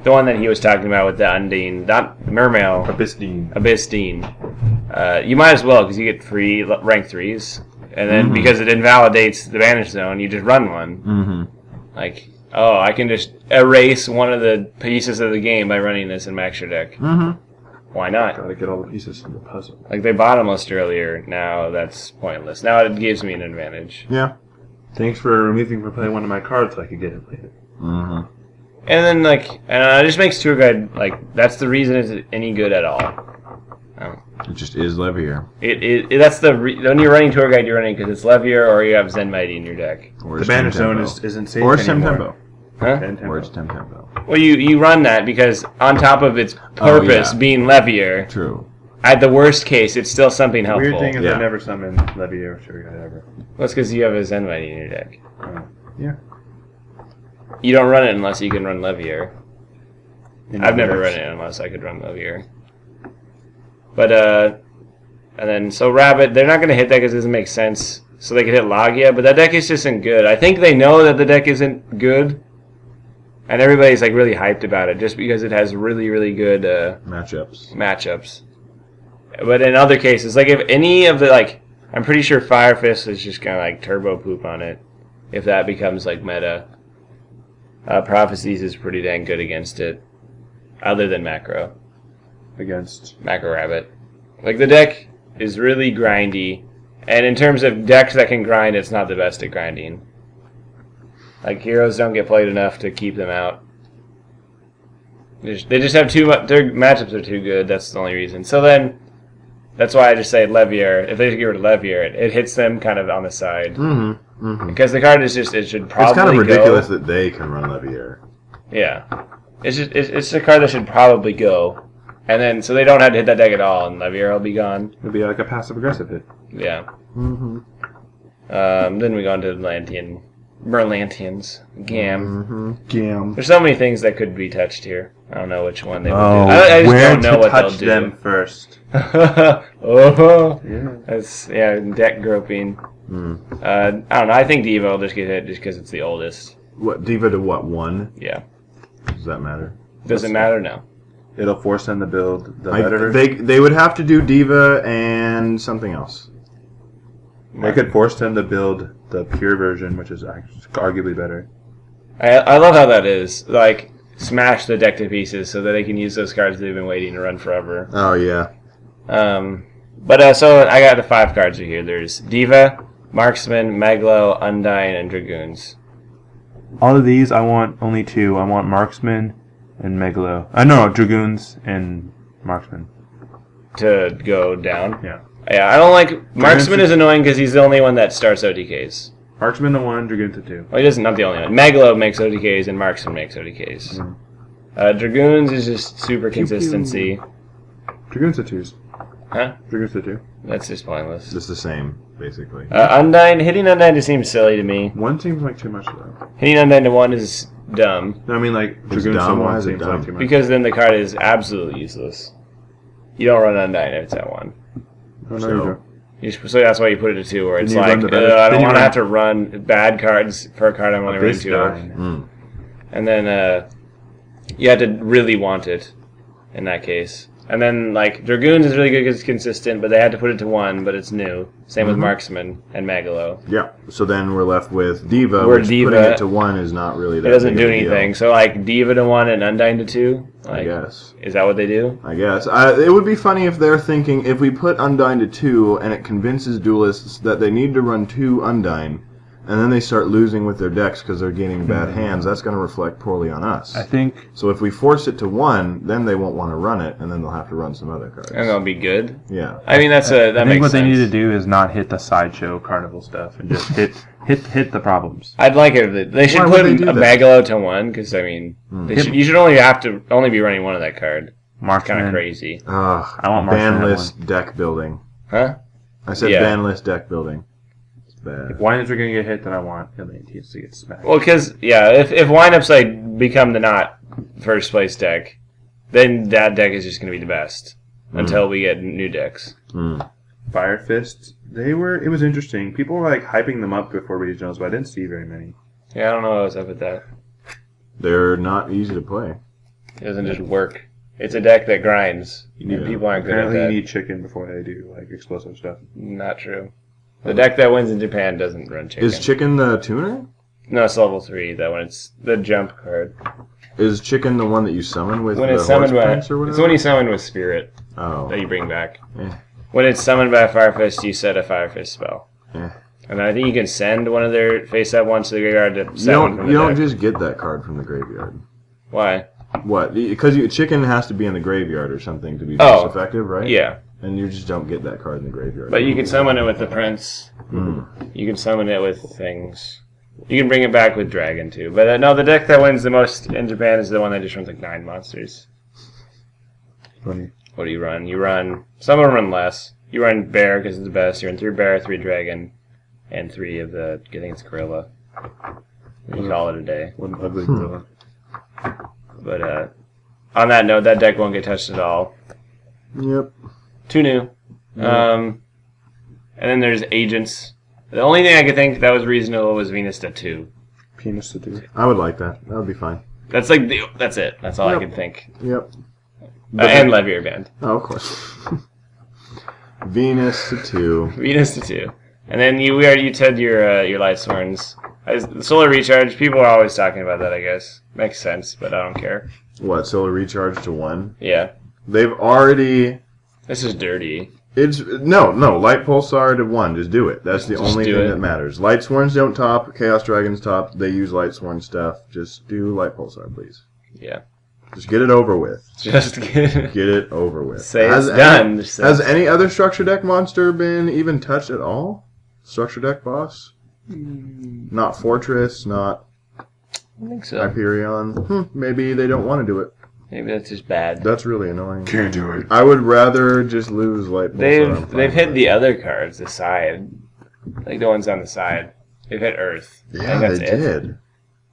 the one that he was talking about with the Undine, not Mermail, Abyssdine, you might as well, because you get free rank 3s, and then because it invalidates the banish zone, you just run one. Mm-hmm. Like, oh, I can just erase one of the pieces of the game by running this in my extra deck. Mm-hmm. Why not? Gotta get all the pieces in the puzzle. Like, they bottomlessed earlier. Now that's pointless. Now it gives me an advantage. Yeah. Thanks for removing from playing one of my cards so I could get it later. Mm-hmm. And then, like, it just makes tour guide, like, that's the reason it's any good at all. It just is Levier. That's when you're running tour guide, you're running because it's Levier or you have Zen Mighty in your deck. Or the banish zone isn't safe or Tempo. Huh? Or it's Tempo. Well, you run that because on top of its purpose being Levier, true. At the worst case, it's still something helpful. Weird thing is I never summoned Levier or tour guide ever. Well, that's because you have a Zen Mighty in your deck. Yeah. You don't run it unless you can run Levier. I've never run it unless I could run Levier. But, and then, so Rabbit, they're not going to hit that because it doesn't make sense. So they could hit Logia, but that deck is just isn't good. I think they know that the deck isn't good, and everybody's, like, really hyped about it just because it has really, really good matchups. But in other cases, like, if any of the, like, I'm pretty sure Fire Fist is just going to, like, turbo poop on it if that becomes, like, meta. Prophecies is pretty dang good against it, other than Macro. Against Macro Rabbit. Like, the deck is really grindy, and in terms of decks that can grind, it's not the best at grinding. Like, heroes don't get played enough to keep them out. They just have too much. Their matchups are too good. That's the only reason. So then, that's why I just say Levier. If they get rid of Levier, it hits them kind of on the side. Mm-hmm. Mm-hmm. Because the card is just, it should probably go. It's kind of ridiculous that they can run Levier. Yeah. It's a card that should probably go. And then, so they don't have to hit that deck at all, and Levier will be gone. It'll be like a passive-aggressive hit. Yeah. Mm-hmm. Then we go on to Merlantians. Gam. Mm-hmm. Gam. There's so many things that could be touched here. I don't know which one they would do. I just don't know what they'll do. Them first. Oh, yeah. That's deck groping. I don't know. I think Diva will just get hit just because it's the oldest. What, Diva to what, 1? Yeah. Does that matter? Doesn't matter, no. It'll force them to build the better version. They would have to do Diva and something else. They could force them to build the pure version, which is arguably better. I love how that is. Like, smash the deck to pieces so that they can use those cards they've been waiting to run forever. Oh, yeah. So I got the 5 cards here. There's Diva, Marksman, Meglo, Undine, and Dragoons. All of these, I want only 2. I want Marksman and Megalo. No, Dragoons and Marksman. To go down? Yeah. Yeah, I don't like... Marksman is annoying because he's the only one that starts OTKs. Marksman the 1, Dragoons the 2. Well, he doesn't, not the only one. Megalo makes OTKs and Marksman makes OTKs. Mm-hmm. Dragoons is just super consistency. Dragoon's a 2s. Huh? Dragoon's a 2. That's just pointless. It's the same, basically. Undyne, hitting Undyne just seems silly to me. 1 seems like too much though. Hitting Undyne to 1 is dumb. No, I mean like It's Dragoon's to dumb? Why 1 is it seems dumb? like too much. Because then the card is absolutely useless. You don't run Undyne if it's at 1. Oh, no, So- you don't. So that's why you put it at 2, where it's you like, run the better- I then don't you want to run- have to run bad cards for a card I'm only running This 2 of. dying. And then you had to really want it in that case. And then, like, Dragoons is really good because it's consistent, but they had to put it to 1, but it's new. Same with Marksman and Megalo. Yeah. So then we're left with Diva, Where which Diva- putting it to 1 is not really that It doesn't big do of a deal, anything. So, like, Diva to 1 and Undyne to 2? I Like, guess. is that what they do? I guess. It would be funny if they're thinking, if we put Undyne to 2 and it convinces duelists that they need to run 2 Undyne, and then they start losing with their decks because they're gaining bad hands, that's going to reflect poorly on us. I think So if we force it to 1, then they won't want to run it, and then they'll have to run some other cards. And they'll be good. Yeah. I mean, that I think makes what sense. they need to do is not hit the sideshow carnival stuff and just hit the problems. I'd like it if they should Why put would they do a that? Megalo to 1, because, I mean, you should only be running 1 of that card. Marksman. Kind of crazy. Ugh, I want Marksman ban at list deck building. Huh? I said Yeah. ban list deck building. It's bad. If windups are going to get hit, then I want Atlanteans to get smacked. Well, because, if windups, like, become the not first place deck, then that deck is just going to be the best. Until we get new decks. Fire Fists, it was interesting. People were like hyping them up before regionals, but I didn't see very many. Yeah, I don't know what was up with that. They're not easy to play. It doesn't just work. It's a deck that grinds. Yeah. People aren't good at Apparently, that. you need chicken before they do like explosive stuff. Not true. The deck that wins in Japan doesn't run chicken. Is Chicken the tuner? No, it's level 3. That one, it's the jump card. Is Chicken the one that you summon with When the it's summoned horse by, prince or whatever? it's when you summon with Spirit Oh. that you bring back. Eh. When it's summoned by a Fire Fist, you set a Fire Fist spell. Yeah. And then I think you can send one of their face-up ones to the graveyard to You set one from don't, you the don't deck. just get that card from the graveyard. Why? What? Because Chicken has to be in the graveyard or something to be Oh. most effective, right? Yeah. And you just don't get that card in the graveyard. But you can summon it with the Prince. You can summon it with things. You can bring it back with Dragon, too. But no, the deck that wins the most in Japan is the one that just runs like 9 monsters. Funny. What do you run? Some of them run less. You run Bear because it's the best. You run 3 Bear, 3 Dragon, and 3 of the, I think it's Gorilla. And you call it a day. One ugly gorilla. But on that note, that deck won't get touched at all. Yep. Too new. And then there's Agents. The only thing I could think that was reasonable was Venus to 2. Penis to do. I would like that. That would be fine. That's that's it. That's all I Yep. could think. Yep. And Levier Band. Oh, of course. Venus to 2. Venus to 2. And then you said your Light Sworns. Solar Recharge, people are always talking about that, I guess. Makes sense, but I don't care. What? Solar Recharge to 1? Yeah. They've already... This is dirty. No, Light Pulsar to 1. Just do it. That's the Just only do thing it. that matters. Light Sworns don't top. Chaos Dragons top. They use Light Sworn stuff. Just do Light Pulsar, please. Yeah. Just get it over with. Just get Get it over with. Say it's done. Has any other structure deck monster been even touched at all? Structure deck boss? Not Fortress, not I think so. Hyperion. Maybe they don't want to do it. Maybe that's just bad. That's really annoying. Can't do it. I would rather just lose Light Pulsar. I'm fine They've with hit it. the other cards, the side. Like the ones on the side. They've hit Earth. I Yeah, think they that's it. did.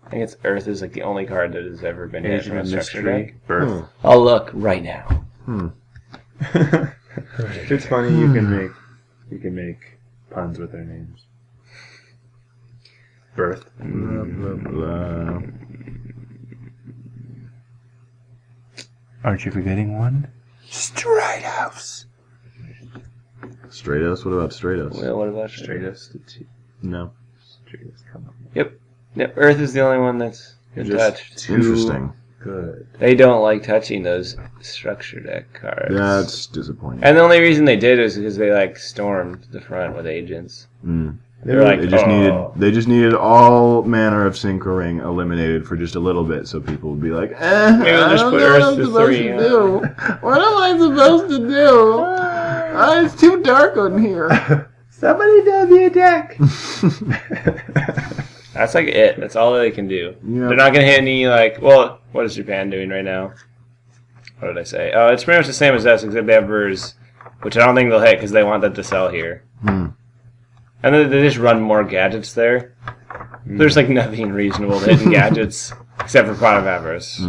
I think it's Earth is like the only card that has ever been hit Asian from a and structure mystery. deck. Birth. I'll look right now. It's funny you can make puns with their names. Birth. Blah, blah, blah. Aren't you forgetting one? Stratos. Stratos? What about Stratos? Well, what about Stratos to 2. No. Stratos, come on. Yep, Earth is the only one that's been Just touched. too Interesting. good. They don't like touching those structure deck cards. That's disappointing. And the only reason they did is because they like stormed the front with agents. They're like, They just needed all manner of Synchro Ring eliminated for just a little bit, so people would be like, Maybe we'll just put Earth to 3. What am I supposed to do? It's too dark on here. Somebody does the attack. That's like it. That's all they can do. Yeah. They're not going to hit any, like, well, what is Japan doing right now? What did I say? Oh, it's pretty much the same as us, except they have VERS, which I don't think they'll hit because they want that to sell here. And then they just run more gadgets there. There's like nothing reasonable to hit in gadgets except for Pot of Avarice.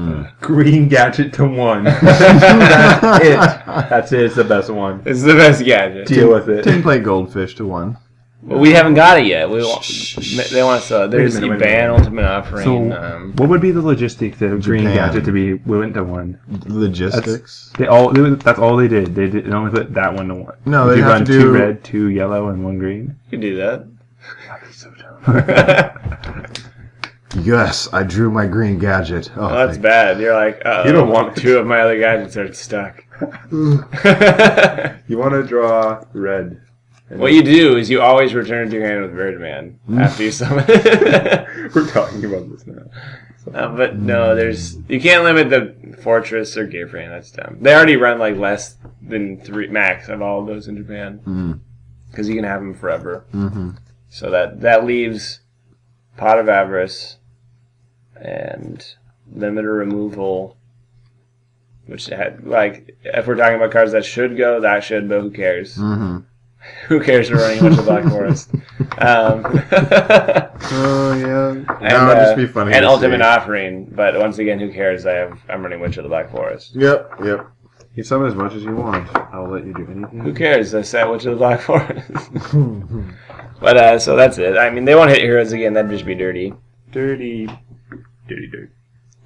Green gadget to 1. That's it. That's it. It's the best one. It's the best gadget. Deal with it. Tin plate goldfish to 1. Well, we haven't got it yet. They want to sell it. There's the ban ultimate offering. So, what would be the logistics of green Japan. gadget to be went to 1? Logistics. That's all they did. They only put that 1 to 1. No, If they you have run to 2 do red, 2 yellow, and 1 green. You can do that. That'd be so dumb. Yes, I drew my green gadget. Oh, that's bad. You're like, You don't want 2 of my other gadgets are stuck. You want to draw red. What you do is you always return to your hand with Birdman after you summon it. We're talking about this now. But no, you can't limit the Fortress or Gear Frame. That's dumb. They already run like less than 3 max of all of those in Japan because you can have them forever. So that leaves Pot of Avarice and Limiter Removal, which had like if we're talking about cards that should go, that should, but who cares? Who cares? We're running a bunch of Black Forest. Oh yeah, And, that would just be funny. And to Ultimate see. Offering, but once again, who cares? I'm running Witch of the Black Forest. Yep. You summon as much as you want. I'll let you do anything. Who cares? I set Witch of the Black Forest. But so that's it. I mean, they won't hit heroes again. That'd just be dirty. Dirty.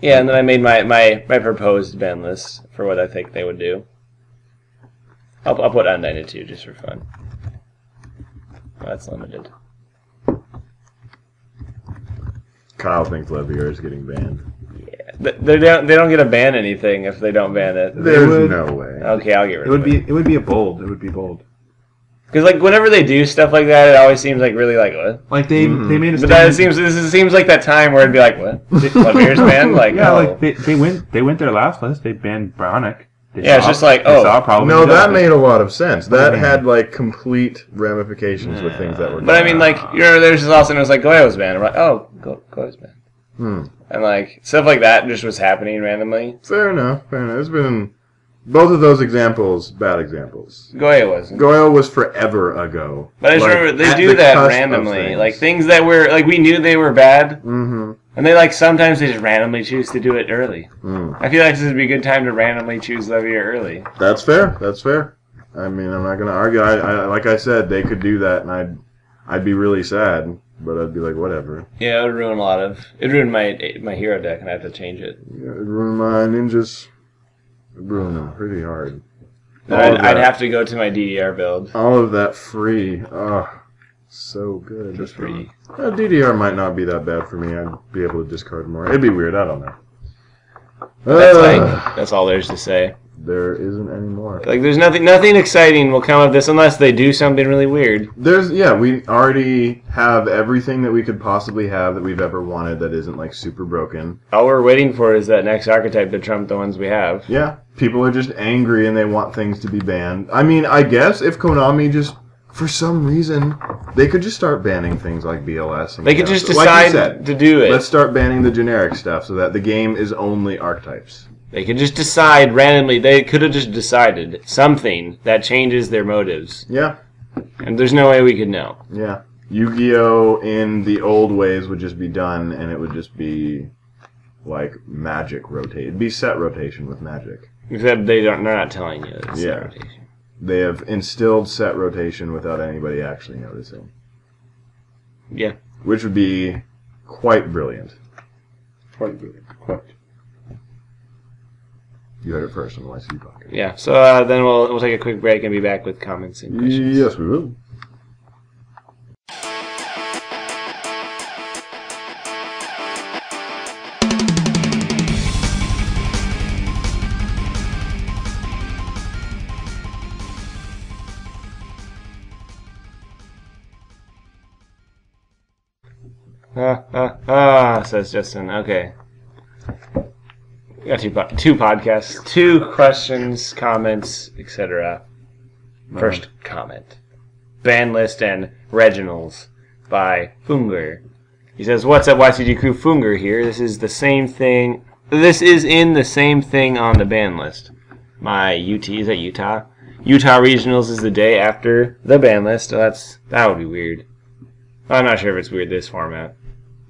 Yeah, and then I made my proposed ban list for what I think they would do. I'll put Undyne too, just for fun. Well, that's limited. Kyle thinks Levier is getting banned. Yeah, they don't get to ban anything if they don't ban it. There's no way. Okay, I'll get rid of it. It would be a bold. It would be bold. Because like whenever they do stuff like that, it always seems like really like what. Like they made a But that seems like that time where it'd be like what? Levier's banned? Like yeah, oh. like they went their last list. They banned Bionic. Yeah, it's just like, they oh. saw a problem. No, that made. made a lot of sense. That had like complete ramifications with things that were. But I mean, like there's just also it was like Goyo's banned. I'm like, oh, Goyo's banned. And like stuff like that just was happening randomly. Fair enough. There's been both of those examples, bad examples. Goyo wasn't. Goyo was forever ago. But I just Like, remember they at do the that cusp of randomly. things. Like things that were like we knew they were bad, Mm-hmm. and they like sometimes they just randomly choose to do it early. Mm. I feel like this would be a good time to randomly choose Levier early. That's fair. That's fair. I mean, I'm not gonna argue. I like I said, they could do that, and I'd be really sad, but I'd be like, whatever. Yeah, it would ruin it ruined my hero deck, and I have to change it. Yeah, it'd ruin my ninjas. It'd ruin them pretty hard. I'd have to go to my DDR build. All of that free. Oh, so good. Just free. DDR might not be that bad for me. I'd be able to discard more. It'd be weird. I don't know. That's all there's to say. There isn't any more. Like, there's nothing exciting will come of this unless they do something really weird. We already have everything that we could possibly have that we've ever wanted that isn't like super broken. All we're waiting for is that next archetype to trump the ones we have. Yeah, people are just angry and they want things to be banned. I mean, I guess if Konami just, for some reason, they could just start banning things like BLS. And They could just like you decide said, to do it. Let's start banning the generic stuff so that the game is only archetypes. They could just decide randomly. They could have just decided something that changes their motives. Yeah, And there's no way we could know. yeah. Yu-Gi-Oh! In the old ways would just be done, and it would just be like magic rotate. It'd be set rotation with magic. Except they're not telling you it's Yeah. rotation. They have instilled set rotation without anybody actually noticing, Yeah. which would be quite brilliant. Quite brilliant. Quite. You heard it first on the YCGPodcast. Yeah. So then we'll take a quick break and be back with comments and questions. Yes, we will. Says Justin. Okay. We got two podcasts, 2 questions, comments, etc. First comment. Banlist and Reginald's by Funger. He says, "What's up, YCG crew? Funger here. This is the same thing. This is in the same thing on the ban list. My UT is at Utah. Utah Regionals is the day after the ban list. So that would be weird. I'm not sure if it's weird this format.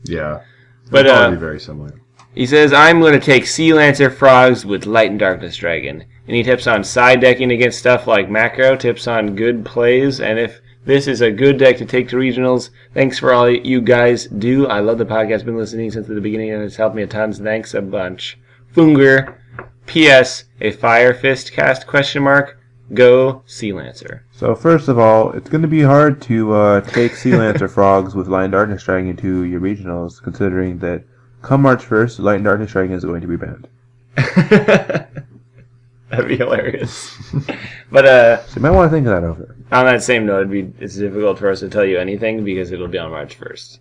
Yeah, but probably very similar. He says, I'm going to take Sea Lancer Frogs with Light and Darkness Dragon. Any tips on side decking against stuff like macro? Tips on good plays? And if this is a good deck to take to regionals, thanks for all you guys do. I love the podcast. Been listening since the beginning and it's helped me a ton. Thanks a bunch. Funger. P.S. A Fire Fist cast? ? Go Sea Lancer. So first of all, it's going to be hard to take Sea Lancer Frogs with Light and Darkness Dragon to your regionals, considering that come March 1st, Light and Darkness Dragon is going to be banned. That'd be hilarious. But so you might want to think of that over. On that same note, it's difficult for us to tell you anything because it'll be on March 1st.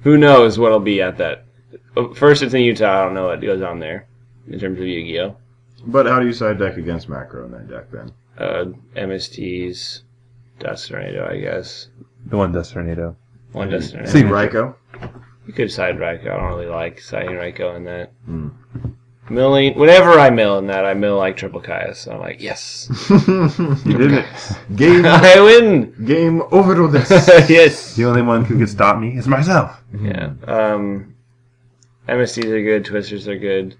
Who knows what'll be at that? First, it's in Utah. I don't know what goes on there in terms of Yu-Gi-Oh. But how do you side deck against macro in that deck then? MSTs, Dust Tornado, I guess. The one Dust Tornado. One Dust Tornado. See Raikou? You could side Raikou. I don't really like siding Raikou in that. Milling, whenever I mill in that, I mill like Triple Kaius. So I'm like, yes. You did it. Game. I win. Game over this. Yes. The only one who can stop me is myself. Yeah. MSTs are good. Twisters are good.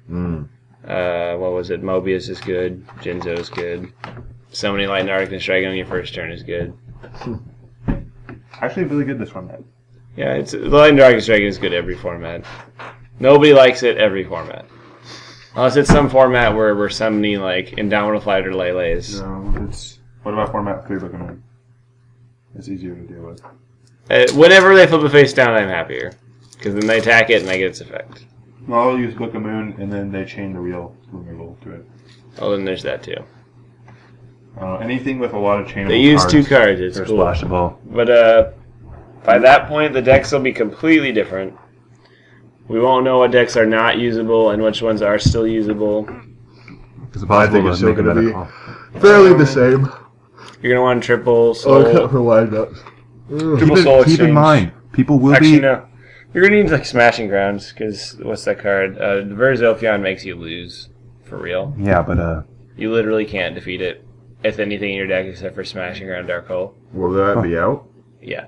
What was it? Mobius is good. Jinzo is good. Summoning Light and Darkness Dragon on your first turn is good. Actually, really good this format. Yeah, the Light and Darkness Dragon is good every format. Nobody likes it every format. Unless it's some format where we're summoning like Indomitable Fighter Lele's. No, it's... What about format 3 Book of Moon? It's easier to deal with. Whenever they flip a face down, I'm happier. Because then they attack it and I get its effect. Well, I'll use Book of Moon and then they chain the real removal to it. Oh, then there's that too. Anything with a lot of chainable They use cards, 2 cards, it's cool. Splashable. But by that point, the decks will be completely different. We won't know what decks are not usable and which ones are still usable. I think it's still going to be fairly the same. You're going to want triple soul. Except for lineups. Triple soul exchange. Keep in mind, people will Actually, be... no. You're going to need like Smashing Grounds, because what's that card? Verzilfion makes you lose. For real. Yeah, but... You literally can't defeat it with anything in your deck except for Smashing Ground Dark Hole. Will that be out? Yeah.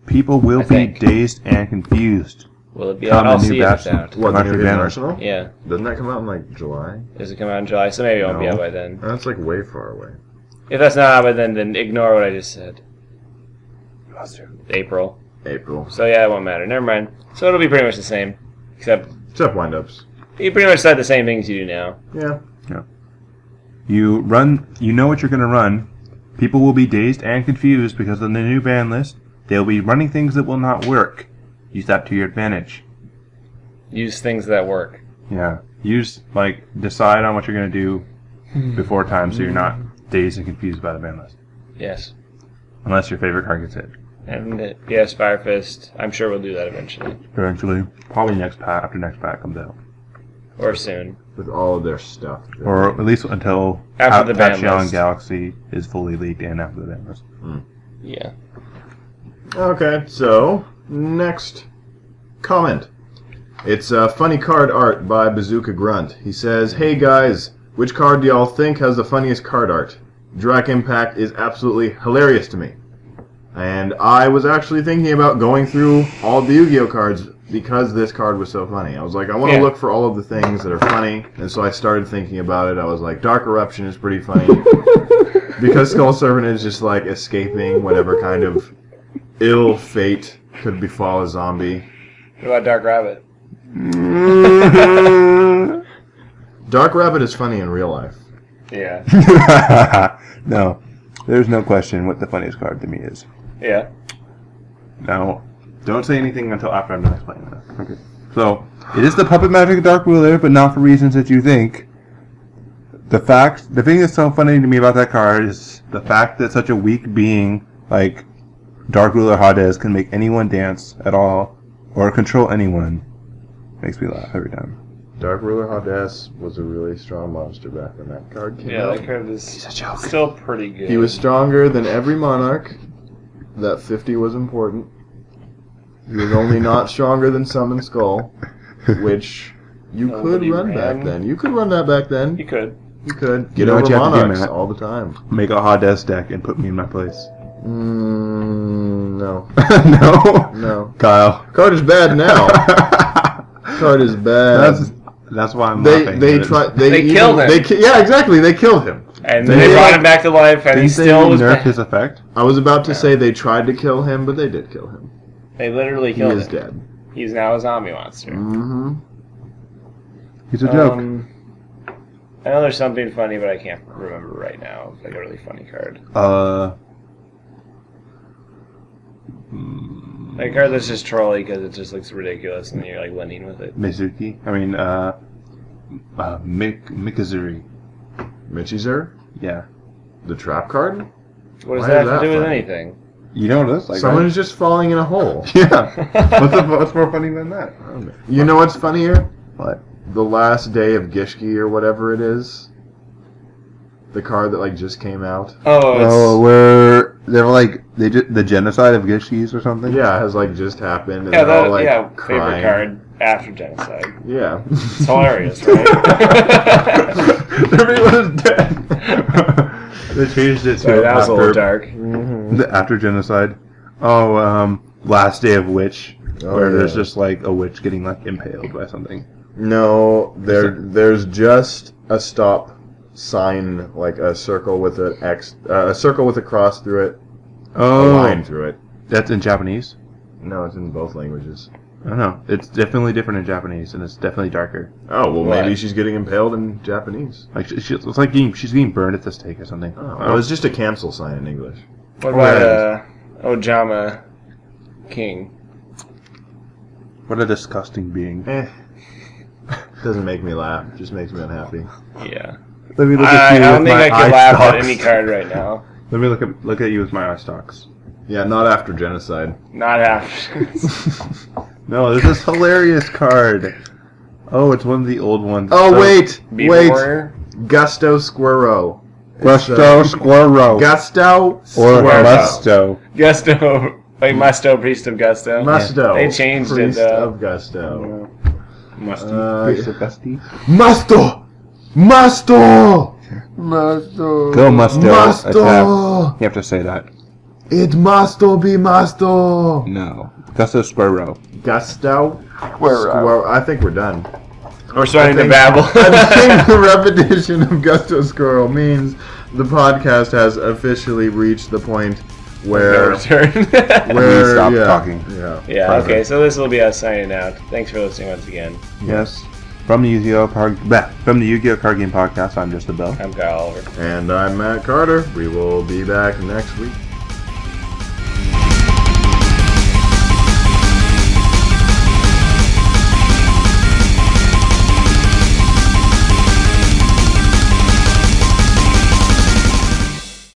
People will be dazed and confused. Will it be out? I'll see if it's out. What, the new Arsenal? Yeah. Doesn't that come out in like July? Does it come out in July? So maybe it won't be out by then. That's like way far away. If that's not out by then ignore what I just said. April. So yeah, it won't matter. Never mind. So it'll be pretty much the same. Except windups. You pretty much said the same things you do now. Yeah. You know what you're going to run. People will be dazed and confused because of the new ban list. They'll be running things that will not work. Use that to your advantage. Use things that work. Yeah. Decide on what you're going to do before time so you're not dazed and confused by the ban list. Yes. Unless your favorite card gets hit. And yes, Fire Fist. I'm sure we'll do that eventually. Probably after next pack comes out. Or soon. With all of their stuff. Or at least until after the ban list. Galaxy is fully leaked and after the ban list. Yeah. Okay, so next comment. It's funny card art by Bazooka Grunt. He says, "Hey guys, which card do y'all think has the funniest card art? Drac Impact is absolutely hilarious to me. And I was actually thinking about going through all the Yu-Gi-Oh cards because this card was so funny. I was like, I want to look for all of the things that are funny, and so I started thinking about it. I was like, Dark Eruption is pretty funny because Skull Servant is just like escaping whatever kind of ill fate could befall a zombie. What about Dark Rabbit? Dark Rabbit is funny in real life. Yeah. No, there's no question what the funniest card to me is. Yeah. Now, don't say anything until after I'm done explaining this. Okay. So, it is the Puppet Magic Dark Ruler, but not for reasons that you think. The thing that's so funny to me about that card is the fact that such a weak being like Dark Ruler Hades can make anyone dance at all or control anyone. Makes me laugh every time. Dark Ruler Hades was a really strong monster back when that card came out. Yeah, that card is still pretty good. He was stronger than every monarch. That 50 was important. He was only not stronger than Summon Skull, which you could Nobody run back ran. then. You could run that back then. You could. You could. You Get know over what you have to do, Monarchs Matt? all the time. Make a Hades deck and put me in my place. No. No? No. Kyle. Card is bad now. Card is bad. That's why I'm laughing. They tried. They killed him. Yeah, exactly. They killed him. And they brought him back to life, and he Didn't they still was nerf back. his effect? I was about to say they tried to kill him, but they did kill him. They literally He killed is him. dead. He's now a zombie monster. Mm-hmm. He's a joke. I know there's something funny, but I can't remember right now. It's like a really funny card. Like a card that's just trolly because it just looks ridiculous, and then you're like winning with it. Mizuki. I mean, Mikazuri. Michizer? Yeah. The trap card? What does Why that is have to that do with funny? anything? You know what it looks like, Someone right? is just falling in a hole. Yeah. What's more funny than that? You know what's funnier? What? The last day of Gishki or whatever it is. The card that like just came out. Oh, where they're like the genocide of Gishis or something? Yeah, it has like just happened. And yeah, they're all, like, favorite crying. card after genocide. Yeah. It's hilarious, right? Everyone's dead. They changed it to Sorry, that was a little after, dark. after genocide. Oh, last day of witch, Oh, where there's yeah. just like a witch getting like impaled by something. No, there's just a stop sign, like a circle with an X, a circle with a cross through it, a line through it. That's in Japanese. No, it's in both languages. I don't know. It's definitely different in Japanese, and it's definitely darker. Oh well, What? maybe she's getting impaled in Japanese. Like it's like she's getting burned at the stake or something. Oh, well, it's just a cancel sign in English. What about Ojama King? What a disgusting being. Doesn't make me laugh. Just makes me unhappy. Yeah. Let me I don't think I could laugh at any card right now. Let me look at you with my eye stalks. Yeah, not after genocide. Not after. No, this is hilarious card. Oh, it's one of the old ones. Oh wait, Beaver wait. Warrior? Gusto Squirro. Gusto Squirro. Gusto Or Squirro. Musto. Gusto. Like Musto, Priest of Gusto. Musto. They changed Priest it, though. of Gusto. Priest of Gusty. Musto! Musto! Musto. Go Musto. Musto! You have to say that. It musto be musto! No. Gusto Squirro. Gusto? Squirro. I think we're done. We're starting to think- babble. I think the repetition of Gusto Squirrel means the podcast has officially reached the point where... Return. We stopped talking. Yeah. Yeah, okay, so this will be us signing out. Thanks for listening once again. Yes. From the Yugioh Card Game Podcast, I'm just a Bell. I'm Kyle Oliver. And I'm Matt Carter. We will be back next week.